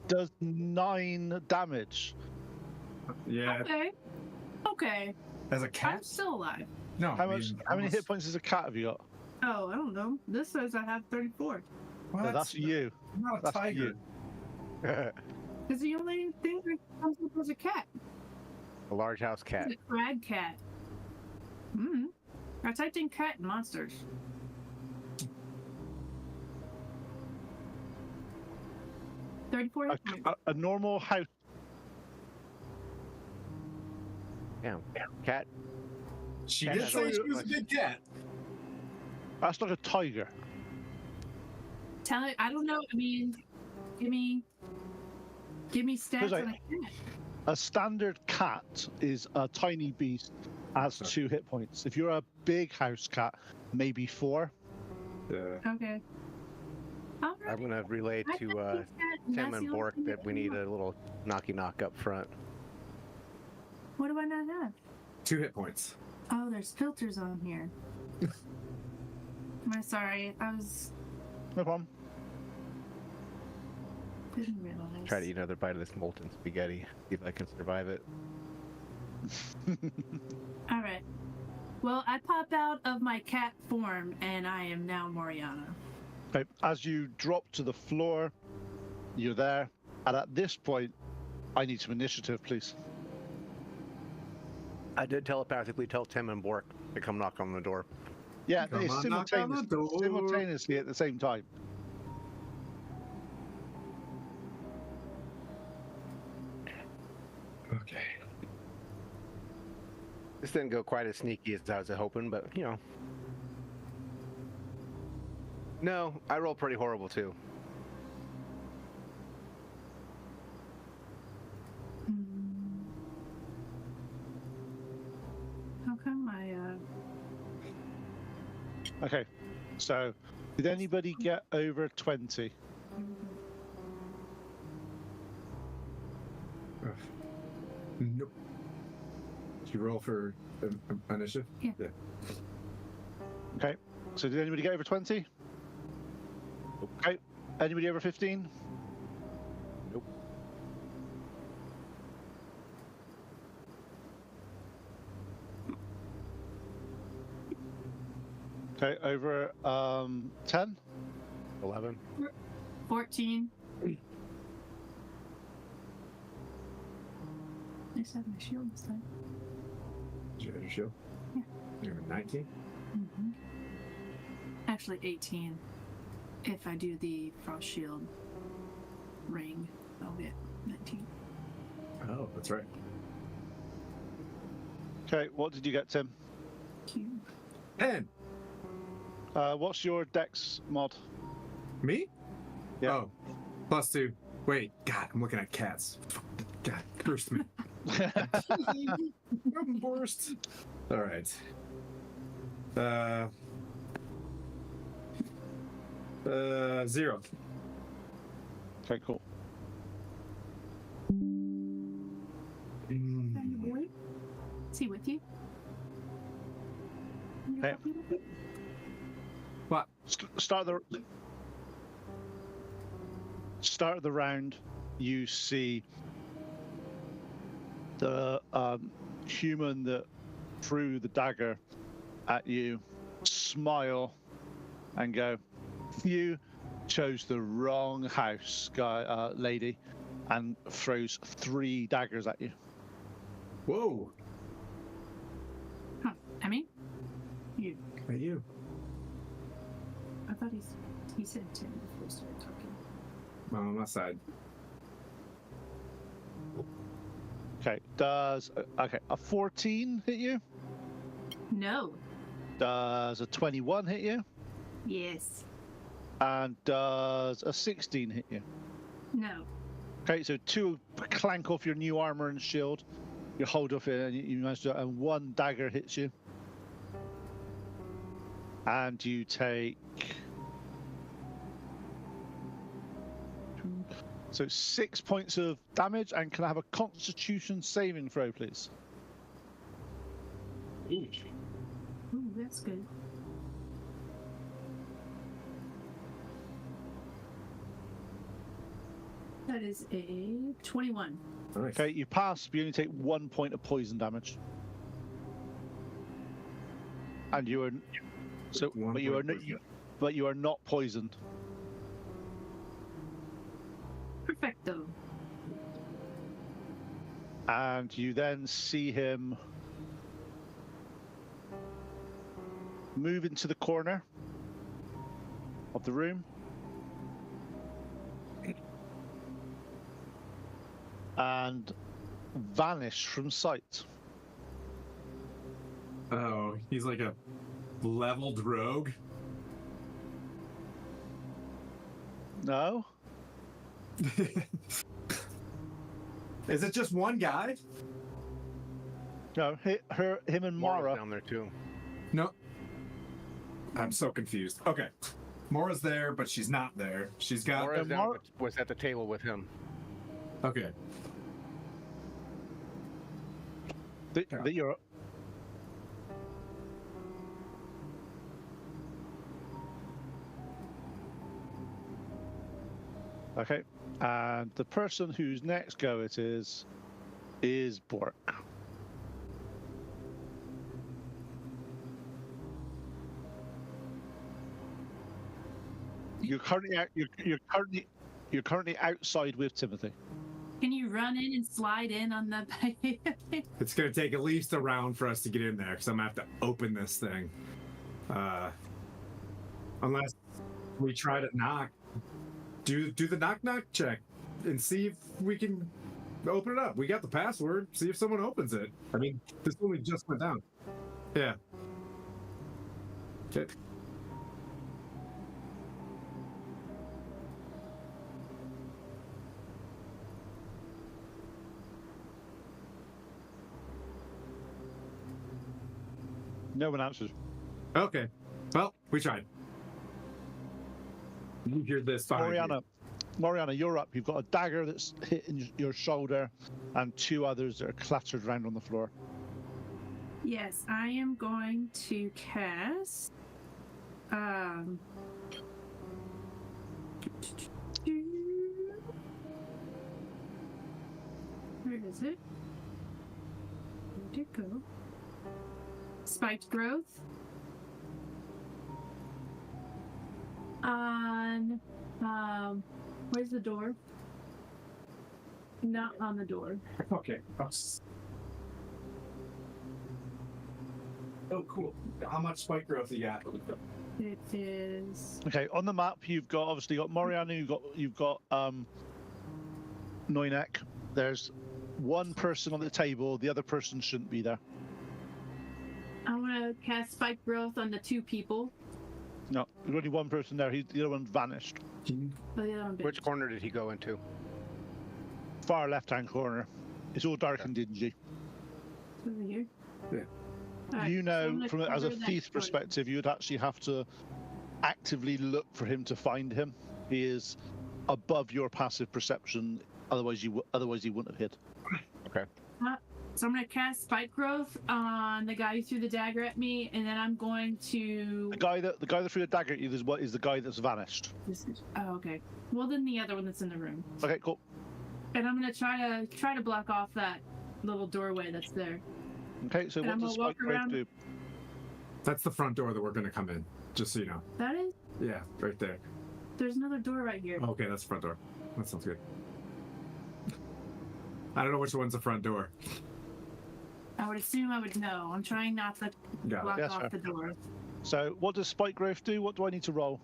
Does 9 damage. Yeah, Okay. as a I'm cat. still alive. No. How many hit points as a cat have you got? Oh, I don't know. This says I have 34. Well, No, that's you. I'm not a That's tiger. you. It's the only thing that comes up as a cat. A large house cat. It's a crag cat. I typed in cat and monsters. $34 hit points. A normal house. Damn. Cat. She Cat did has say a- she was a big cat. That's like a tiger. Tell it. I don't know. I mean, give me Give me stats There's on a cat. A standard cat is a tiny beast, has 2 hit points. If you're a big house cat, maybe 4. Yeah. Okay. All right. I'm gonna relay I to got these stats, Tim that's and the only Bork thing that we need a little knocky knock up front. What do I not have? 2 hit points. Oh, there's filters on here. I'm sorry. I No problem. didn't realize. Try to eat another bite of this molten spaghetti. See if I can survive it. All right. Well, I pop out of my cat form, and I am now Moriana. Okay. As you drop to the floor, you're there. And at this point, I need some initiative, please. I did telepathically tell Tim and Bork to come knock on the door. Yeah, Come it's on, knock on the door. simultaneously at the same time. Okay. This didn't go quite as sneaky as I was hoping, but you know. No, I rolled pretty horrible too. How come I, Okay. So, did anybody get over 20? Nope. Did you roll for initiative? Yeah. Okay. So, did anybody get over 20? Okay. Anybody over 15? Nope. Okay. Over 10? 11. 14? I just have my shield this time. Did you have your shield? Yeah. You're 19? Mm-hmm. Actually, 18. If I do the frost shield ring, I'll get 19. Oh, that's right. Okay. What did you get, Tim? Cute. 10. What's your dex mod? Me? Yeah. Oh, +2. Wait, God, I'm looking at cats. God, cursed me. I'm worst. All right. 0. Okay, cool. Boy? Is he with you? Hey. What? Start of the round. You see the human that threw the dagger at you smile and go, "You chose the wrong house, lady," and throws 3 daggers at you. Whoa. Huh. I mean, you. At you. I thought he said 10 before we started talking. On my side. Okay. Does a 14 hit you? No. Does a 21 hit you? Yes. And does a 16 hit you? No. Okay, so 2 clank off your new armor and shield. You hold off it, and you manage to, and 1 dagger hits you. And you take. So 6 points of damage, and can I have a Constitution saving throw, please? Ooh, that's good. That is a 21. Nice. Okay, you pass, but you only take 1 point of poison damage. And you are so, One but you are point not, poison. but you are not poisoned. Perfecto. And you then see him move into the corner of the room and vanish from sight. Oh, he's like a leveled rogue. No? Is it just one guy? No, him and Mora's Mara. down there too. No. I'm so confused. Okay. Mora's there, but she's not there. She's got. Mora's down Mara- was at the table with him. Okay. That you're. Okay, and the person whose next go it is Bork. You're currently outside with Timothy. Can you run in and slide in on the It's going to take at least a round for us to get in there because I'm going to have to open this thing. Unless we try to knock. Do the knock check and see if we can open it up. We got the password. See if someone opens it. I mean, this only just went down. Yeah. Okay. No one answers. Okay. Well, we tried. You hear this behind you. Mariana, you're up. You've got a dagger that's hitting your shoulder, and two others that are clattered around on the floor. Yes, I am going to cast. Where is it? Where'd it go? Spiked growth. On. Where's the door? Not on the door. Okay. Oh, cool. How much spike growth you got? It is. Okay, on the map you've got obviously got Mariana, you've got Noinek. There's one person on the table, the other person shouldn't be there. I want to cast spike growth on the two people. No, there's only one person there. The other one vanished. But the other one Which corner did he go into? Far left-hand corner. It's all dark and dingy. over here. Yeah. All right, You so know, I'm gonna from as a cover that thief corner. perspective, you'd actually have to actively look for him to find him. He is above your passive perception. Otherwise, he wouldn't have hit. Okay. So I'm gonna cast spike growth on the guy who threw the dagger at me, and then I'm going to. The guy that threw the dagger at you is the guy that's vanished. Oh, okay. Well, then the other one that's in the room, Okay, cool. and I'm gonna try to block off that little doorway that's there. Okay, so And what I'm does gonna walk Spike Grave around- do? That's the front door that we're going to come in, just so you know. That is. Yeah, right there. There's another door right here. Okay, that's the front door. That sounds good. I don't know which one's the front door. I would assume I would know. I'm trying not to Got it. block Yes, off sir. the door. So what does Spike Growth do? What do I need to roll?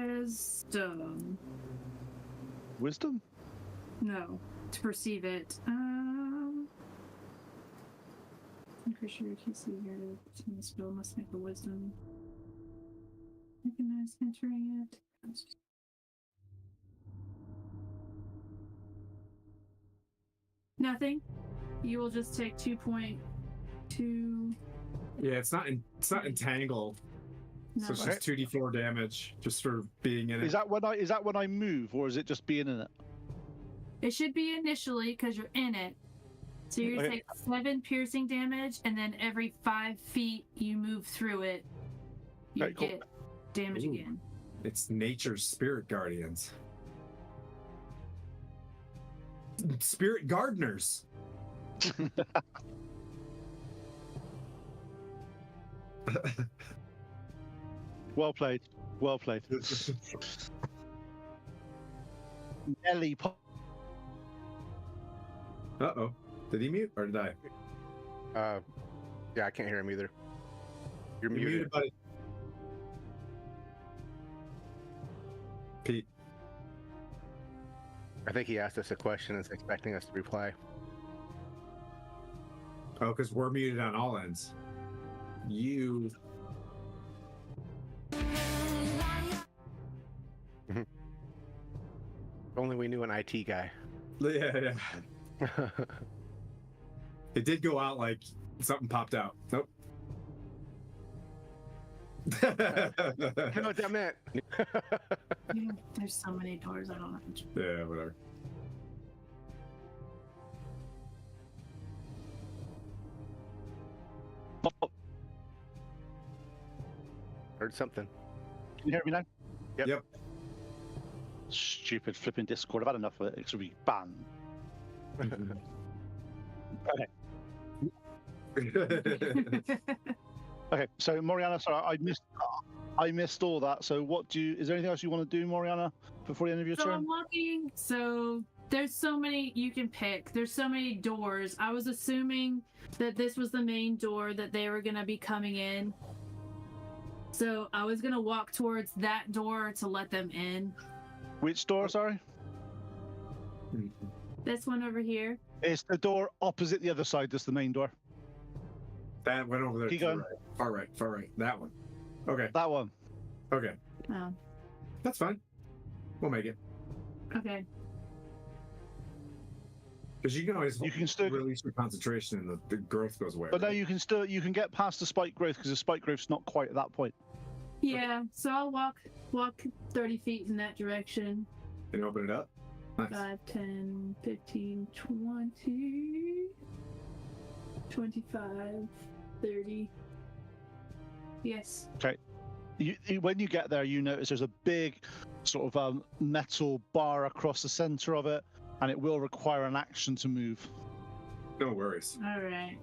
Wisdom. Wisdom? No, to perceive it. Increase your TC here to the spell must make a wisdom. Recognize entering it. Nothing. You will just take 2.2. Yeah, it's not entangled, No. so it's just 2d4 damage just for being in it. Is that when I move, or is it just being in it? It should be initially because you're in it. So you Okay. take 7 piercing damage, and then every 5 feet you move through it, you Okay, cool. get damage Ooh. again. It's nature's spirit guardians. Spirit gardeners. Well played. Well played. Nelly pop. Uh-oh. Did he mute or did I? Yeah, I can't hear him either. You're You're muted. muted, buddy. Pete. I think he asked us a question and is expecting us to reply. Oh, because we're muted on all ends. You. La we knew an IT guy. Yeah. It did go out like something popped out. Nope. I know what that meant. Yeah, there's so many doors. I don't know. Yeah, whatever. Oh, Heard something. can you hear me now? Yep. Stupid flipping Discord. I've had enough of it. It should be banned. Okay, so Moriana, sorry, I missed all that. So is there anything else you want to do, Moriana, before the end of your So turn? I'm walking. So there's so many you can pick. There's so many doors. I was assuming that this was the main door that they were gonna be coming in. So I was gonna walk towards that door to let them in. Which door, sorry? This one over here. It's the door opposite the other side. That's the main door. That went over there. Keep to the going. right. Far right. That one. Okay. That one. Okay. Oh, That's fine. We'll make it. okay. Because you can always still, release your concentration and the growth goes away. but no, right? you can get past the spike growth because the spike growth's not quite at that point. Yeah. So I'll walk 30 feet in that direction. Can you open it up? Nice. 5, 10, 15, 20, 25, 30. Yes. When you get there, you notice there's a big sort of metal bar across the center of it, and it will require an action to move. No worries. All right.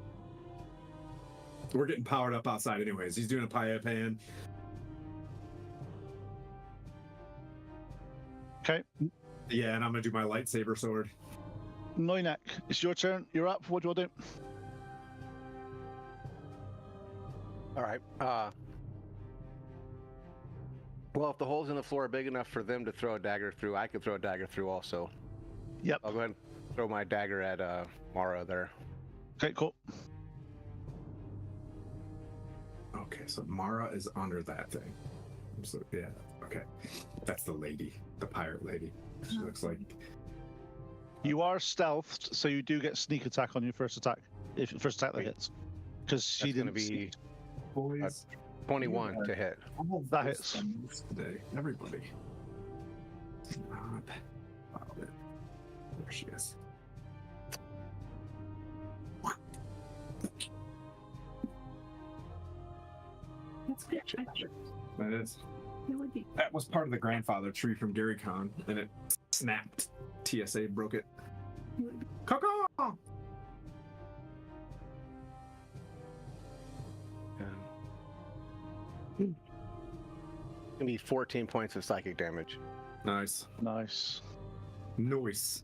We're getting powered up outside anyways. He's doing a pie pan. Okay, Yeah, and I'm gonna do my lightsaber sword. Noinek, it's your turn. You're up. What do you want to do? All right. Well, if the holes in the floor are big enough for them to throw a dagger through, I could throw a dagger through also. Yep. I'll go ahead and throw my dagger at Mara there. Okay, cool. Okay, so Mara is under that thing. So yeah, okay. That's the lady, the pirate lady. She looks like You are stealthed, so you do get sneak attack on your first attack. If first attack that hits, because she That's going didn't. to be boys. 21 to hit. That hits. Today, everybody. Not about it. There she is. That's good. That is. It would be. That was part of the grandfather tree from Gary Con, and it snapped. TSA broke it. It would be. Caw-caw! Gonna be 14 points of psychic damage. Nice. Nice. Noise.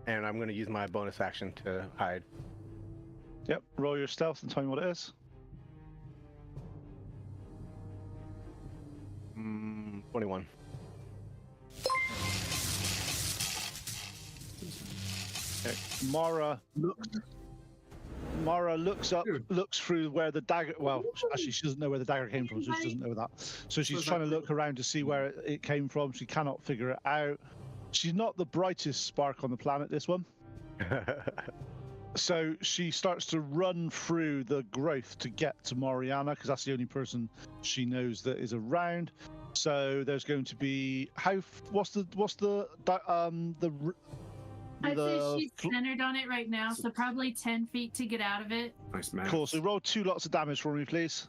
And I'm gonna use my bonus action to hide. Yep. Roll your stealth and tell me what it is. 21. Okay. Mara looks up, Dude. looks through where the dagger. Well, actually, she doesn't know where the dagger came from, so she doesn't know that. So she's trying to look around to see where it came from. She cannot figure it out. She's not the brightest spark on the planet, this one. So she starts to run through the growth to get to Moriana, because that's the only person she knows that is around. So there's going to be what's the I'd say she's centered on it right now, so probably 10 feet to get out of it. Nice man. cool. So roll 2 lots of damage for me, please.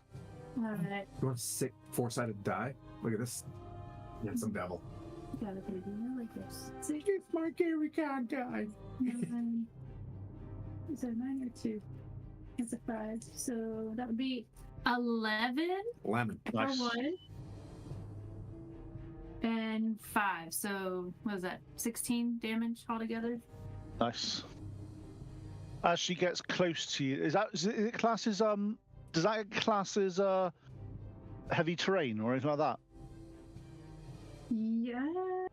All right. You want a sick four-sided die? Look at this. Handsome devil. Got it, baby. I like this. It's my Gary Con die. 9. Is that 9 or 2? It's a 5. So that would be 11 Lemon. Nice. for 1. And 5. So what is that? 16 damage altogether? Nice. As she gets close to you, is it classes does that class as heavy terrain or anything like that? Yeah.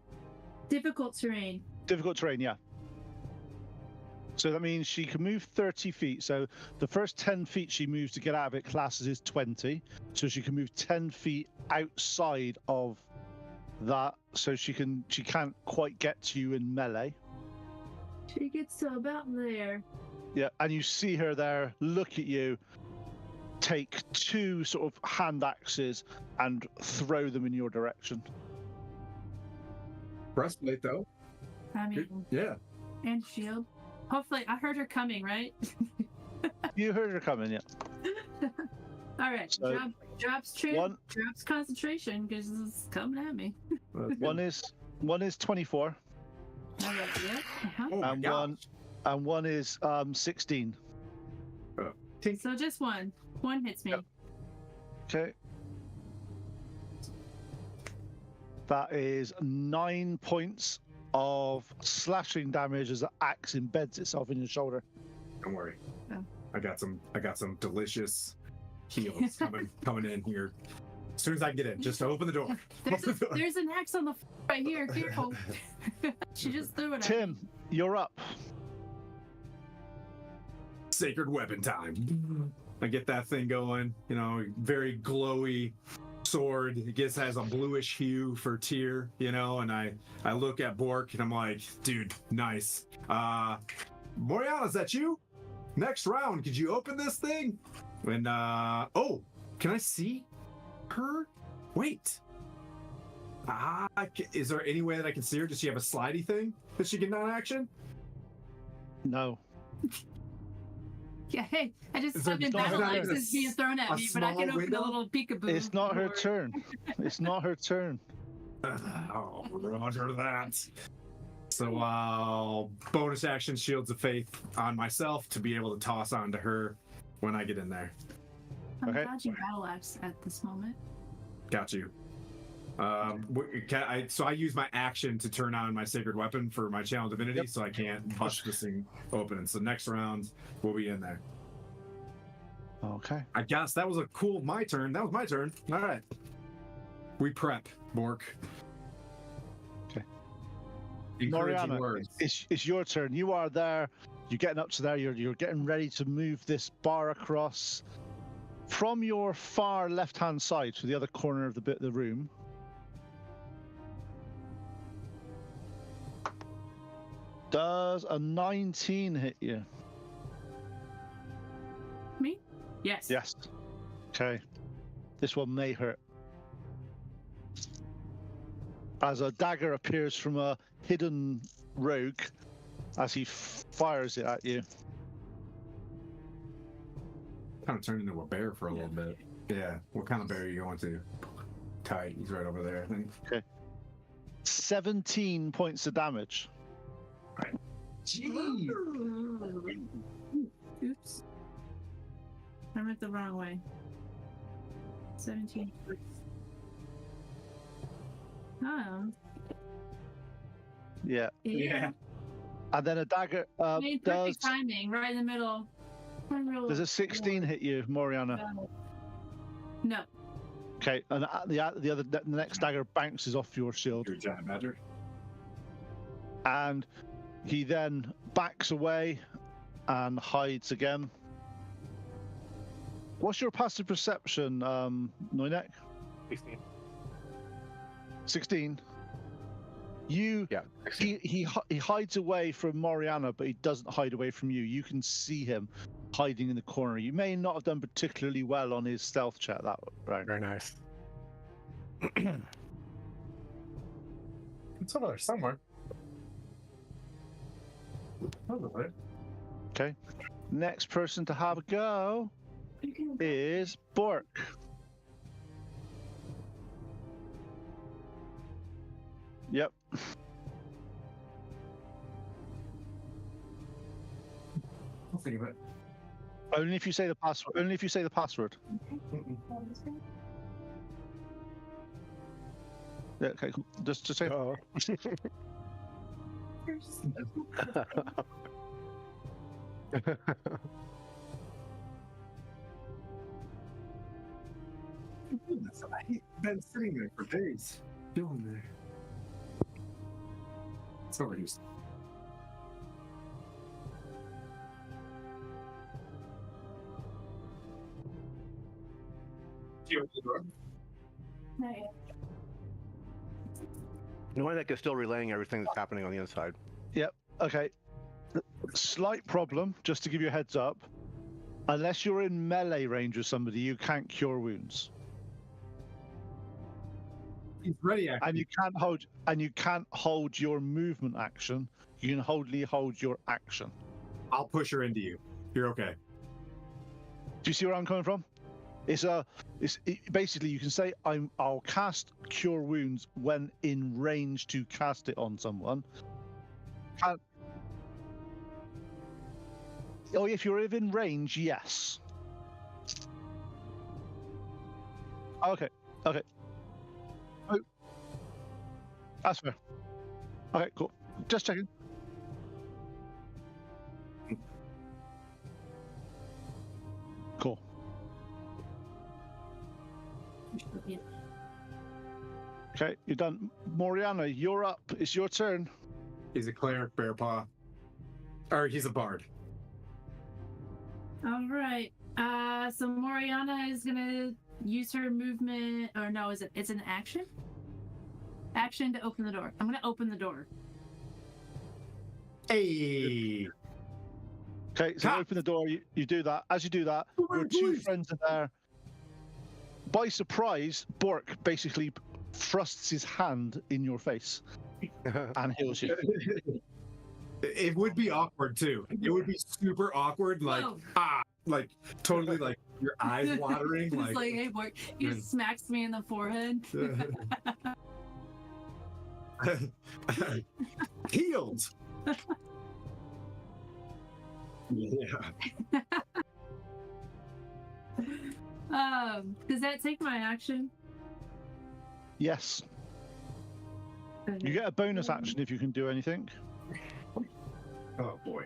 Difficult terrain. Difficult terrain, yeah. So that means she can move 30 feet. So the first 10 feet she moves to get out of it classes is 20. So she can move 10 feet outside of that. So she can't quite get to you in melee. She gets to about there. Yeah, and you see her there, look at you, take 2 sort of hand axes and throw them in your direction. Breastplate, though. I mean, Yeah. and shield. Hopefully, I heard her coming, right? You heard her coming, yeah. All right. So, drops trim, one- drops concentration because it's coming at me. One is 24, All right, yeah. Uh-huh. Oh my and gosh. one is 16. So just one. One hits me. Yep. Okay. That is 9 points of slashing damage as the axe embeds itself in your shoulder. Don't worry. Oh. I got some delicious heals coming in here. As soon as I get in, just open the door. There's an axe on the floor right here. Careful. She just threw it at me. Tim, you're up. Sacred weapon time. I get that thing going, very glowy sword. It has a bluish hue for tier, and I look at Bork and I'm like, dude, nice. Moriana, is that you? Next round, could you open this thing? And oh, can I see her? Wait. Is there any way that I can see her? Does she have a slidey thing that she can non-action? No. Yeah, hey, I just Is there saw in not battle even axes a being thrown at a me, but I can small open window? a little peekaboo. It's not her door. turn. It's not her turn. Oh, roger that. So I'll bonus action Shields of Faith on myself to be able to toss onto her when I get in there. I'm Okay. dodging battle axe at this moment. Got you. So I use my action to turn on my sacred weapon for my channel divinity, so I can't bust this thing open. So next round we'll be in there. Okay. I guess that was my turn. That was my turn. All right. We prep, Bork. Okay. Encouraging Moriana, words. it's your turn. You are there. You're getting up to there. You're getting ready to move this bar across from your far left-hand side to the other corner of the room. Does a 19 hit you? Me? Yes. Yes. Okay. This one may hurt. As a dagger appears from a hidden rogue as he fires it at you. Kind of turned into a bear for a little bit. Yeah. What kind of bear are you going to? Tight. He's right over there, I think. 17 points of damage. Jeez. Oops. I went the wrong way. 17. Oh. Yeah. Yeah. And then a dagger I mean, does. perfect timing, right in the middle. Does a 16 hit you, Moriana? No. Okay, and the next dagger bounces off your shield, Your giant badger. and he then backs away and hides again. What's your passive perception, Noinek? 16. 16. You. Yeah. 16. He hides away from Moriana, but he doesn't hide away from you. You can see him hiding in the corner. You may not have done particularly well on his stealth check that round. Very nice. It's over there somewhere. Over there. Okay. Next person to have a go is Bork. Yep. I'll think of it. Only if you say the password. Only if you say the password. Yeah. Okay. Cool. Just say. Oh. I've been sitting there for days. Feeling there. It's overused. Knowing that they're still relaying everything that's happening on the inside. Yep. Okay. Slight problem, just to give you a heads up. Unless you're in melee range with somebody, you can't cure wounds, He's ready. and you can't hold your movement action. You can only hold your action. I'll push her into you. You're okay. Do you see where I'm coming from? Basically you can say I'll cast cure wounds when in range to cast it on someone. Oh, if you're within range, yes. Okay. Oh, that's fair. Okay, cool. Just checking. Cool. Okay, you're done. Moriana, you're up. It's your turn. He's a cleric, bear paw. Or he's a bard. All right. So Moriana is gonna use her movement, or no, it's an action? Action to open the door. I'm gonna open the door. Hey. Okay, so open the door. You do that. As you do that, your two friends are there. By surprise, Bork basically thrusts his hand in your face and heals you. It would be awkward too. It would be super awkward, like Whoa. like totally like your eyes watering, It's like, hey, boy, he just smacks me in the forehead. Healed. Yeah. Does that take my action? Yes. You get a bonus action if you can do anything. Oh boy.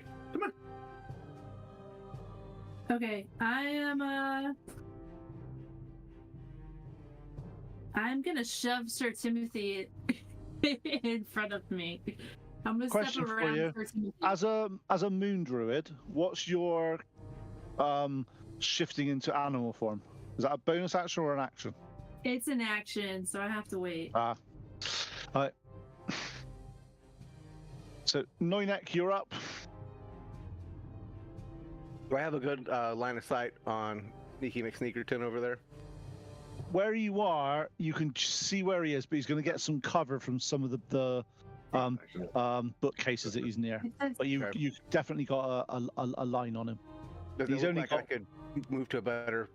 Okay, I'm gonna shove Sir Timothy in front of me. I'm gonna Question step for around you. Sir Timothy. As a moon druid, what's your shifting into animal form? Is that a bonus action or an action? It's an action, so I have to wait. All right. So Noinek, you're up. Do I have a good line of sight on Sneaky McSneakerton over there? Where you are, you can see where he is, but he's going to get some cover from some of the bookcases that he's near. But you definitely got a line on him. Does He's it look only like got- I could move to a better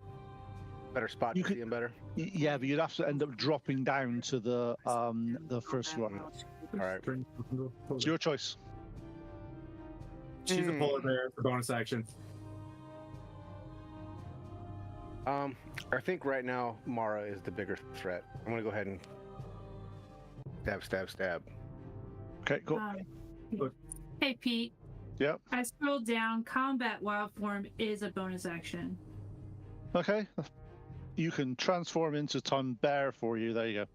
spot You to could- see him better? Yeah, but you'd have to end up dropping down to the first floor. All right. It's your choice. She's a polar bear. It's a bonus action. I think right now Mara is the bigger threat. I'm gonna go ahead and stab. Okay, cool. Look. Hey Pete. Yep. I scrolled down. Combat wild form is a bonus action. Okay. You can transform into Tom Bear for you. There you go.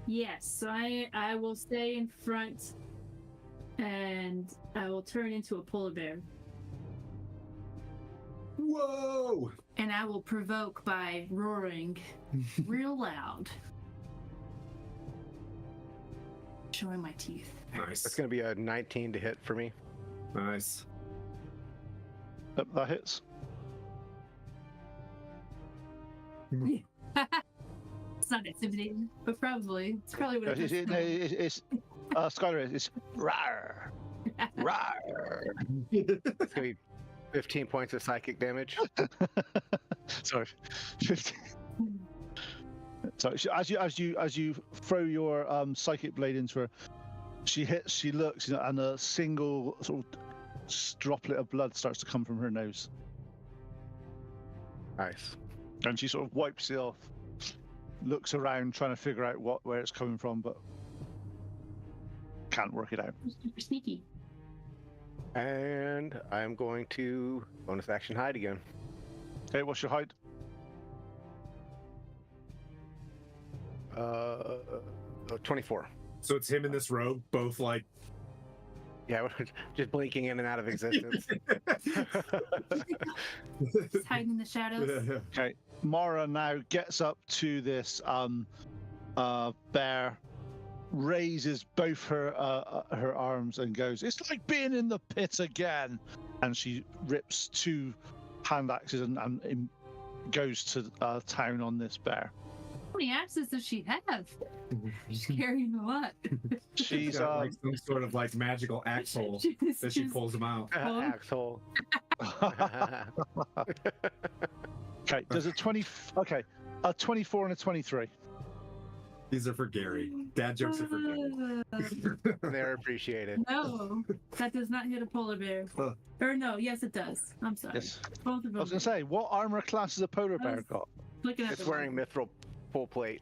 Yes, so I will stay in front, and I will turn into a polar bear, Whoa! and I will provoke by roaring real loud, showing my teeth. Nice. That's gonna be a 19 to hit for me. Nice. Yep, that hits. It's not intimidating, but probably it's probably what it is. It's Skylar. It's rawr, rawr. It's gonna be 15 points of psychic damage. Sorry, 15. So as you throw your psychic blade into her, she hits. She looks, and a single sort of droplet of blood starts to come from her nose, Nice. and she sort of wipes it off. Looks around, trying to figure out where it's coming from, but can't work it out. Super sneaky. And I'm going to bonus action hide again. Okay, what's your height? 24. So it's him and this rogue, both like Yeah, we're just blinking in and out of existence. Just hiding in the shadows. Okay. Mara now gets up to this bear, raises both her arms and goes, "It's like being in the pit again." And she rips 2 hand axes and goes to town on this bear. How many axes does she have? She's carrying a lot. She's got, like some sort of like magical axle that she pulls them out. Axel. okay. There's a 24 and a 23. These are for Gary. Dad jokes are for Gary. They're appreciated. No, that does not hit a polar bear. Or no, yes it does. I'm sorry. Yes. Both of them. I was gonna say, what armor class has a polar bear got? Looking at It's the wearing mithril full plate.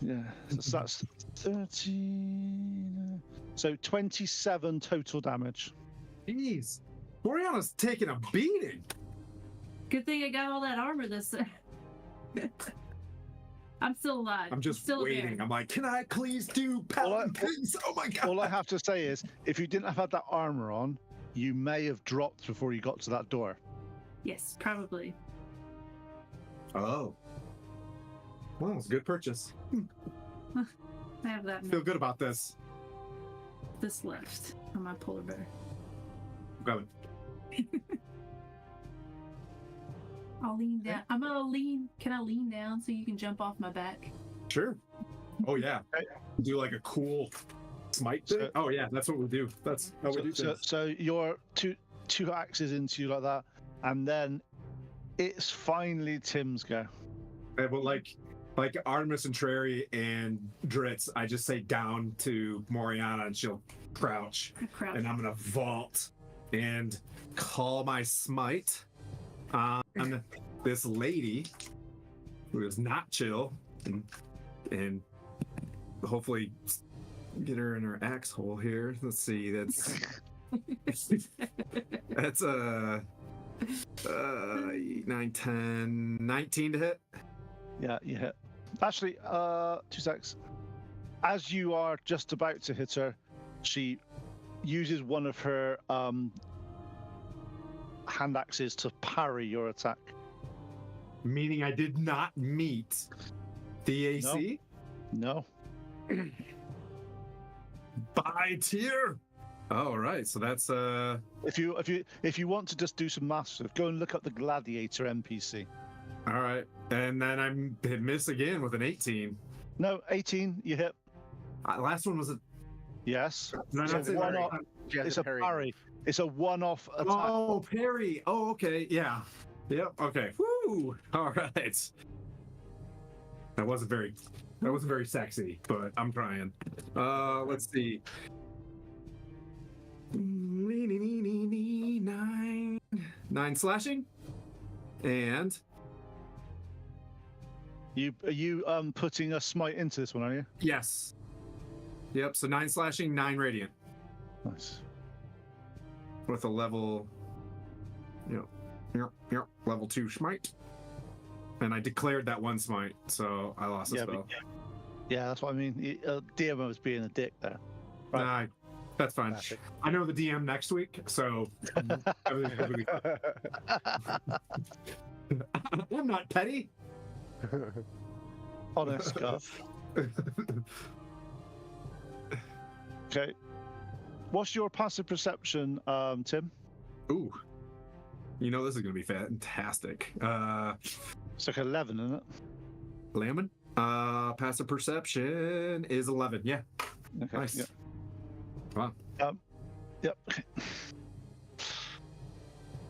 Yeah, so that's 13. So 27 total damage. Jeez. Oriana's taking a beating. Good thing I got all that armor this. I'm still alive. I'm just still waiting. A I'm like, can I please do paladin things? Oh my god. All I have to say is, if you didn't have had that armor on, you may have dropped before you got to that door. Yes, probably. Oh. Well, it's a good purchase. I have that Feel good about this. this left on my polar bear. Going. I'll lean down. I'm gonna lean. Can I lean down so you can jump off my back? Sure. Oh yeah. Do like a cool smite thing. Oh yeah, that's what we do. That's how we do things. So you're two axes into you like that, and then it's finally Tim's go. Yeah, but like Artemis and Trary and Dritz, I just say down to Moriana and she'll crouch. Crap. And I'm gonna vault and call my smite on this lady who is not chill and hopefully get her in her axe hole here. Let's see, that's 9, 10, 19 to hit. Yeah, you hit. Actually, 2 secs. As you are just about to hit her, she uses one of her hand axes to parry your attack. Meaning I did not meet the AC? No. By tier. Oh, all right. So that's If you want to just do some massive, go and look up the Gladiator NPC. all right. And then I miss again with an 18. No, 18. You hit. Last one was a Yes. did I So not say one that? off- It's a parry. It's a one-off attack. Oh, parry. Oh, okay. Yeah. Yep. Okay. Woo. All right. That wasn't very sexy, but I'm trying. Let's see. 9 slashing. And Are you putting a smite into this one, are you? yes. Yep, so 9 slashing, 9 radiant. Nice. With a level level 2 smite. And I declared that one smite, so I lost a Yeah, spell. Yeah, that's what I mean. DM was being a dick there. Nah, that's fine. Classic. I know the DM next week, so everything's I'm not petty. Honest stuff. Okay. What's your passive perception, Tim? Ooh. You know this is gonna be fantastic. It's like 11, isn't it? Lemon? Passive perception is 11. Yeah. Okay. Nice. Yep. Wow. Yep. Okay.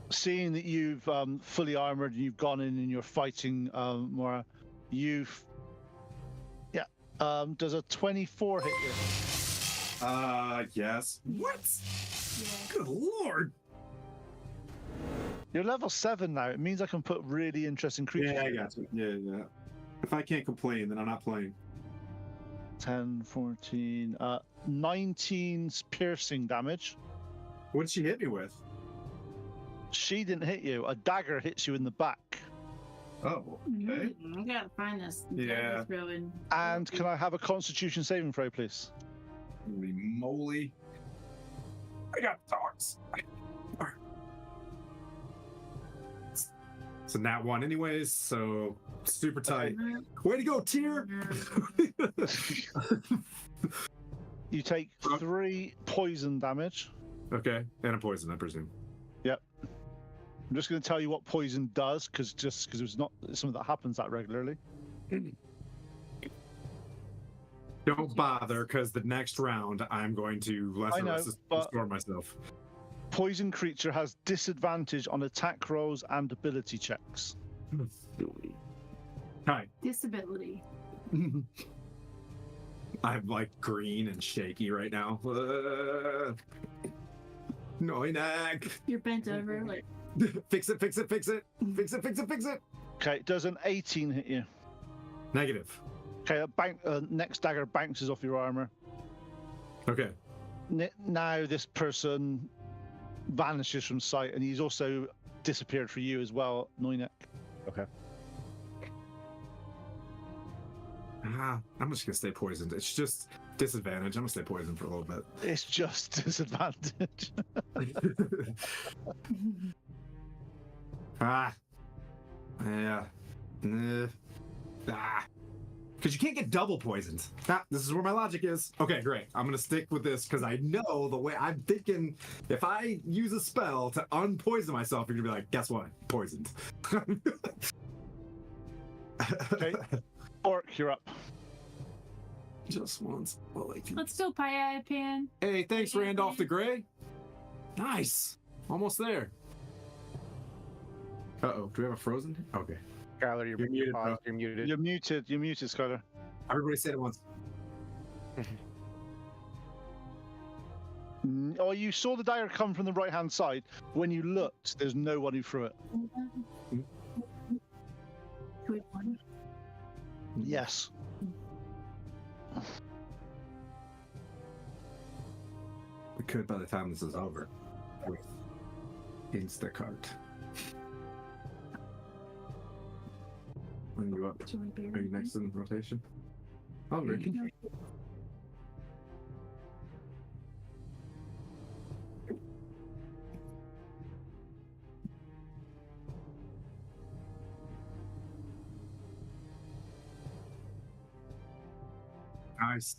Seeing that you've fully armored and you've gone in and you're fighting Mora, does a 24 hit you? Yes. What? Yeah. Good lord. You're level 7 now. It means I can put really interesting creatures. Yeah, I got you. Yeah. If I can't complain, then I'm not playing. 10, 14, 19 piercing damage. What did she hit me with? She didn't hit you. A dagger hits you in the back. Oh, okay. I gotta find this. Yeah. Throwing. And can I have a Constitution saving throw, please? Holy moly. I got dogs. It's a nat 1 anyways, so super tight. Way to go, Tier! You take 3 poison damage. Okay, and a poison, I presume. I'm just going to tell you what poison does, because it's not something that happens that regularly. Don't bother, because the next round I'm going to restore myself. Poison creature has disadvantage on attack rolls and ability checks. Hi. Disability. I'm like green and shaky right now. Noinak. You're bent over, like. Fix it, fix it, fix it. Fix it, fix it, fix it. Okay, does an 18 hit you? Negative. Okay, next dagger bounces off your armor. Okay. Now this person vanishes from sight, and he's also disappeared for you as well, Noinek. Okay. I'm just gonna stay poisoned. It's just disadvantage. I'm gonna stay poisoned for a little bit. It's just disadvantage. Yeah. Because you can't get double poisoned. This is where my logic is. Okay, great. I'm gonna stick with this because I know the way I'm thinking. If I use a spell to unpoison myself, you're gonna be like, guess what? Poisoned. Okay. Orc, you're up. Just once. Well, like, Let's go, Pie Pan. hey, thanks, Randolph the Grey. Nice. Almost there. Uh-oh. Do we have a frozen? Okay. Skylar, you're muted, bro. paused, you're muted. You're muted. You're muted, Skylar. Everybody say it once. Oh, you saw the dagger come from the right-hand side. When you looked, there's no one who threw it. Yes. We could by the time this is over. With Instacart. When you up? Are you next in rotation? Oh, Ricky. Nice.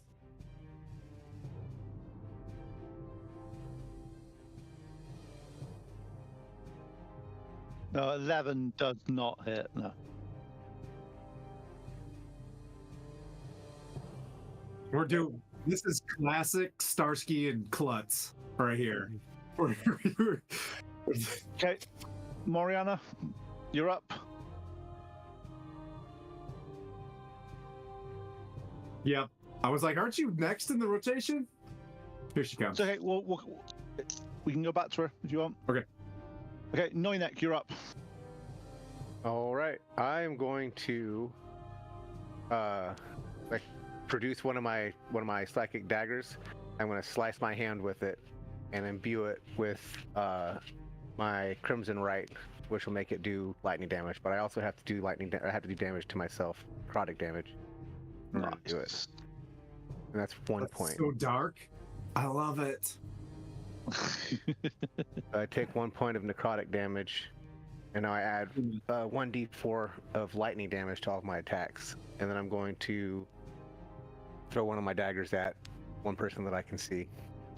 No, 11 does not hit. No. This is classic Starsky and Klutz right here. Okay, Moriana, you're up. Yep. I was like, aren't you next in the rotation? Here she comes. It's okay. We can go back to her if you want. Okay. Okay, Noinek, you're up. All right, I am going to produce one of my psychic daggers. I'm going to slice my hand with it and imbue it with my Crimson Right, which will make it do lightning damage. But I also have to do I have to do damage to myself, necrotic damage. Do it. And that's 1 point. So dark. I love it. I take 1 point of necrotic damage, and now I add 1d4 of lightning damage to all of my attacks. And then I'm going to throw one of my daggers at one person that I can see.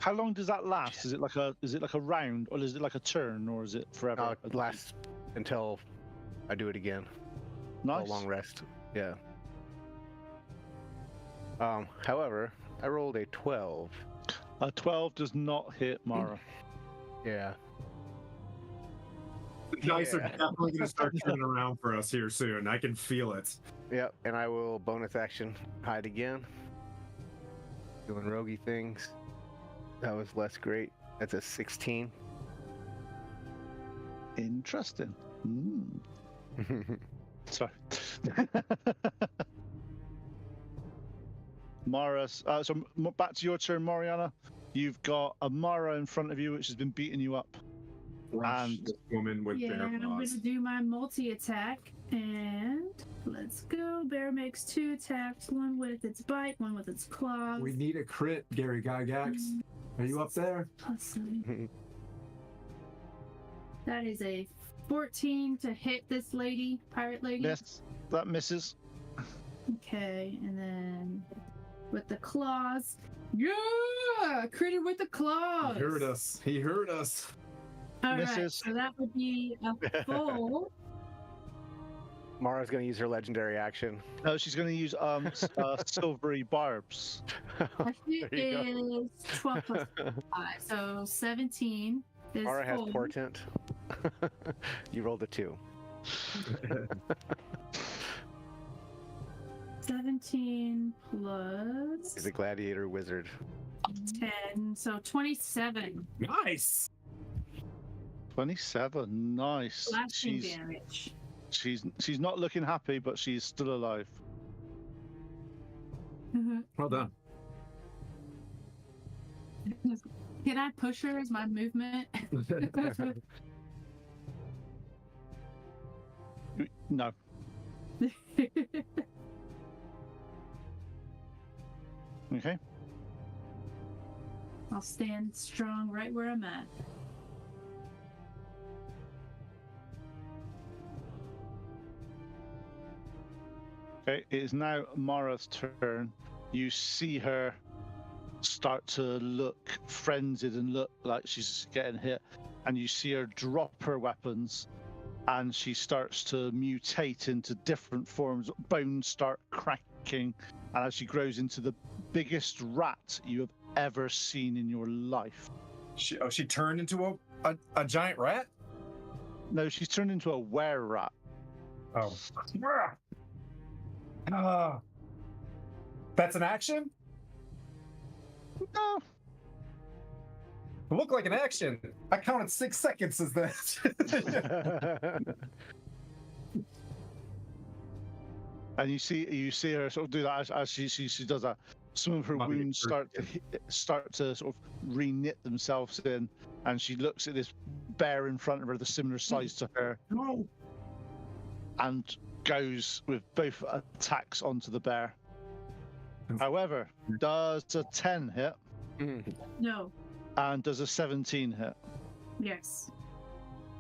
How long does that last? Is it like a round, or is it like a turn, or is it forever? It lasts until I do it again. Nice. A long rest. Yeah. However, I rolled a 12. A 12 does not hit Mara. Yeah. The dice are definitely going to start turning around for us here soon. I can feel it. Yep, and I will bonus action hide again. Doing roguey things. That was less great. That's a 16. Interesting. Sorry. Mara, so back to your turn, Moriana. You've got a Mara in front of you, which has been beating you up. And this woman with Yeah, bare I'm gonna paws. do my multi-attack, and let's go. Bear makes 2 attacks, one with its bite, one with its claws. We need a crit, Gary Gygax. Are you up there? Let's see. That is a 14 to hit this lady, pirate lady. Yes, that misses. Okay, and then with the claws. Yeah! Critter with the claws! He heard us. He heard us. Alright, Misses. so that would be a full. Mara's gonna use her legendary action. No, she's going to use silvery barbs. I think There you go. is 12 plus 5, so 17 is Mara has full. portent. You rolled a 2. 17 plus He's a gladiator wizard. 10, so 27 Nice. 27, nice. slashing damage. She's not looking happy, but she's still alive. Well done. Can I push her as my movement? No. Okay. I'll stand strong right where I'm at. Okay, it is now Mara's turn. You see her start to look frenzied and look like she's getting hit, and you see her drop her weapons, and she starts to mutate into different forms. Bones start cracking, and as she grows into the biggest rat you have ever seen in your life. She turned into a giant rat? No, she's turned into a were-rat. Oh. That's an action? No. It looked like an action. I counted 6 seconds as that. And you see her sort of do that as she does that. Some of her Mummy wounds hurt. start to sort of re-knit themselves in, and she looks at this bear in front of her, the similar size to her, No. and goes with both attacks onto the bear. However, does a 10 hit No. and does a 17 hit? Yes.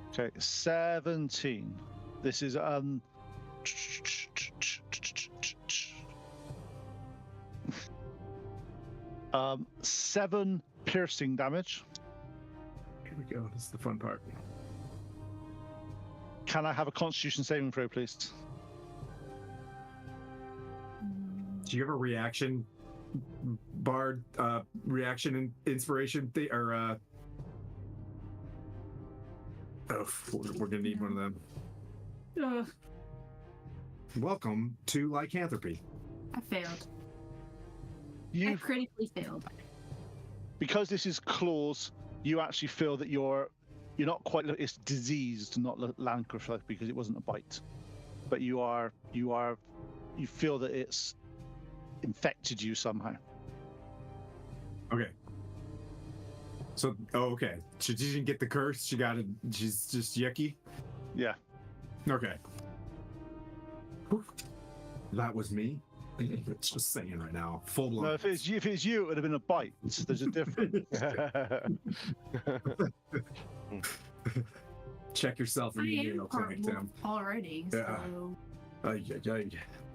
Okay, 17. This is 7 piercing damage. Here we go. This is the fun part. Can I have a Constitution saving throw, please? Do you have a reaction, bard, reaction and inspiration thing, or we're gonna need one of them. Ugh, Welcome to lycanthropy. I failed. I You, critically failed. because this is claws, you actually feel that you're not quite. It's diseased, not lycanthropy, because it wasn't a bite, but you feel that it's infected you somehow. Okay. So, okay. She didn't get the curse. She got it. She's just yucky. Yeah. Okay. Whew. That was me. It's just saying right now, full blown. No, if it's you, it would have been a bite. There's a difference. Check yourself I in the am email clinic, part Tim. already, Yeah. so Ay, ay, ay.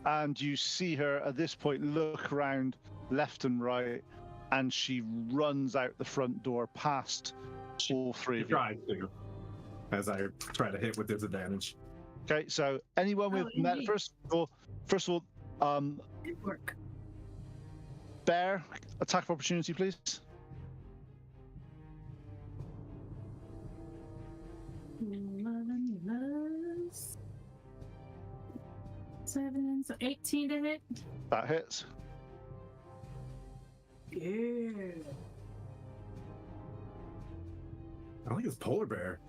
And you see her at this point look around left and right, and she runs out the front door past all three You of you. tried to. As I try to hit with disadvantage. Okay, so anyone with indeed. first of all, good work. bear attack of opportunity, please. Plus 7, so 18 to hit. That hits. Yeah. I think it's polar bear.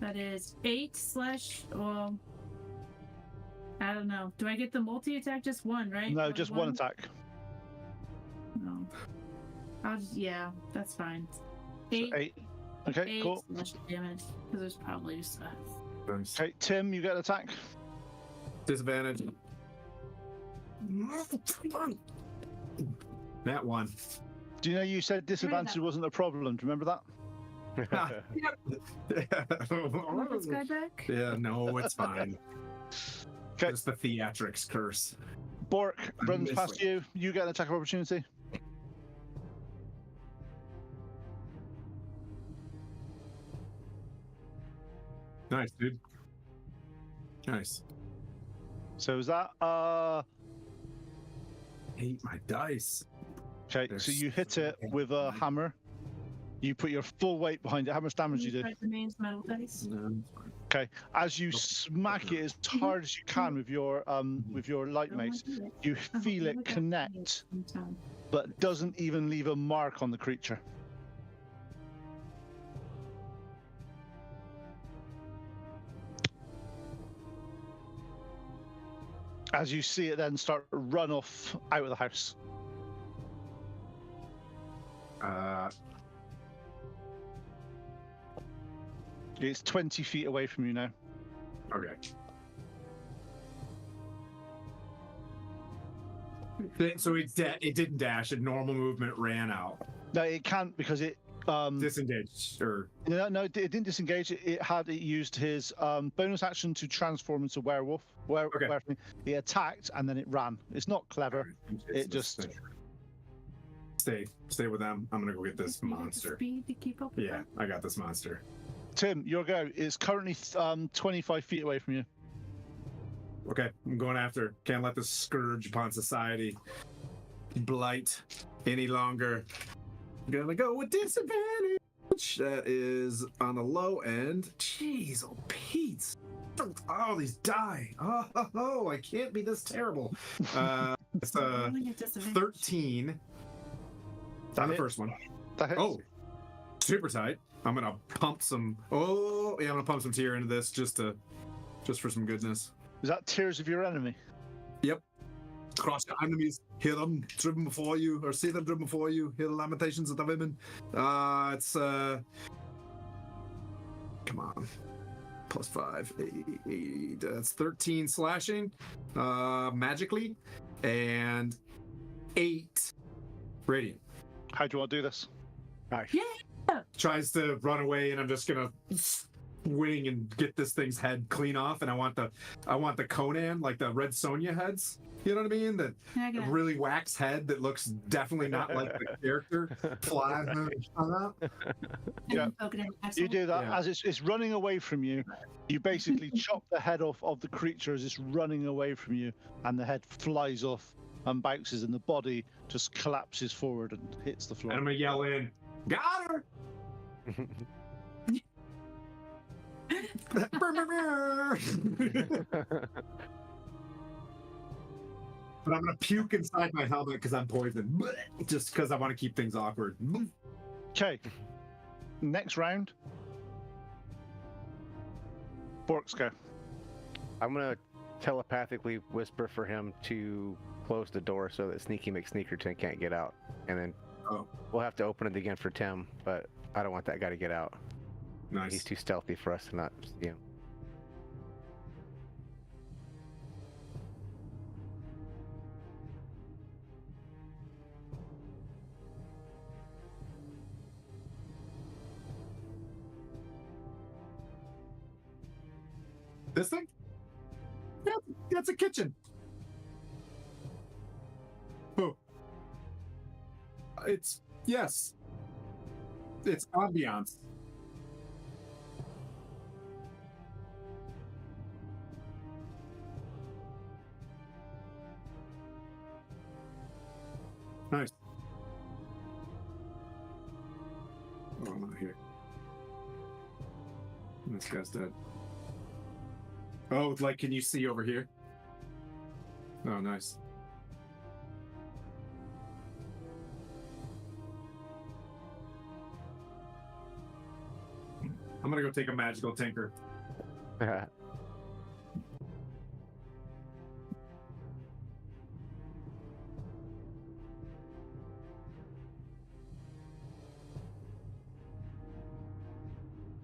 That is 8 slash. Well, I don't know. Do I get the multi attack? Just one, right? No, Or just one attack. No. I'll just, yeah, that's fine. So 8. 8. Okay, 8 cool. slash damage because there's probably just Nice. Okay, Tim, you get an attack. Disadvantage. That one. Do you know you said disadvantage wasn't a problem? Do you remember that? Want this guy back? Yeah, no, it's fine. Okay. Just the theatrics curse. Bork I'm runs past missing. you. You get an attack of opportunity. Nice, dude. Nice. So is that Hate my dice. okay? There's So you hit it so with a many. hammer. You put your full weight behind it. How much damage do you do? Right, the main metal dice. No, Okay. As you smack it as hard as you can with your light mace, you feel it connect, but doesn't even leave a mark on the creature. As you see it then start to run off out of the house. It's 20 feet away from you now. Okay. So it didn't dash. It normal movement ran out. No, it can't because it Disengaged or no, it didn't disengage. It used his bonus action to transform into werewolf. Okay. He attacked and then it ran. It's not clever. It just stay with them. I'm gonna go get this monster. Speed to keep up with Yeah, them. I got this monster. Tim, your go. It's currently 25 feet away from you. Okay, I'm going after. Can't let this scourge upon society blight any longer. Gonna go with disadvantage. That is on the low end. Jeez, oh Pete. Oh, these die. Oh, I can't be this terrible. It's Rolling at disadvantage. 13 on the first one. That hits. Oh, super tight. I'm gonna pump some. Oh, yeah, I'm gonna pump some tear into this just for some goodness. Is that tears of your enemy? Yep. Cross your enemies, hear them driven before you, or see them driven before you, hear the lamentations of the women. It's come on. +5, 8, that's 13 slashing, magically, and 8 radiant. How do you want to do this? Nice. Yeah. Tries to run away, and I'm just gonna wing and get this thing's head clean off. And I want the Conan, like the Red Sonja heads. You know what I mean? That Yeah, I got it. really wax head that looks definitely not like the character. Fly. Yeah. Poke it in the You axle. do that Yeah. as it's running away from you. You basically chop the head off of the creature as it's running away from you, and the head flies off and bounces, and the body just collapses forward and hits the And floor. I'm gonna yell in, "Got her!" But I'm gonna puke inside my helmet because I'm poisoned. Just because I want to keep things awkward. Okay. Next round. Borks go. I'm gonna telepathically whisper for him to close the door so that Sneaky McSneakerton can't get out, and then Oh. we'll have to open it again for Tim. But I don't want that guy to get out. Nice. He's too stealthy for us to not see him. This thing? That's a kitchen. Oh. Yes. It's ambiance. Nice. Oh, I'm not here. This guy's dead. Oh, like, can you see over here? Oh, nice. I'm gonna go take a magical tinker.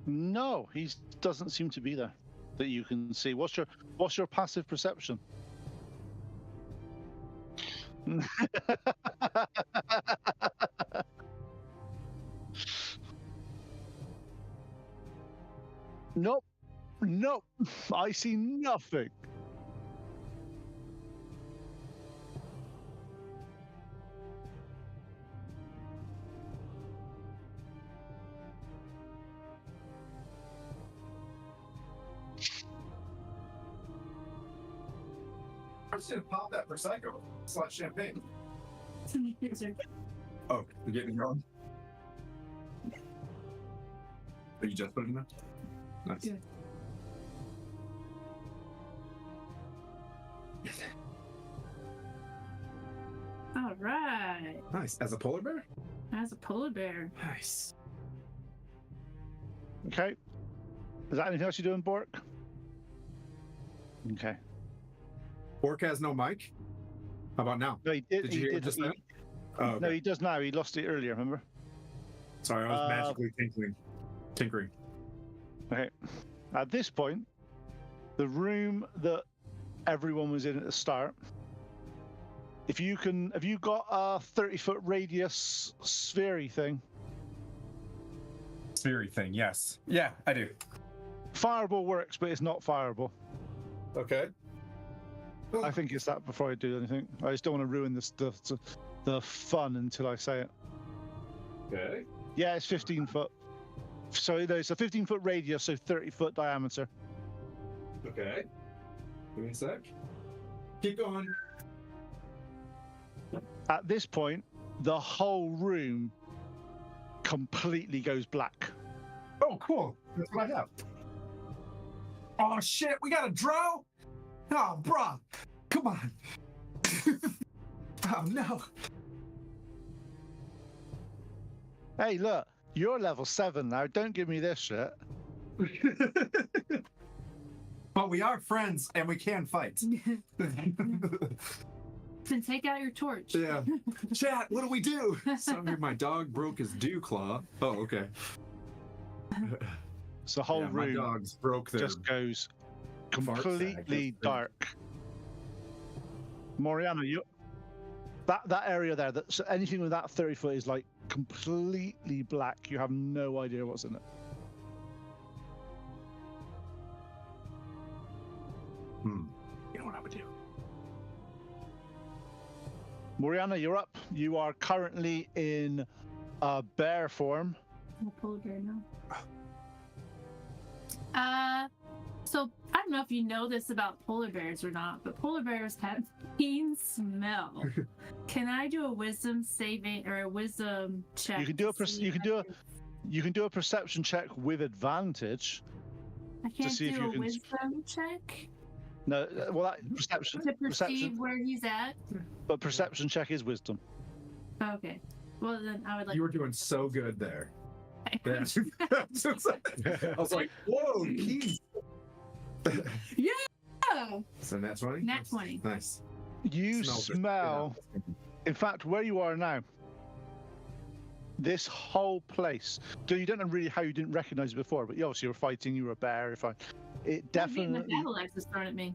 No, he doesn't seem to be there that you can see. What's your passive perception? Nope. Nope. I see nothing. I'm just gonna pop that Prosecco. It's like champagne. Yes, sir. Oh, you're getting it going? Are you just putting it in? Nice. Yeah. All right. Nice. As a polar bear? As a polar bear. Nice. Okay. Is that anything else you're doing, Bork? Okay. Orc has no mic? How about now? No, he did. Did you he hear it did. just he- then? Oh, okay. No, he does now. He lost it earlier, remember? Sorry, I was magically tinkering. Okay. At this point, the room that everyone was in at the start, have you got a 30-foot radius sphere thing? Sphere thing, yes. Yeah, I do. Fireball works, but it's not fireball. Okay. I think it's that before I do anything. I just don't want to ruin the fun until I say it. Okay. Yeah, it's 15 foot. So there's a 15-foot radius, so 30-foot diameter. Okay. Give me a sec. Keep going. At this point, the whole room completely goes black. Oh, cool. That's what I have. Oh, shit. We got a drow? Oh, bruh. Come on. Oh, no. Hey, look, you're level 7 now. Don't give me this shit. But we are friends and we can fight. Then take out your torch. Yeah. Chat, what do we do? Sorry, my dog broke his dew claw. Oh, okay. So the whole My room dogs broke their just goes fart sack. completely dark. Moriana, you that area there, so anything with that 30 foot is like completely black. You have no idea what's in it. You know what I would do? Moriana, you're up. You are currently in bear form. I'm a polar bear now. So I don't know if you know this about polar bears or not, but polar bears have keen smell. Can I do a wisdom saving or a wisdom check? You can do a to see you can if do I a you can do a perception check with advantage. I can't see if do you a can- wisdom check No, well, that perception, to perceive perception, where he's at. but perception check is wisdom. Okay. Well, then I would like. You were doing so good there. Yeah. to- I was like, whoa, keys. Yeah. So nat 20? Nat 20. Nice. You Smells it. smell. In fact, where you are now, this whole place. So you don't know really how you didn't recognize it before, but you obviously were fighting. You were a bear. You're fine. It The definitely. battle axe is thrown at me.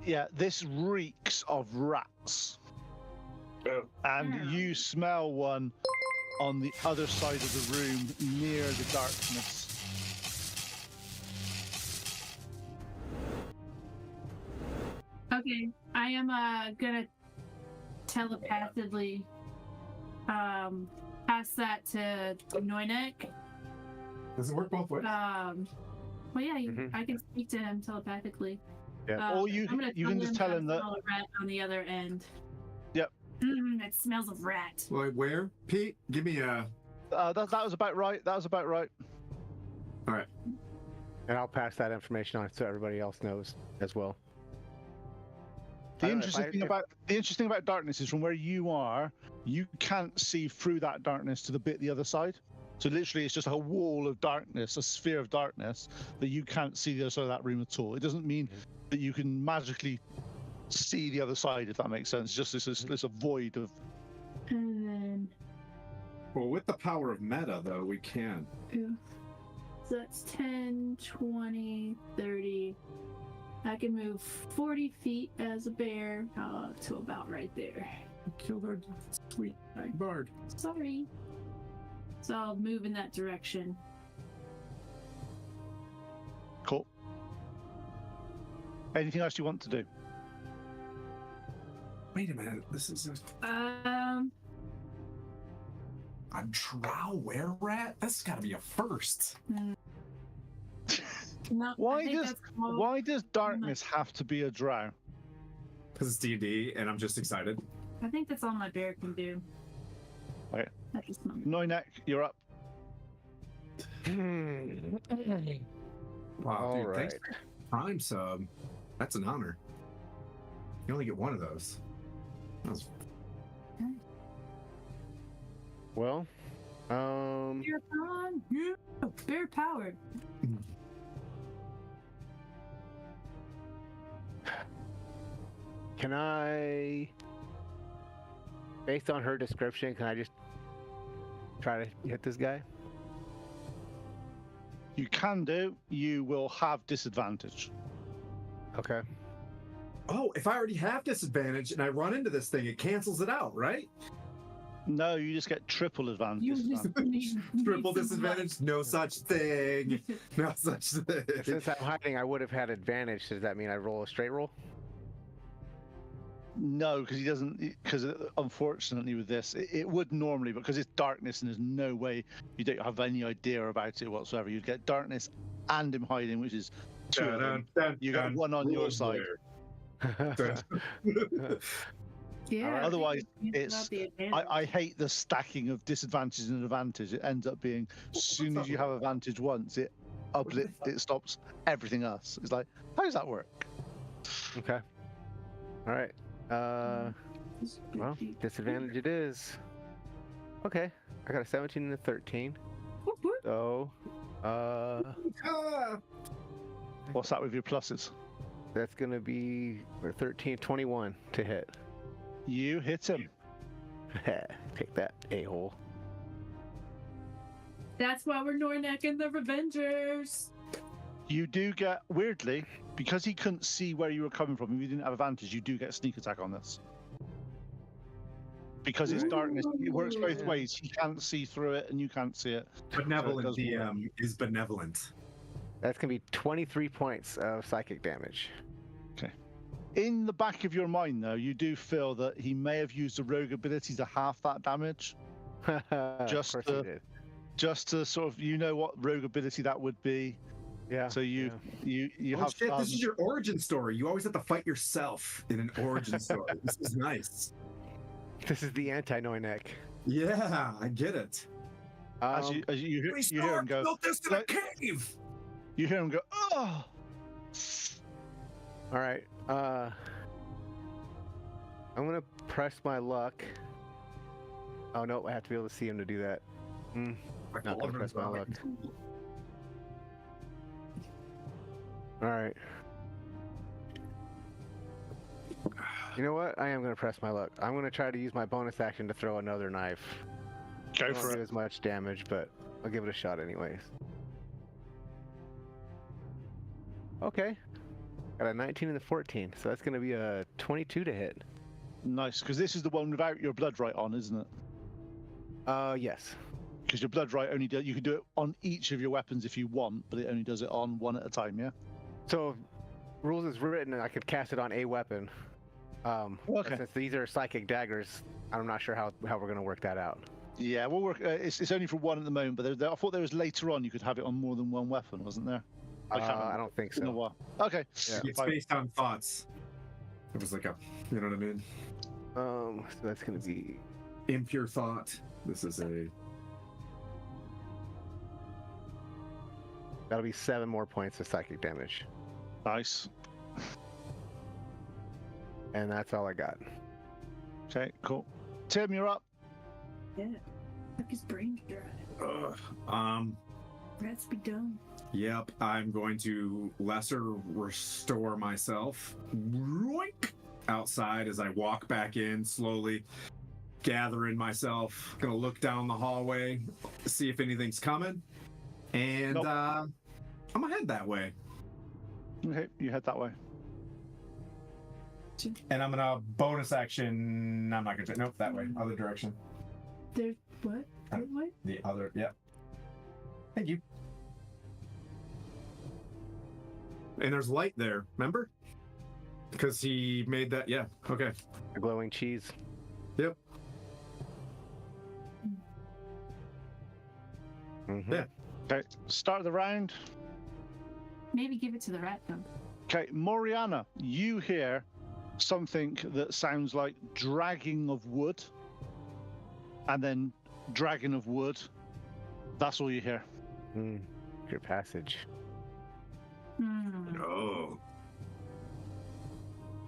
Yeah, this reeks of rats. Oh. And Yeah. you smell one on the other side of the room near the darkness. Okay, I am gonna telepathically pass that to Noinek. Does it work both ways? Well, yeah, Mhm. I can speak to him telepathically. Yeah. Or you I'm gonna can just tell him I that. smell a rat on the other end. Yep. It smells of rat. Like where? Pete, give me a. That was about right. That was about right. All right. And I'll pass that information on so everybody else knows as well. The I don't know, interesting thing about darkness is from where you are, you can't see through that darkness to the bit the other side. So literally, it's just a wall of darkness, a sphere of darkness that you can't see the other side of that room at all. It doesn't mean that you can magically see the other side, if that makes sense. Just this a void of. And then, Well, with the power of meta, though, we can. yeah. So that's 10, 20, 30. I can move 40 feet as a bear to about right there. Killed our sweet bard. Sorry. So I'll move in that direction. Cool. Anything else you want to do? Wait a minute. This is a drow were rat. That's got to be a first. No, Why does darkness have to be a drow? Because it's D&D, and I'm just excited. I think that's all my bear can do. Okay. At this moment. Noinek, you're up. Wow, All dude, right. thanks for Prime sub. That's an honor. You only get one of those. That was Well, Bear on, yeah, bear powered. can I, based on her description, can I just try to hit this guy? You can do. You will have disadvantage. Okay. Oh, if I already have disadvantage and I run into this thing, it cancels it out, right? No, you just get triple advantage. You just need Triple some disadvantage? No such thing. No such thing. Since I'm hiding, I would have had advantage. Does that mean I roll a straight roll? No, because he doesn't. Because unfortunately, with this, it would normally, because it's darkness and there's no way you don't have any idea about it whatsoever. You'd get darkness and him hiding, which is two of them. You got one on your side. Yeah. Otherwise, I think it's. about the advantage. I hate the stacking of disadvantage and advantage. It ends up being as soon as you have advantage once, it stops everything else. It's like, how does that work? Okay. All right. Well, disadvantage it is. Okay. I got a 17 and a 13. Whoop, whoop. So, What's that with your pluses? that's gonna be 13, 21 to hit. You hit him. Take that, a-hole. That's why we're Nornek and the Revengers. You do get, weirdly, because he couldn't see where you were coming from, if you didn't have advantage, you do get a sneak attack on this. Because it's darkness, it works both ways. He can't see through it, and you can't see it. Benevolent So it does DM is benevolent. That's gonna be 23 points of psychic damage. In the back of your mind, though, you do feel that he may have used the rogue ability to half that damage, Just of course to- he did. just to sort of, you know what rogue ability that would be. Yeah. So you Oh have. shit, this is your origin story. You always have to fight yourself in an origin story. This is nice. This is the anti-Noinek. Yeah, I get it. As you hear him go, built this in a "Like-" cave. you hear him go, oh. All right. I'm gonna press my luck. Oh no, I have to be able to see him to do that. Not gonna press my luck. All right. You know what? I am gonna press my luck. I'm gonna try to use my bonus action to throw another knife. Go Won't for do it. as much damage, but I'll give it a shot anyways. Okay. Got a 19 and a 14, so that's gonna be a 22 to hit. Nice, because this is the one without your blood right on, isn't it? Yes. Because your blood right only does, you can do it on each of your weapons if you want, but it only does it on one at a time. Yeah. So, rules is written, and I could cast it on a weapon. But Okay. since these are psychic daggers, I'm not sure how we're gonna work that out. Yeah, we'll work. It's only for one at the moment, but I thought there was later on you could have it on more than one weapon, wasn't there? I can't remember. I don't think It's been a so. while. Okay. Yeah. It's based on thoughts. It was like a, you know what I mean? So that's gonna be Impure thought. This is a. that'll be 7 more points of psychic damage, Nice. and that's all I got. Okay. Cool. Tim, you're up. Yeah. Look, his brain's dry. Rats be dumb. Yep, I'm going to lesser restore myself. Roink! Outside as I walk back in slowly, gathering myself. Gonna look down the hallway, see if anything's coming, and Nope. I'm gonna head that way. Okay, you head that way. And I'm gonna bonus action. I'm not gonna. Nope, that way. Other direction. There's what? What? The other. Yep. Thank you. And there's light there. Remember? Because he made that. Yeah. Okay. A glowing cheese. Yep. Mm-hmm. Yeah. Okay, start the round. Maybe give it to the rat though. Okay, Moriana, you hear something that sounds like dragging of wood, and then dragging of wood. That's all you hear. Your passage. Oh.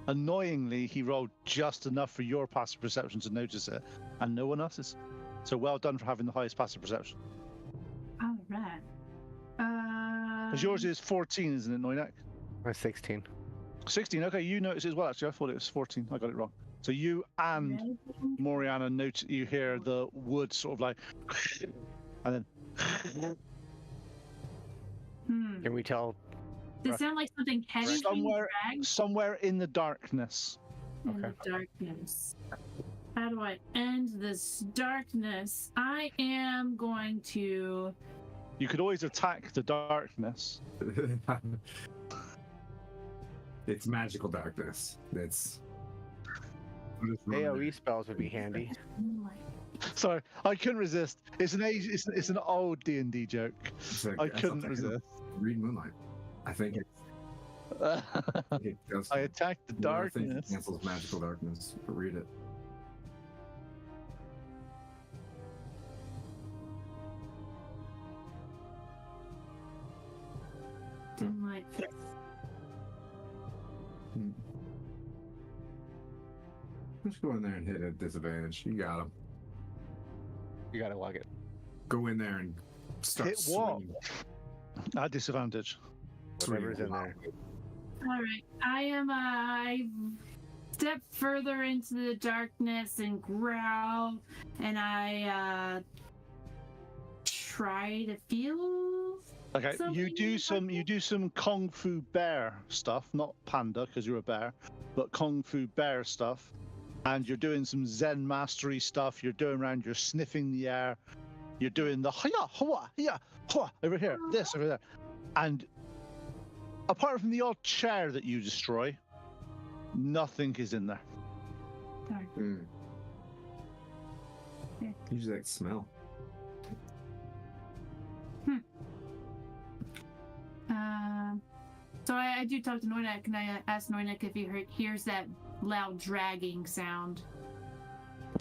Annoyingly, he rolled just enough for your passive perception to notice it, and no one else's. So well done for having the highest passive perception. All right. Because yours is 14, isn't it, Noinak? I'm 16. 16. Okay, you notice it as well. Actually, I thought it was 14. I got it wrong. So you and Moriana note you hear the wood sort of like, and then Can we tell? Does it sound like something heavy being somewhere, dragged somewhere in the darkness. in the darkness? How do I end this darkness? I am going to. You could always attack the darkness. It's magical darkness. It's. AOE spells would be handy. Sorry, I couldn't resist. It's an old D&D joke. I couldn't resist. Read Moonlight. I think it does. I attacked the I think it darkness. cancels magical darkness. But read it. Didn't like this. Just go in there and hit at disadvantage. You got him. You gotta log it. Go in there and start Hit what? swinging. At disadvantage. Whatever's in there. All right, I step further into the darkness and growl, and I try to feel. Okay, you do some kung fu bear stuff, not panda because you're a bear, but kung fu bear stuff, and you're doing some Zen mastery stuff. You're doing around, you're sniffing the air, you're doing the hiya over here, this over there, and apart from the odd chair that you destroy, nothing is in there. Mm. Yeah. You just like smell. So I do talk to Noinek, and I ask Noinek if he hears that loud dragging sound.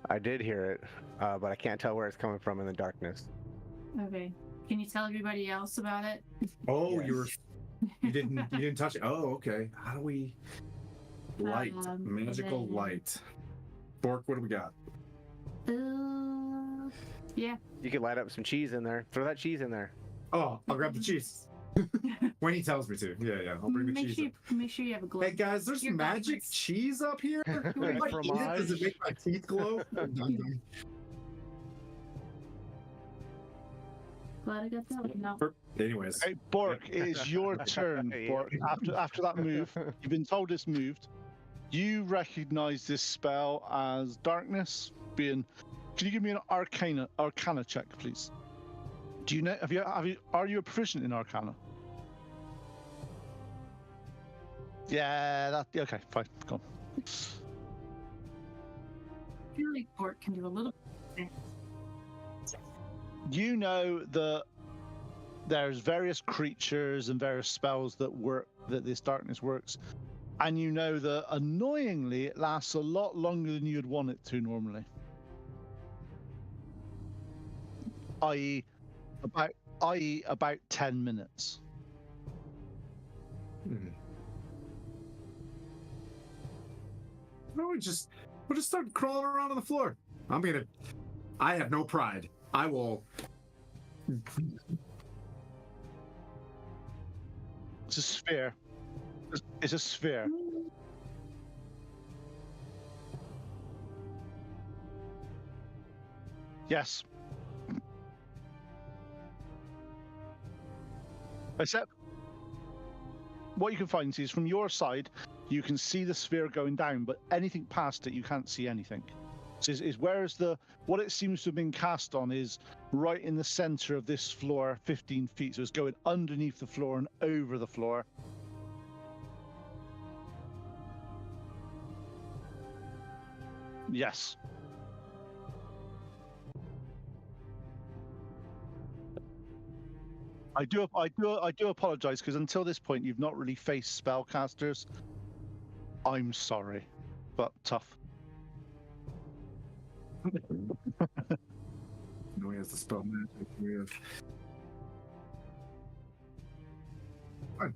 I did hear it, but I can't tell where it's coming from in the darkness. Okay. Can you tell everybody else about it? Oh, Yes. you didn't touch it. Oh, okay. How do we light magical then- light? Bork, what do we got? Yeah. You could light up some cheese in there. Throw that cheese in there. Oh, I'll grab the cheese when he tells me to. Yeah. I'll bring the cheese. Make sure you have a glove. Hey guys, there's Your magic glass. cheese up here. Do I eat it? Does it make my teeth glow? Glad I got that one. No. Anyways, Hey, Bork, it is your turn. Yeah. Bork. After that move, you've been told it's moved. You recognize this spell as darkness. Can you give me an arcana check, please? Do you know? Are you a proficient in arcana? Yeah. Okay. Fine. Go on. I feel like Bort can do a little bit. You know that there's various creatures and various spells that this darkness works, and you know that annoyingly it lasts a lot longer than you'd want it to normally. i.e. about 10 minutes. we'll just start crawling around on the floor. I have no pride. I will. It's a sphere. It's a sphere. Yes. Except what you can find is from your side, you can see the sphere going down, but anything past it, you can't see anything. So what it seems to have been cast on is right in the center of this floor, 15 feet. So it's going underneath the floor and over the floor. Yes. I do apologize because until this point you've not really faced spellcasters. I'm sorry, but tough. No, he has the spell magic. We have... Fine.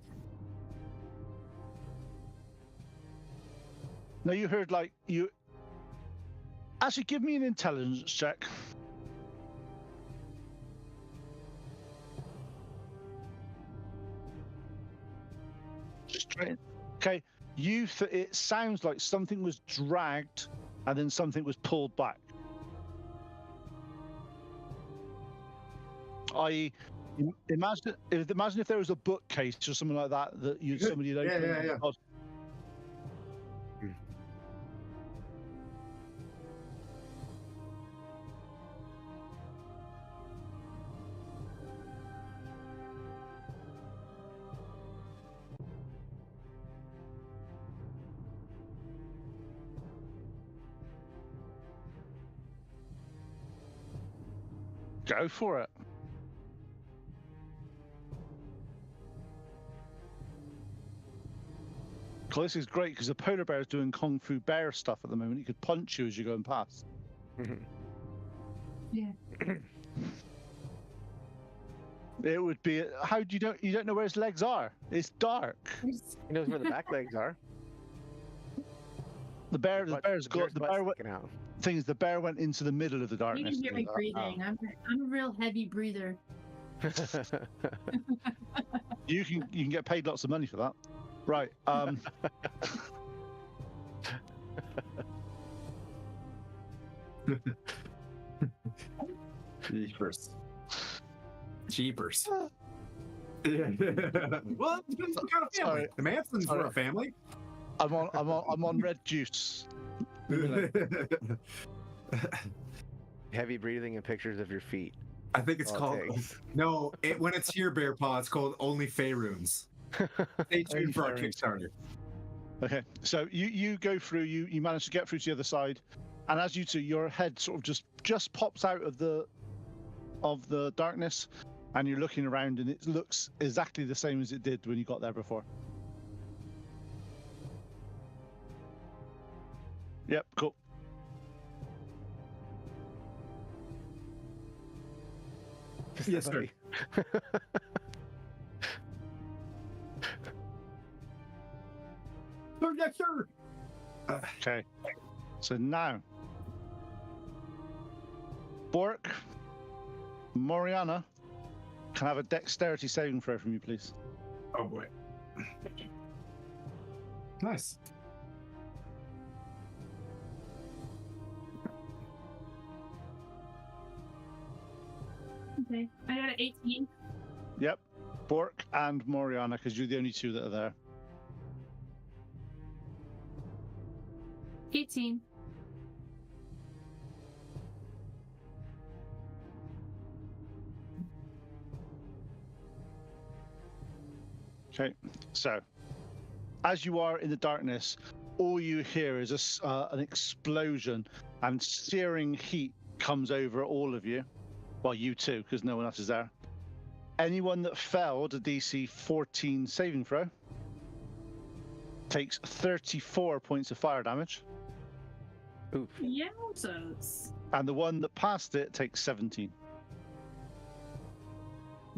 Now you heard like you. Actually, give me an intelligence check. Straight. Okay. It sounds like something was dragged, and then something was pulled back. Imagine if there was a bookcase or something like that somebody had opened. Yeah. Go for it. Well, this is great because the polar bear is doing kung fu bear stuff at the moment. He could punch you as you're going past. Yeah. It would be. How do you don't know where his legs are? It's dark. He knows where the back legs are. The bear Out. thing is, the bear went into the middle of the You darkness. can hear me breathing. I'm a real heavy breather. You can get paid lots of money for that. Right. Jeepers. Yeah. Well, it depends what kind of family. Sorry. The Mansons were a family. I'm on red juice. Heavy breathing and pictures of your feet. I think it's All it called. takes. No, when it's here, Bear Paw, it's called Only Feyrunes. Stay tuned for our Only Kickstarter. Okay, so you go through. You manage to get through to the other side, and as you two, your head sort of just pops out of the darkness, and you're looking around, and it looks exactly the same as it did when you got there before. Yep, cool. Yes, sir. Oh, yes, sir. Okay, so now, Bork, Moriana, can I have a dexterity saving throw from you, please? Oh boy. Nice. Okay. I got an 18. Yep, Bork and Moriana, because you're the only two that are there. 18. Okay, so as you are in the darkness, all you hear is an explosion, and searing heat comes over all of you. Well, you too, because no one else is there. Anyone that failed a DC 14 saving throw takes 34 points of fire damage, Oof. Yowzos. and the one that passed it takes 17.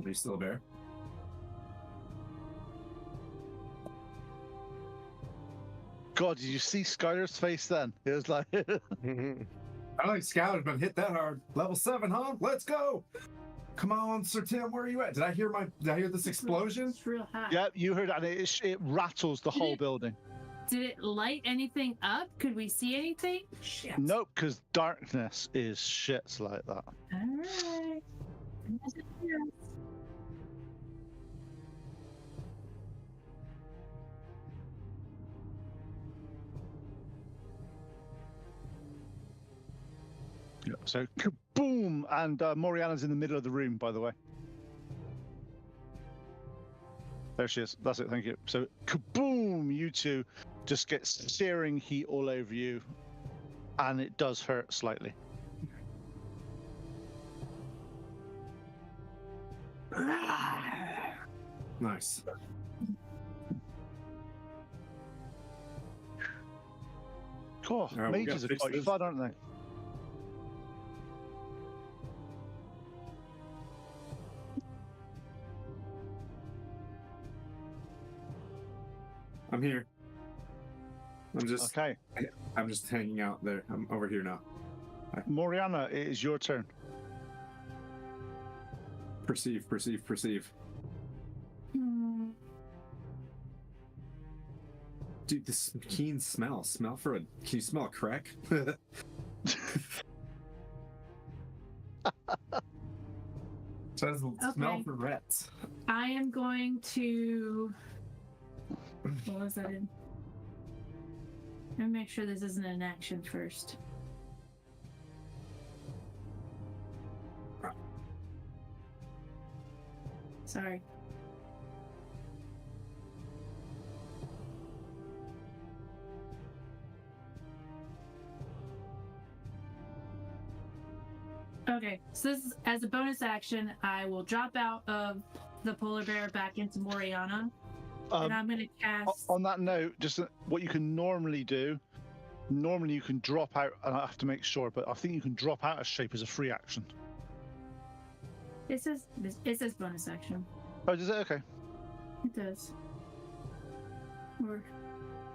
Are you still a bear? God, did you see Skylar's face then? It was like, I don't think Skylar's been hit that hard. Level 7, huh? Let's go. Come on, Sir Tim, where are you at? Did I hear this explosion? It's real hot. yep, you heard that. It rattles the whole building. Did it light anything up? Could we see anything? Shit. Nope, because darkness is shits like that. Alright. So kaboom, and Moriana's in the middle of the room, by the way. There she is. That's it. Thank you. So kaboom, you two just get searing heat all over you. and it does hurt slightly. Nice. Cool. right, we Mages gotta are fix quite this. fun, aren't they? I'm here. Okay. I'm just hanging out there. I'm over here now. Moriana, it is your turn. Perceive, perceive, perceive. Hmm. Dude, this keen smell. Smell for a. Can you smell a crack? Says smell Okay. for rats. I am going to. What was that in? Let me make sure this isn't an action first. Sorry. Okay, so this is, as a bonus action, I will drop out of the polar bear back into Moriana, and I'm going to cast. On that note, just what you can normally do. Normally, you can drop out, and I have to make sure, but I think you can drop out of shape as a free action. It says bonus action. Oh, does it? Okay. It does. Or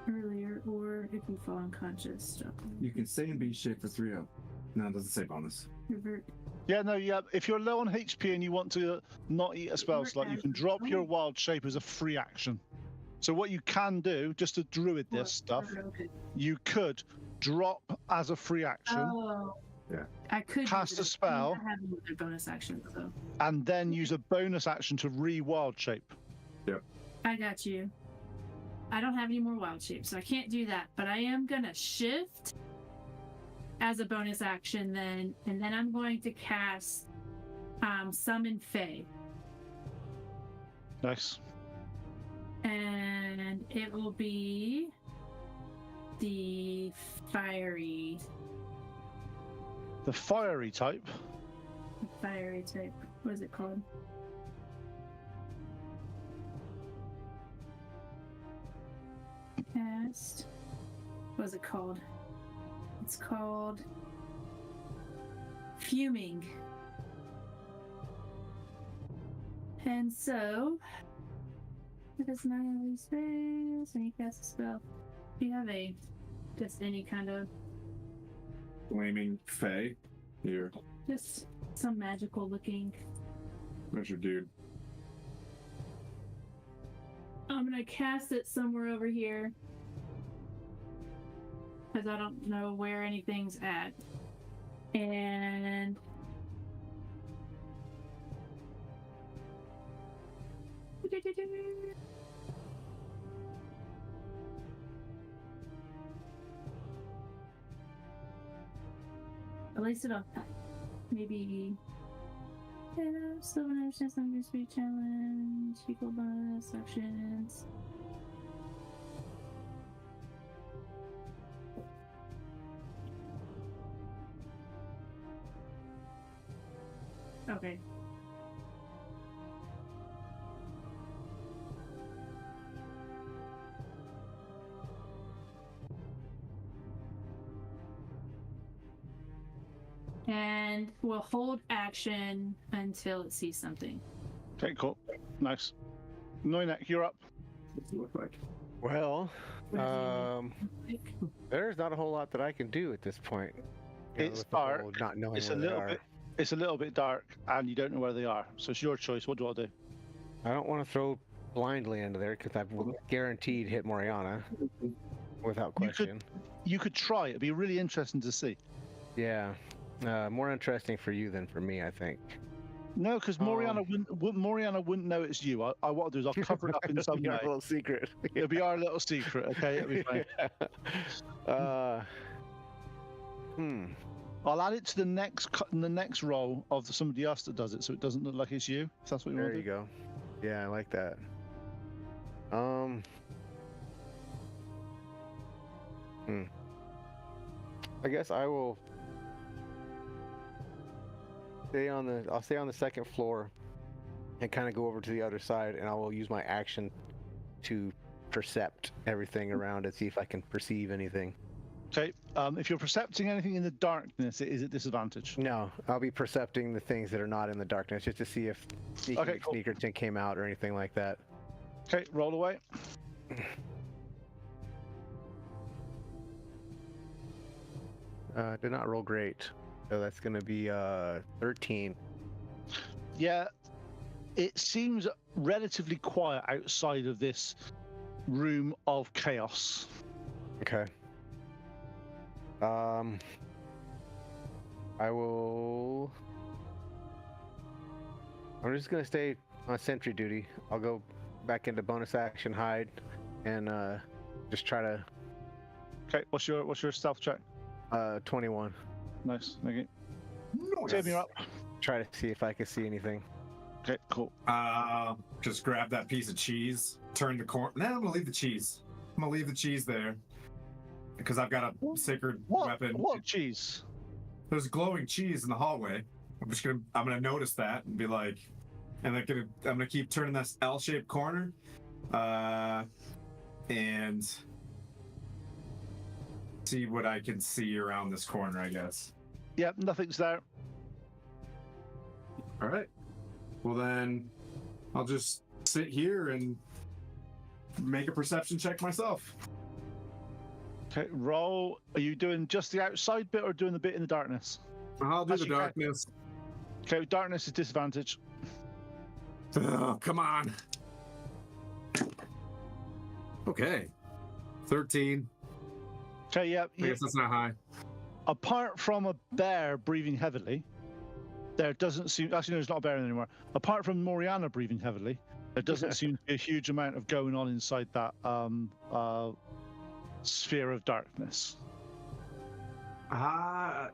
earlier, or if you fall unconscious, stop. You can stay in beast shape for 3 up. No, it doesn't say bonus. Revert. Yeah, no, yeah. If you're low on HP and you want to not eat a spell slot, you can drop your wild shape as a free action. So what you can do, just to druid this stuff, Okay. you could drop as a free action Oh. Yeah. I could Cast use a it. spell. I have another bonus action, so and then use a bonus action to re-wild shape. I got you. I don't have any more wild shapes, so I can't do that. But I am gonna shift as a bonus action then, and then I'm going to cast Summon Fae. Nice. And it will be the fiery The fiery type. type. What is it called? Cast. What is it called? It's called Fuming. And so, it is not really space, and you cast a spell. Do you have just any kind of, Flaming Fae. Here. just some magical looking? Where's your dude? I'm gonna cast it somewhere over here. Because I don't know where anything's at. And at least it'll maybe still understand some new speed challenge, equal bonus actions. Okay. And we'll hold action until it sees something. Okay, cool. Nice. Noinek, you're up. What's it look like? Well, What does he look like? there's not a whole lot that I can do at this point. It's with the whole dark. Not knowing It's where a they little are. bit. It's a little bit dark, and you don't know where they are. So it's your choice. What do I do? I don't want to throw blindly into there because I've guaranteed hit Moriana without You could- question. You could try. It'd be really interesting to see. Yeah. More interesting for you than for me, I think. No, because Moriana wouldn't know it's you. What I'll do is I'll cover it up in some Your way. little secret. It'll be our little secret. Okay, it'll be fine. I'll add it to the next roll of somebody else that does it, so it doesn't look like it's you. If that's what you There want you to do. go. Yeah, I like that. I guess I will I'll stay on the second floor and kind of go over to the other side, and I will use my action to percept everything around and see if I can perceive anything. Okay. If you're percepting anything in the darkness, it is at disadvantage. No, I'll be percepting the things that are not in the darkness just to see if Okay, cool. Sneakerton came out or anything like that. Okay, roll away. Did not roll great, so that's going to be 13. Yeah, it seems relatively quiet outside of this room of chaos. Okay. I'm just gonna stay on sentry duty. I'll go back into bonus action hide, and just try to. Okay, what's your stealth check? 21. Nice. Okay. Tim, you're up. Try to see if I can see anything. Okay, cool. Just grab that piece of cheese, turn the corner. No, I'm gonna leave the cheese. I'm gonna leave the cheese there because I've got a sacred weapon. What cheese? There's glowing cheese in the hallway. I'm gonna notice that and be like, and I'm gonna keep turning this L-shaped corner, and see what I can see around this corner, I guess. Yep, nothing's there. All right. Well then, I'll just sit here and make a perception check myself. Okay, roll. Are you doing just the outside bit or doing the bit in the darkness? I'll do As the you can. darkness. Okay, darkness is disadvantage. Oh, come on. Okay. 13. Okay, yeah. I guess that's not high. Apart from a bear breathing heavily, there doesn't seem. Actually, no, there's not a bear anymore. Apart from Moriana breathing heavily, there doesn't seem to be a huge amount of going on inside that sphere of darkness.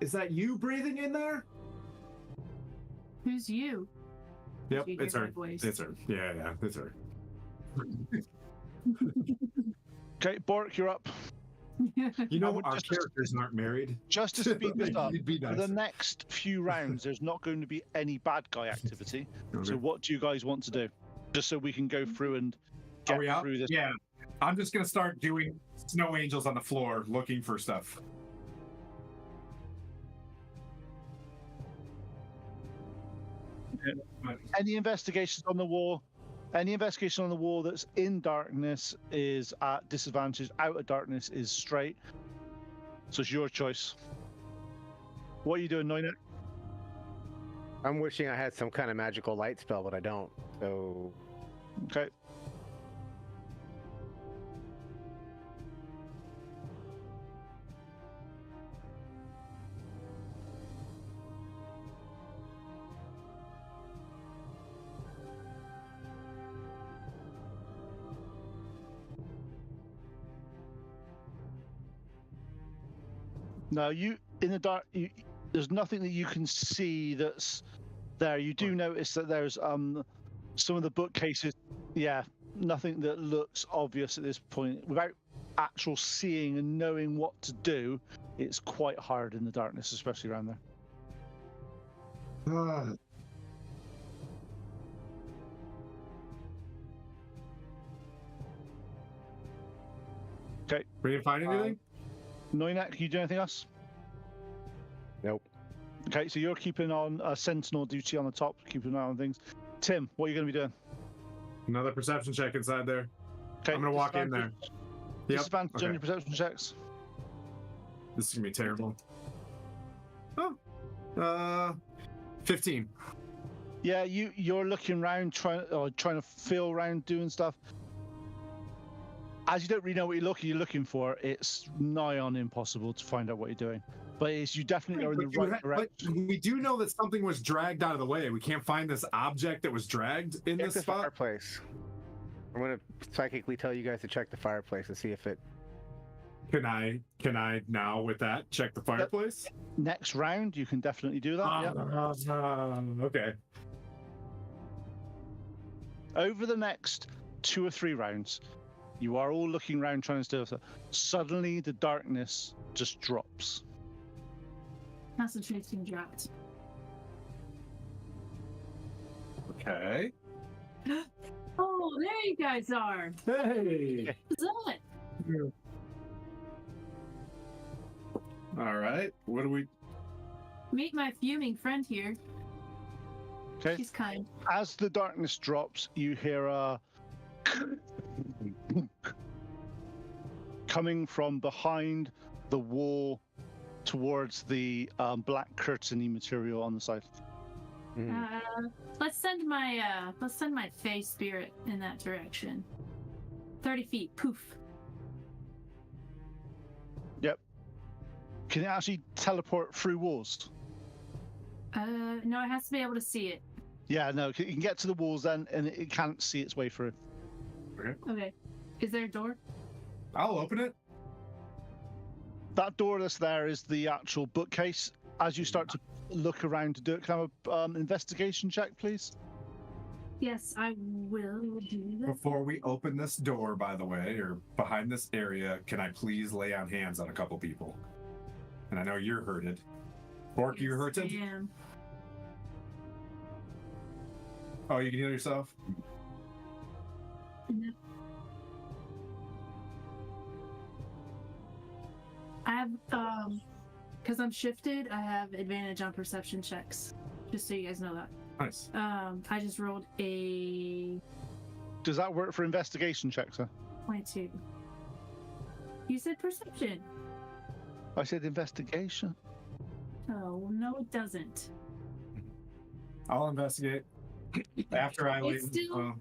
Is that you breathing in there? Who's you? Yep, You it's hear her. my voice. It's her. Yeah, it's her. Okay, Bork, you're up. You know, would our just- characters aren't married. Just to speed this up, You'd be for nice. the next few rounds, there's not going to be any bad guy activity. So, what do you guys want to do? Just so we can go through and Are get we out? through this. Yeah. I'm just gonna start doing snow angels on the floor, looking for stuff. Any investigations on the wall? Any investigation on the wall that's in darkness is at disadvantage. Out of darkness is straight. So it's your choice. What are you doing, Noina? I'm wishing I had some kind of magical light spell, but I don't. So Okay. No, you in the dark. There's nothing that you can see that's there. You do notice that there's some of the bookcases. Yeah, nothing that looks obvious at this point. Without actual seeing and knowing what to do, it's quite hard in the darkness, especially around there. Okay, We didn't find anything? Noinak, can you do anything else? nope. Okay, so you're keeping on sentinel duty on the top, keeping an eye on things. Tim, what are you going to be doing? Another perception check inside there. Okay, I'm gonna walk in there. Yep. Disadvantage on Okay. your perception checks. This is gonna be terrible. Oh. 15. Yeah, you're looking around, trying to feel around, doing stuff. As you don't really know what you're looking for, it's nigh on impossible to find out what you're doing. But you definitely are in the right direction. But we do know that something was dragged out of the way. We can't find this object that was dragged in Check this the spot. fireplace. I'm gonna psychically tell you guys to check the fireplace and see if it. Can I now with that check the fireplace? Next round, you can definitely do that. Yep. Okay. Over the next 2 or 3 rounds, you are all looking around trying to do stuff. Suddenly, the darkness just drops. Concentration dropped. Okay. Oh, there you guys are. Hey. What's up? All right. What do we? Meet my fuming friend here. Okay. She's kind. As the darkness drops, you hear a coming from behind the wall towards the black curtainy material on the side. Let's send my Fey spirit in that direction. 30 feet. Poof. Yep. Can it actually teleport through walls? No, it has to be able to see it. Yeah, no. You can get to the walls then, and it can't see its way through. Okay. Is there a door? I'll open it. That door that's there is the actual bookcase. As you start to look around to do it, can I have an investigation check, please? Yes, I will do that. Before we open this door, by the way, or behind this area, can I please lay on hands on a couple people? And I know you're hurted. Bork, you hurted? I am. Oh, you can heal yourself? No. I have, because I'm shifted, I have advantage on perception checks. Just so you guys know that. Nice. I just rolled a Does that work for investigation checks, sir? 22. You said perception. I said investigation. Oh, no, it doesn't. I'll investigate. After I leave.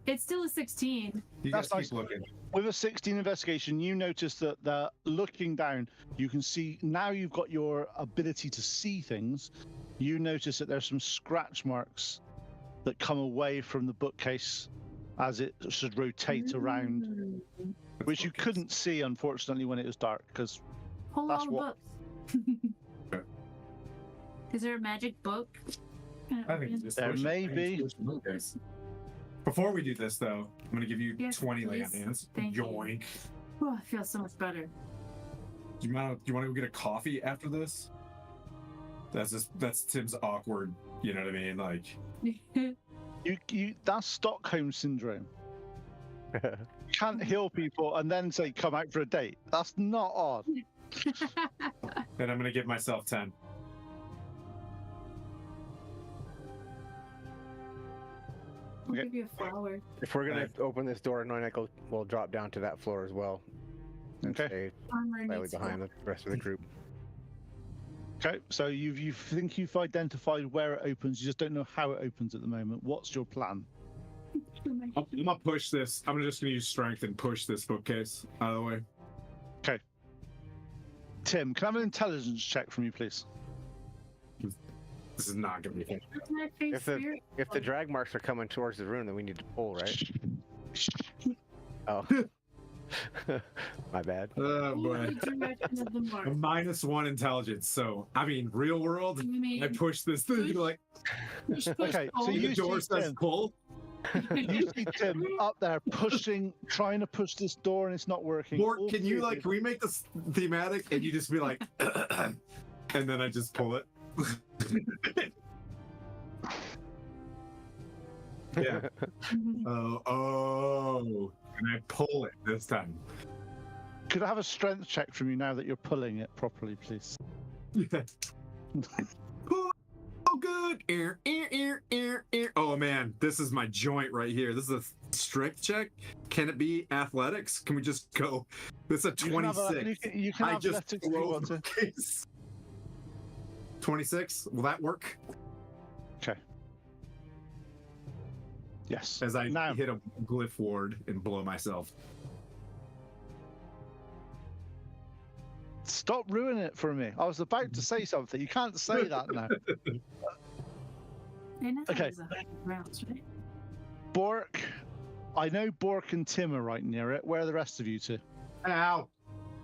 It's still a 16. You That's guys nice. keep looking. With a 16 investigation, you notice that looking down, you can see, now you've got your ability to see things, you notice that there's some scratch marks that come away from the bookcase as it should rotate around, Mm. which you couldn't see, unfortunately, when it was dark, because Hold That's all the what- Okay. Is there a magic book? I think it's just There push it. may I think it's be. push the bookcase. Before we do this, though, I'm going to give you Yes, 20 lay on please. hands. Thank you. Yoink. Oh, I feel so much better. Do you want to go get a coffee after this? That's Tim's awkward. You know what I mean? Like, you that's Stockholm syndrome. You can't heal people and then say come out for a date. That's not odd. and I'm gonna give myself 10. I'll Okay. give you a flower. If we're gonna open this door, Noinac will drop down to that floor as well. And Okay. stay Armor slightly needs behind the rest of the group. Okay, so you think you've identified where it opens, you just don't know how it opens at the moment. What's your plan? I'm gonna push this. I'm just gonna use strength and push this bookcase out of the way. Tim, can I have an intelligence check from you, please? This is not gonna be fun. That's my face If the spirit. if the drag marks are coming towards the room, then we need to pull, right? Oh, my bad. Oh boy. Only direction of the mark. A -1 intelligence. So I mean, real world. I mean, I push this thing like push, Okay, so pull. you the door see says Tim. pull. You see Tim up there pushing, trying to push this door, and it's not working. Bork, All can you three of can we make this thematic and you just be like, and then I just pull it. Yeah. Oh, and I pull it this time. Could I have a strength check from you now that you're pulling it properly, please? Yeah. Oh, good. Oh man, this is my joint right here. This is a strength check. Can it be athletics? Can we just go? This is a You can have 26. you can I have just athletics if you blow want the to. case. 26. Will that work? Okay. Yes. As I Now- hit a glyph ward and blow myself. Stop ruining it for me. I was about to say something. You can't say that now. They know Okay. it's 100 rounds, right? Bork, I know Bork and Tim are right near it. Where are the rest of you two? Ow.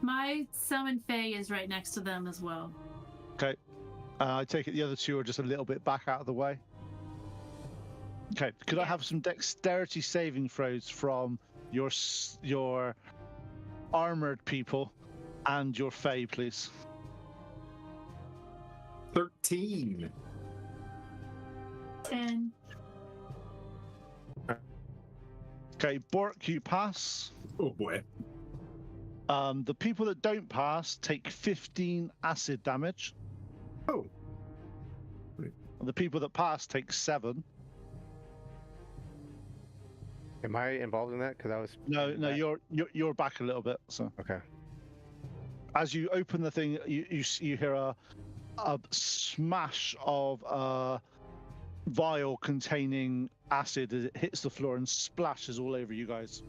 My summon Fae is right next to them as well. Okay. I take it the other two are just a little bit back out of the way. Okay. Could I Yeah. have some dexterity saving throws from your armored people and your Fae, please? 13. 10. Okay, Bork, you pass. Oh boy. The people that don't pass take 15 acid damage. Oh. And the people that pass take 7. Am I involved in that? Because I was. No, you're back a little bit. So Okay. as you open the thing, you hear a smash of a vial containing acid as it hits the floor and splashes all over you guys.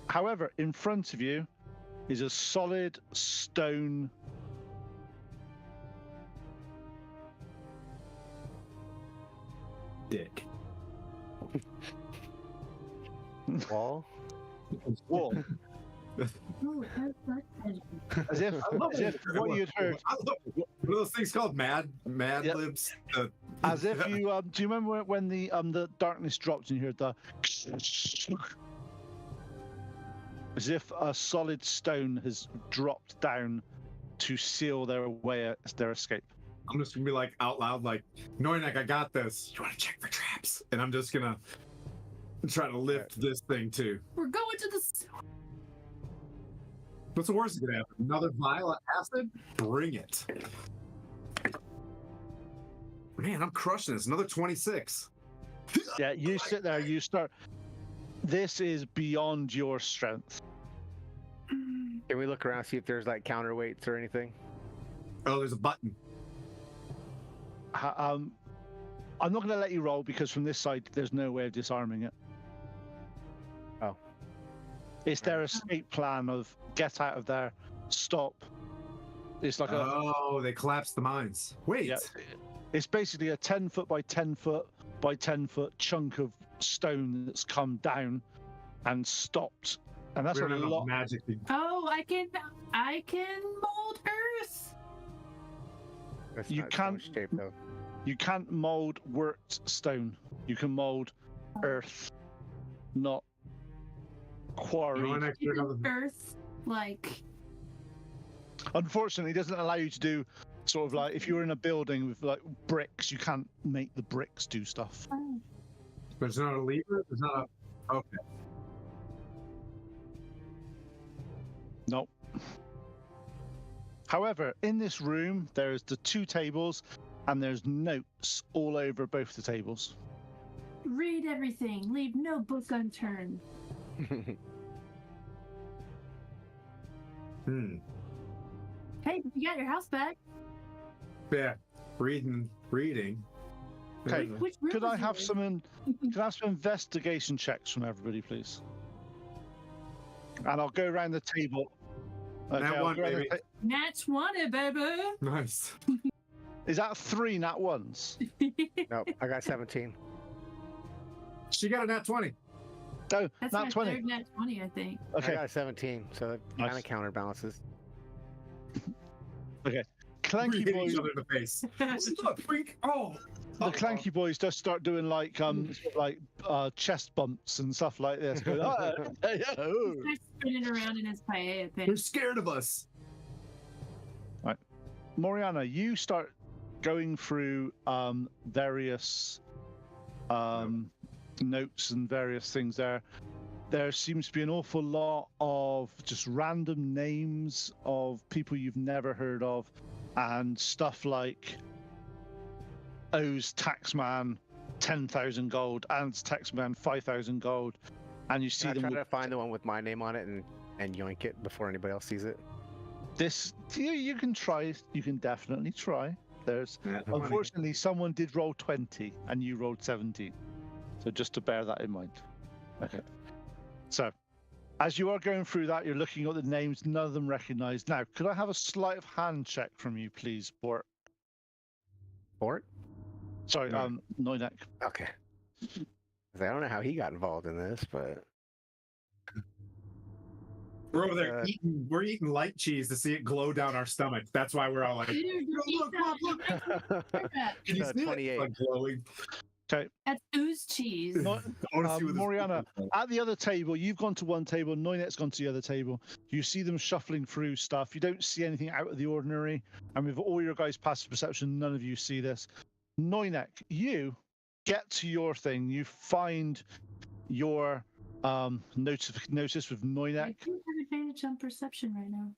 However, in front of you is a solid stone Dick. Wall. wall, Ooh, as if what you'd heard. I love it. What are those things called? Mad Yep. libs? As if you do you remember when the darkness dropped and you heard the as if a solid stone has dropped down to seal their escape. I'm just gonna be like out loud, like, Noinek, I got this. You want to check for traps? And I'm just gonna try to lift this thing too. We're going to the. What's the worst that's gonna happen? Another vial of acid? Bring it. Man, I'm crushing this. Another 26. Yeah, you sit there, you start. This is beyond your strength. Can we look around see if there's like counterweights or anything? Oh, there's a button. I'm not going to let you roll because from this side, there's no way of disarming it. Oh. It's their escape plan of get out of there, stop. It's like Oh, they collapsed the mines. Wait. Yeah, it's basically a 10 foot by 10 foot by 10 foot chunk of stone that's come down and stopped. And that's We a don't have lot. enough magic. Oh, I can mold earth. That's You not stone can't- shape, though. You can't mold worked stone. You can mold earth, not quarry. Noinek, you're another- Earth, like. Unfortunately, it doesn't allow you to do sort of like if you're in a building with like bricks, you can't make the bricks do stuff. Oh. There's not a lever? There's not a. Okay. Nope. However, in this room, there's the 2 tables and there's notes all over both the tables. Read everything. Leave no book unturned. Hey, you got your house back. Yeah. Reading. Okay. Which room Could is I have yours? could I have some investigation checks from everybody, please? And I'll go around the table. Nat I'll one, go around the baby. Nat 20, baby. Nice. Is that 3 nat ones? Nope, I got 17. She got a nat 20. No, That's nat my 20. third Nat 20, I think. I Okay. got a 17, so that Nice. kind of counterbalances. We Clanky hit boys. each other in the face. Look, freak. Oh. The Clanky boys just start doing like chest bumps and stuff like this. Going, "Ah, hey, oh." He starts spinning around in his paella pit. They're scared of us. Moriana, you start going through various notes and various things there. There seems to be an awful lot of just random names of people you've never heard of and stuff like owes taxman 10,000 gold and taxman 5,000 gold. And you see I them try with to find the one with my name on it and yoink it before anybody else sees it. this. You can try. You can definitely try. There's Nat 20. unfortunately someone did roll 20 and you rolled 17. So just to bear that in mind. Okay. So, as you are going through that, you're looking at the names, none of them recognized. Now, could I have a sleight of hand check from you, please, Bort? Fort? Sorry, No. Noinek. Okay. I don't know how he got involved in this, but We're over there eating. We're eating light cheese to see it glow down our stomach. That's why we're all like, Dude, look, eat look, that. Can you see it? 28. Like glowing. Okay. That's ooze cheese. Not, I want to see what this Moriana, looks like. at the other table, you've gone to one table, Noinet's gone to the other table. You see them shuffling through stuff. You don't see anything out of the ordinary. And with all your guys' passive perception, none of you see this. Noinek, you get to your thing. You find your notice with I Noinek. do have advantage on perception right now.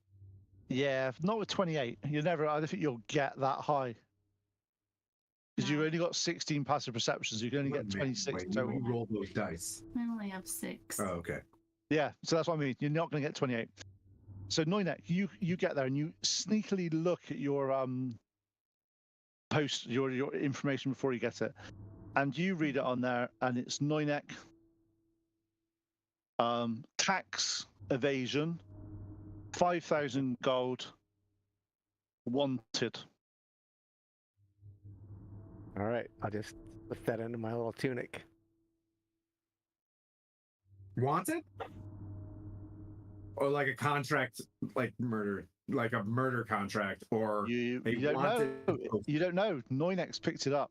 Yeah, not with 28. You never. I don't think you'll get that high. Because you've No. only got 16 passive perceptions. You can only get 26 Wait, total. you roll those dice. I only have 6. Oh, okay. Yeah, so that's what I mean. You're not going to get 28. So Noinek, you get there and you sneakily look at your post, your information before you get it, and you read it on there, and it's Noinek, tax evasion, 5,000 gold, wanted. All right, I'll just slip that into my little tunic. Wanted? Or like a contract, like murder, like a murder contract, or You a don't know. wanted- You don't know. Noinek's picked it up,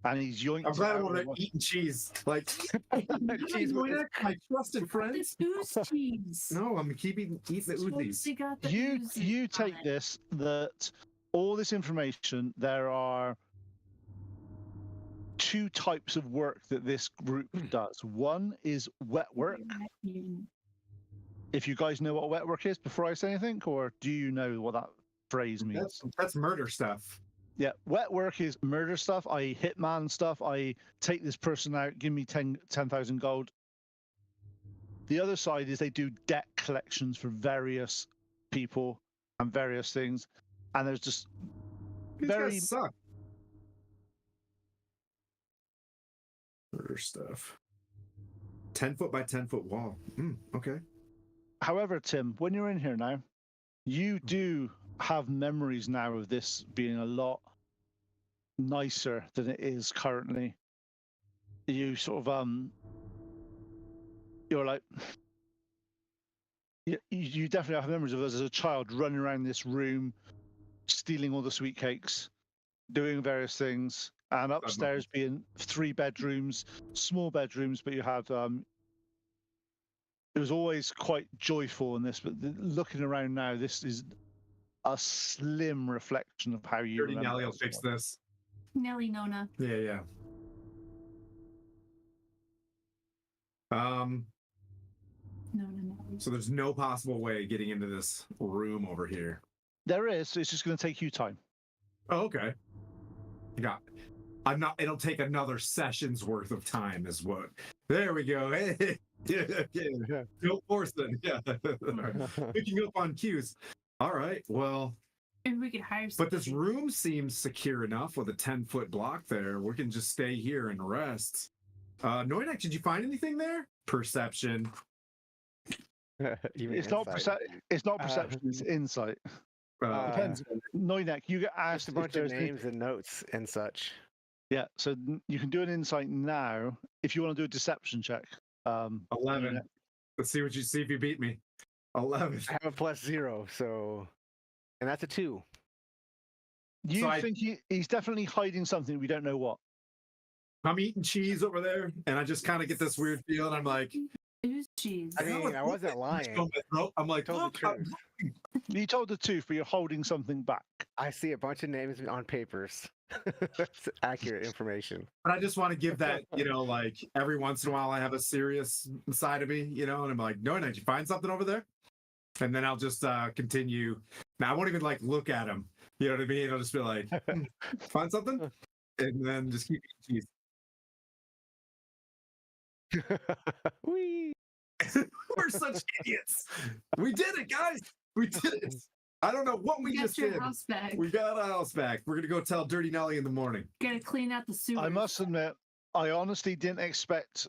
and he's yoinked. I'm glad it I out want of to the- eat cheese. Like, Cheese with Noinek, my trusted friend. It's ooze cheese. No, I'm keeping eating the Uzis. Supposedly got the You oozes you on take it. this that all this information. There are 2 types of work that this group does. One is wet work. If you guys know what wet work is before I say anything, or do you know what that phrase means? That's murder stuff. Yeah, wet work is murder stuff, i.e. hitman stuff, i.e. take this person out, give me 10,000 gold. The other side is they do debt collections for various people and various things. And there's just These very... guys suck. Murder stuff. 10-foot by 10-foot wall. Okay. However, Tim, when you're in here now, you do have memories now of this being a lot nicer than it is currently. You sort of you're like, you definitely have memories of us as a child running around this room, stealing all the sweet cakes, doing various things, and upstairs being 3 bedrooms, small bedrooms, but you had it was always quite joyful in this, but looking around now, this is a slim reflection of how you Dirty remember Nelly will it as fix well. this. Nelly Nona. Yeah. No. So there's no possible way of getting into this room over here. There is, it's just going to take you time. Oh, okay. It'll take another session's worth of time is what. There we go. Hey. Yeah. Don't force it. Yeah. Picking up on cues. All right. Well, Maybe we could hire but this somebody. room seems secure enough with a 10-foot block there. We can just stay here and rest. Noinek, did you find anything there? Perception. Even It's not, inside. it's not perception, it's insight. Depends. Noinek, you get Just asked a if bunch of there's any- names and notes and such. Yeah, so you can do an insight now if you want to do a deception check. 11. Noinek. Let's see if you beat me. 11. I have a +0, so, and that's a 2. You So think he's definitely hiding something, we don't know what. I'm eating cheese over there, and I just kind of get this weird feeling. I'm like, Ooze cheese. I mean, I wasn't lying. I'm like, Told the look, truth. You told the truth, but you're holding something back. I see a bunch of names on papers. It's accurate information. but I just want to give that, like every once in a while I have a serious side of me, and I'm like, no, did you find something over there? And then I'll just continue. Now I won't even like look at him. You know what I mean? I'll just be like, find something, and then just keep eating cheese. Whee! We're such idiots. We did it, guys. We did it. I don't know what we You got just your did. house back. We got our house back. We're gonna go tell Dirty Nelly in the morning. Gotta clean out the sewers. I must admit, I honestly didn't expect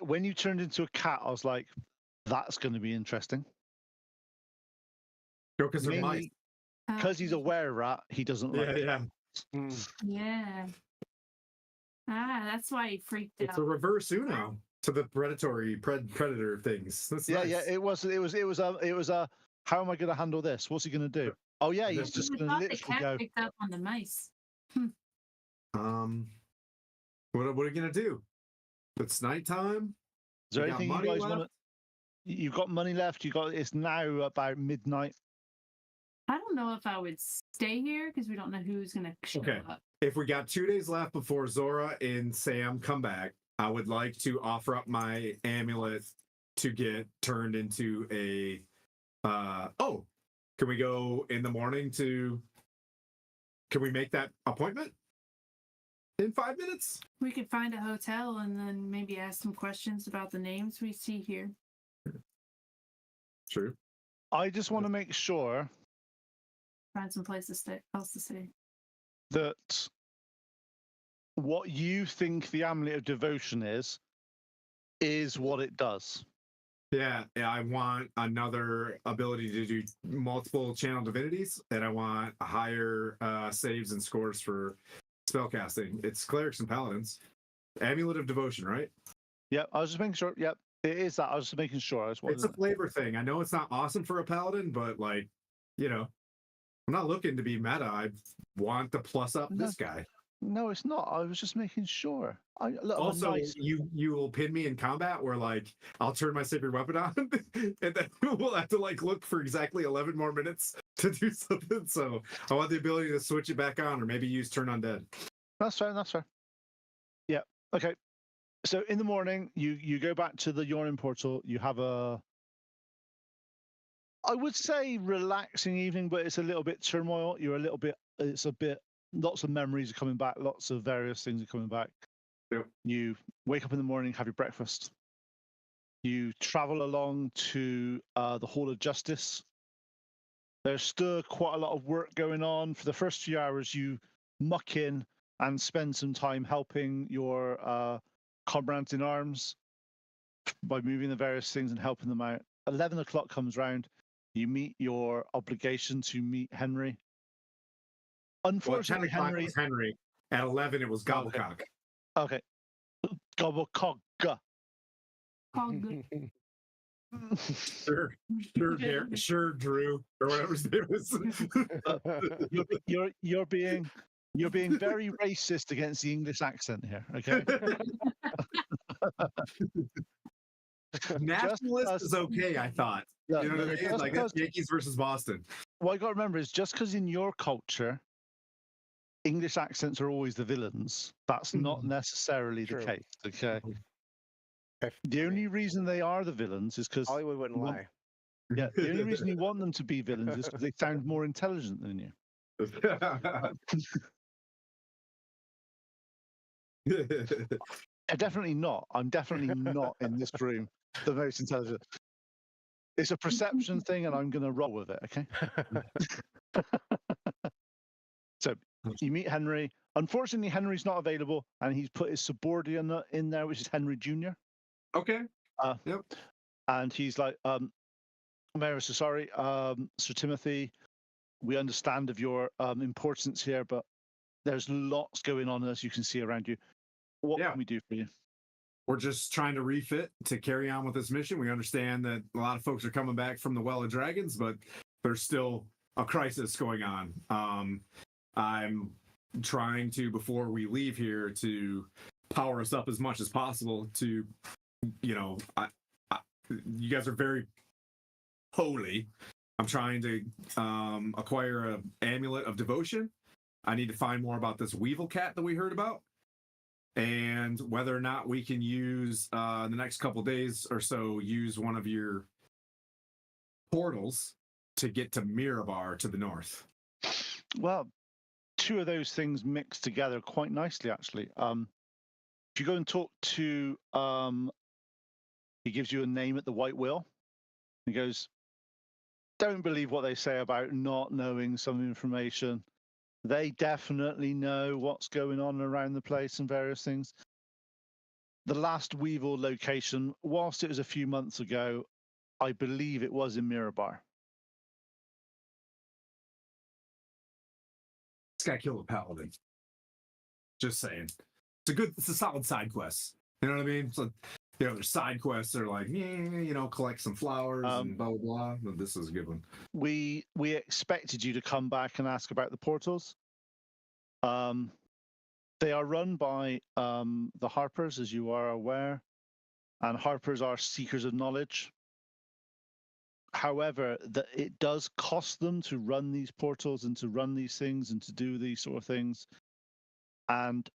when you turned into a cat, I was like, that's going to be interesting. Because they're mice. Mainly because he's a were-rat, he doesn't like Yeah. Yeah. That's why he freaked It's out. a reverse Uno to the predatory predator things. That's Yeah, nice. yeah. It was a. How am I going to handle this? What's he going to do? Oh yeah, This he's just I going to thought the literally cat go. picked up on the mice. What are we gonna do? It's nighttime. Is there We got anything you money guys left? want to? You've got money left. You got. It's now about midnight. I don't know if I would stay here because we don't know who's gonna show Okay. up. If we got 2 days left before Zora and Sam come back, I would like to offer up my amulet to get turned into a. Can we go in the morning to? Can we make that appointment in 5 minutes? We could find a hotel and then maybe ask some questions about the names we see here. True. I just want to make sure Find some place to stay, else to stay. that what you think the amulet of devotion is what it does. Yeah, I want another ability to do multiple channel divinities, and I want higher saves and scores for spellcasting. It's clerics and paladins. Amulet of devotion, right? Yep, I was just making sure. Yep, it is that. I was just making sure. I was It's a flavor thing. I know it's not awesome for a paladin, but like, I'm not looking to be meta. I want to plus up this guy. No, it's not. I was just making sure. Look, Also, nice... you will pin me in combat where like I'll turn my sacred weapon on, and then we'll have to like look for exactly 11 more minutes to do something. So I want the ability to switch it back on, or maybe use turn undead. That's fair. That's fair. Yeah. Okay. So in the morning, you go back to the Yawning Portal. You have I would say relaxing evening, but it's a little bit turmoil. It's a bit, lots of memories are coming back, lots of various things are coming back. Yep. You wake up in the morning, have your breakfast. You travel along to the Hall of Justice. There's still quite a lot of work going on. For the first few hours, you muck in and spend some time helping your comrades in arms by moving the various things and helping them out. 11 o'clock comes round. You meet your obligation to meet Henry. Unfortunately, well, Henry was Henry. At 11, it was Gobblecock. Okay. Gobblecock. Hog. Sure, Drew, or whatever his name is. You're being very racist against the English accent here. Okay. Nationalist is okay, I thought. Yeah, You know what I mean? just Like that's Yankees versus Boston. what you got to remember is just because in your culture, English accents are always the villains, that's not necessarily the True. case. Okay. If The only reason they are the villains is because Hollywood wouldn't lie. yeah, the only reason you want them to be villains is because they sound more intelligent than you. Definitely not. I'm definitely not in this room the most intelligent. It's a perception thing, and I'm going to roll with it. Okay. So you meet Henry. Unfortunately, Henry's not available, and he's put his subordinate in there, which is Henry Jr. Okay. Yep. And he's like, Mayor, so sorry, Sir Timothy, we understand of your importance here, but there's lots going on, as you can see around you. What Yeah. can we do for you? We're just trying to refit to carry on with this mission. We understand that a lot of folks are coming back from the Well of Dragons, but there's still a crisis going on. I'm trying to, before we leave here, to power us up as much as possible to, you guys are very holy. I'm trying to acquire an amulet of devotion. I need to find more about this weevil cat that we heard about, and whether or not we can use the next couple days or so, use one of your portals to get to Mirabar to the north. Well, two of those things mix together quite nicely, actually. If you go and talk to, he gives you a name at the White Wheel. He goes, don't believe what they say about not knowing some information. They definitely know what's going on around the place and various things. The last Weevil location, whilst it was a few months ago, I believe it was in Mirabar. This guy killed a paladin. Just saying. It's a solid side quest. You know what I mean? So there's side quests that are like, collect some flowers and blah, blah, blah. But this is a good one. We expected you to come back and ask about the portals. They are run by the Harpers, as you are aware, and Harpers are seekers of knowledge. However, it does cost them to run these portals and to run these things and to do these sort of things. And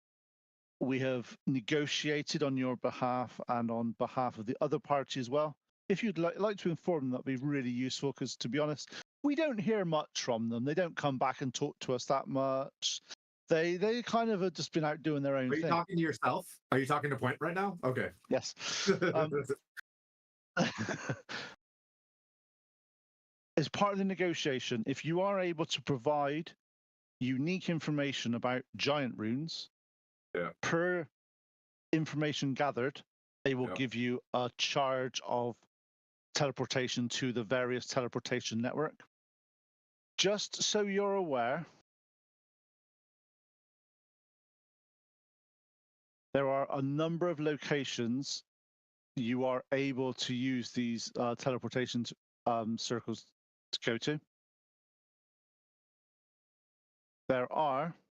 we have negotiated on your behalf and on behalf of the other party as well. If you'd like to inform them, that'd be really useful, because to be honest, we don't hear much from them. They don't come back and talk to us that much. They kind of have just been out doing their own Are you thing. talking to yourself? Are you talking to Point right now? Okay. Yes. As part of the negotiation, if you are able to provide unique information about giant runes, per information gathered, they will give you a charge of teleportation to the various teleportation network. Just so you're aware, there are a number of locations you are able to use these teleportation circles to go to.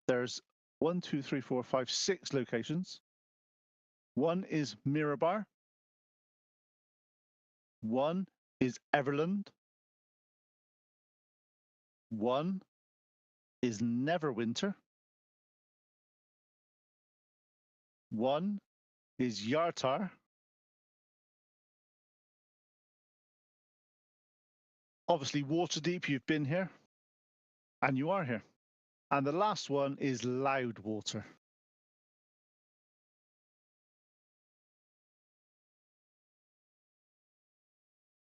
There's 1, 2, 3, 4, 5, 6 locations. One is Mirabar. One is Everland. One is Neverwinter. One is Yartar. Obviously, Waterdeep, you've been here, and you are here. And the last one is Loudwater.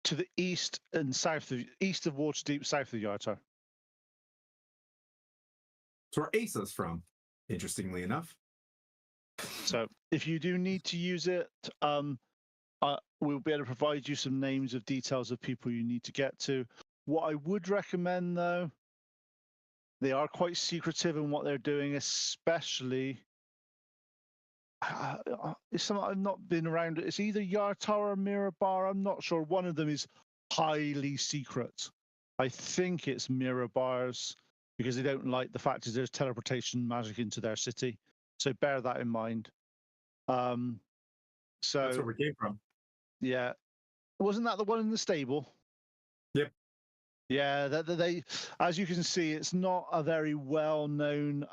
To the east and south of Waterdeep, south of Yartar. It's where Asa's from, interestingly enough. So if you do need to use it, we'll be able to provide you some names of details of people you need to get to. What I would recommend, though, they are quite secretive in what they're doing, especially. It's something I've not been around. It's either Yartar or Mirabar. I'm not sure. One of them is highly secret. I think it's Mirabar's, because they don't like the fact that there's teleportation magic into their city. So bear that in mind. So That's where we came from. Yeah, wasn't that the one in the stable? Yep. Yeah, they, as you can see, it's not a very well-known.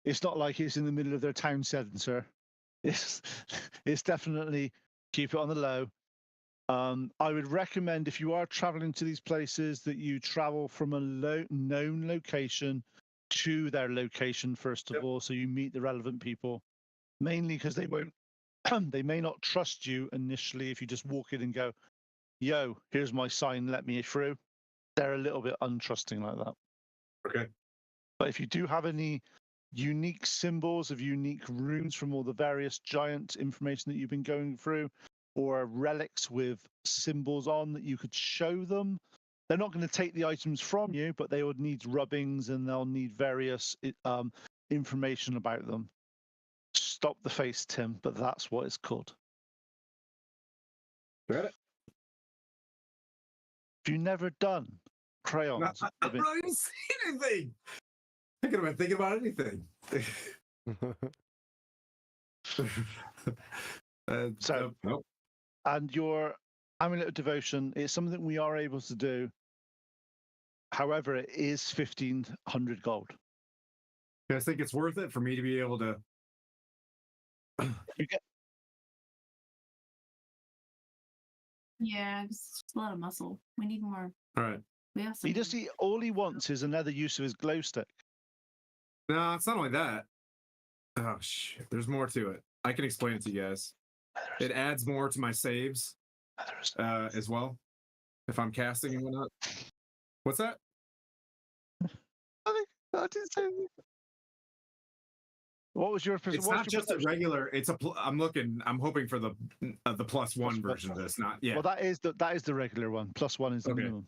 It's not like it's in the middle of their town centre. It's definitely keep it on the low. I would recommend, if you are traveling to these places, that you travel from a known location to their location first of all, so you meet the relevant people. Mainly because they won't, they may not trust you initially if you just walk in and go, "Yo, here's my sign, let me through." They're a little bit untrusting like that. Okay. But if you do have any unique symbols of unique runes from all the various giant information that you've been going through, or relics with symbols on that you could show them, they're not going to take the items from you, but they would need rubbings and they'll need various information about them. Stop the face, Tim, but that's what it's called. Got it. Have you never done crayons? I've not even seen anything. I could have been thinking about anything. Nope. And your amulet of devotion is something we are able to do. However, it is 1,500 gold. You guys think it's worth it for me to be able to? You get Yeah, it's a lot of muscle. We need more. All right. We have some. all he wants is another use of his glow stick. No, it's not only that. Oh shit! There's more to it. I can explain it to you guys. It adds more to my saves as well, if I'm casting and whatnot. What's that? I didn't say anything. What was your? It's not just a regular. It's a. I'm hoping for the +1 version of this. Not yeah. Well, that is the regular one. +1 is the minimum.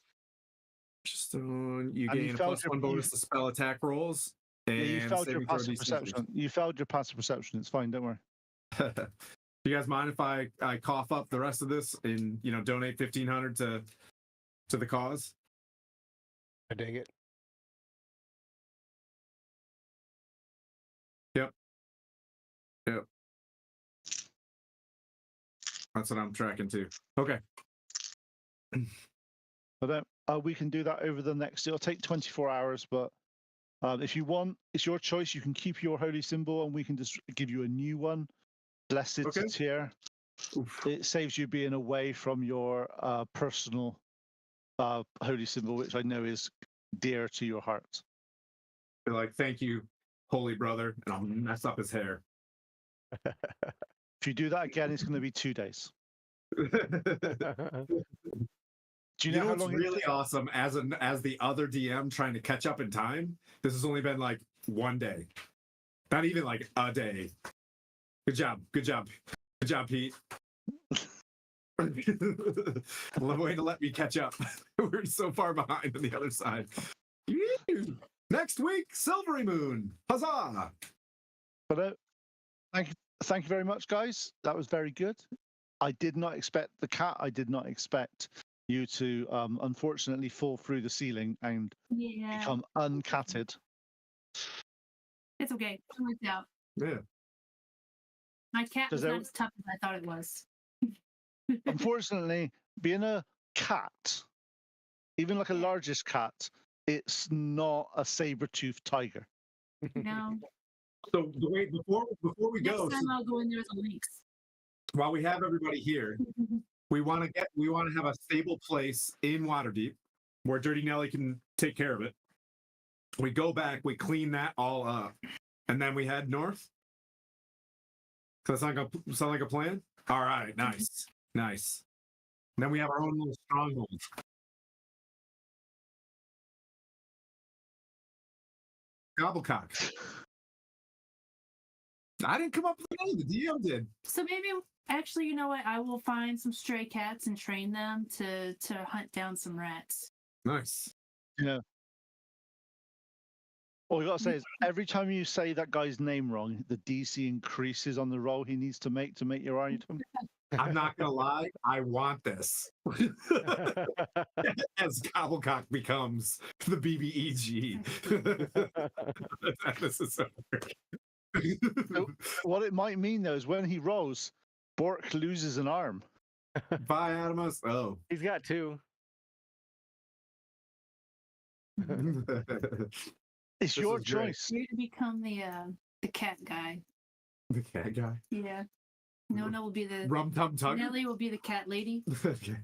Just you gain a +1 bonus to spell attack rolls. And you failed your saving throw passive DC. perception. You failed your passive perception. It's fine. Don't worry. Do you guys mind if I cough up the rest of this and donate 1,500 to the cause? I dig it. Yep. That's what I'm tracking too. Okay. But we can do that over the next. It'll take 24 hours, but if you want, it's your choice. You can keep your holy symbol, and we can just give you a new one, blessed Okay. to Tyr. It saves you being away from your personal holy symbol, which I know is dear to your heart. They're like, thank you, holy brother, and I'll mess up his hair. If you do that again, it's going to be 2 days. Do You you know know how what's long? really awesome as the other DM trying to catch up in time? This has only been like 1 day, not even like a day. Good job, Pete. Way to let me catch up. We're so far behind on the other side. Next week, Silvery Moon. Huzzah! But thank you very much, guys. That was very good. I did not expect the cat. I did not expect you to unfortunately fall through the ceiling and become uncatted. It's okay. It worked out. Yeah. My cat was Does not as tough as I thought it was. Unfortunately, being a cat, even like a largest cat, it's not a saber-toothed tiger. No. So the way before we Next go, time I'll go in there with a lynx. while we have everybody here, we want to have a stable place in Waterdeep where Dirty Nelly can take care of it. We go back, we clean that all up, and then we head north. Does that sound like a plan? All right, nice. And then we have our own little stronghold. Gobblecock. I didn't come up with the name. The DM did. So maybe, actually, you know what? I will find some stray cats and train them to hunt down some rats. Nice. Yeah. All you got to say is every time you say that guy's name wrong, the DC increases on the roll he needs to make your item. I'm not gonna lie. I want this. As Gobblecock becomes the BBEG. This is so So what it might mean though is when he rolls, Bork loses an arm. Bye, Adamus. Oh. He's got 2. It's This your is great. choice. You're to become the cat guy. The cat guy. Yeah. Nona will be the Rum Tum Tugger. Nelly will be the cat lady. Okay.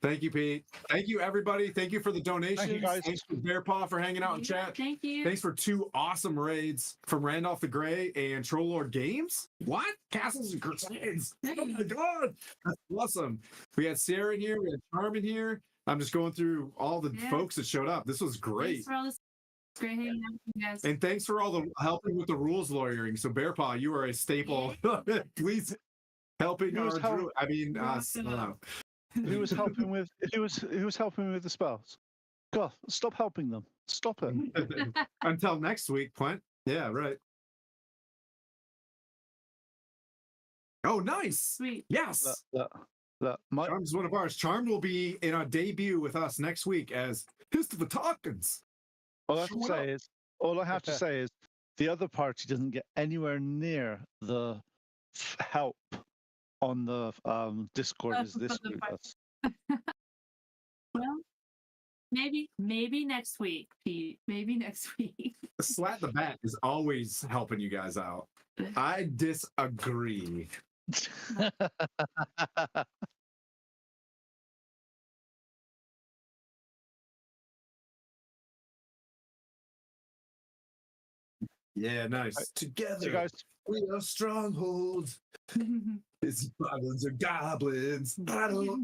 Thank you, Pete. Thank you, everybody. Thank you for the donations. Thank you, guys. Thanks for Bearpaw for hanging out in Yeah, chat. Thank you. Thanks for 2 awesome raids from Randolph the Grey and Troll Lord Games. What? Castles and Crusades. Oh my god. That's awesome. We had Sarah in here. We had Charm in here. I'm just going through all the Yeah. folks that showed up. This was great. Thanks for all this. It's great hanging out with you guys. And thanks for all the helping with the rules lawyering. So Bearpaw, you are a staple. Please helping Who was our help- Drew. I mean, You're welcome. Who was helping with who was helping with the spells? God, stop helping them. Stop it. until next week, Clint. Yeah, right. Oh, nice. Sweet. Yes. Look, Charm's one of ours. Charm will be in our debut with us next week as History Talkins. all I have to Shut say is the other party doesn't get anywhere near the help on the Discord as this group does. Well, maybe next week, Pete. Maybe next week. Slat the Bat is always helping you guys out. I disagree. Yeah, nice. Together, So guys, we are Stronghold. It's goblins or goblins. Battle.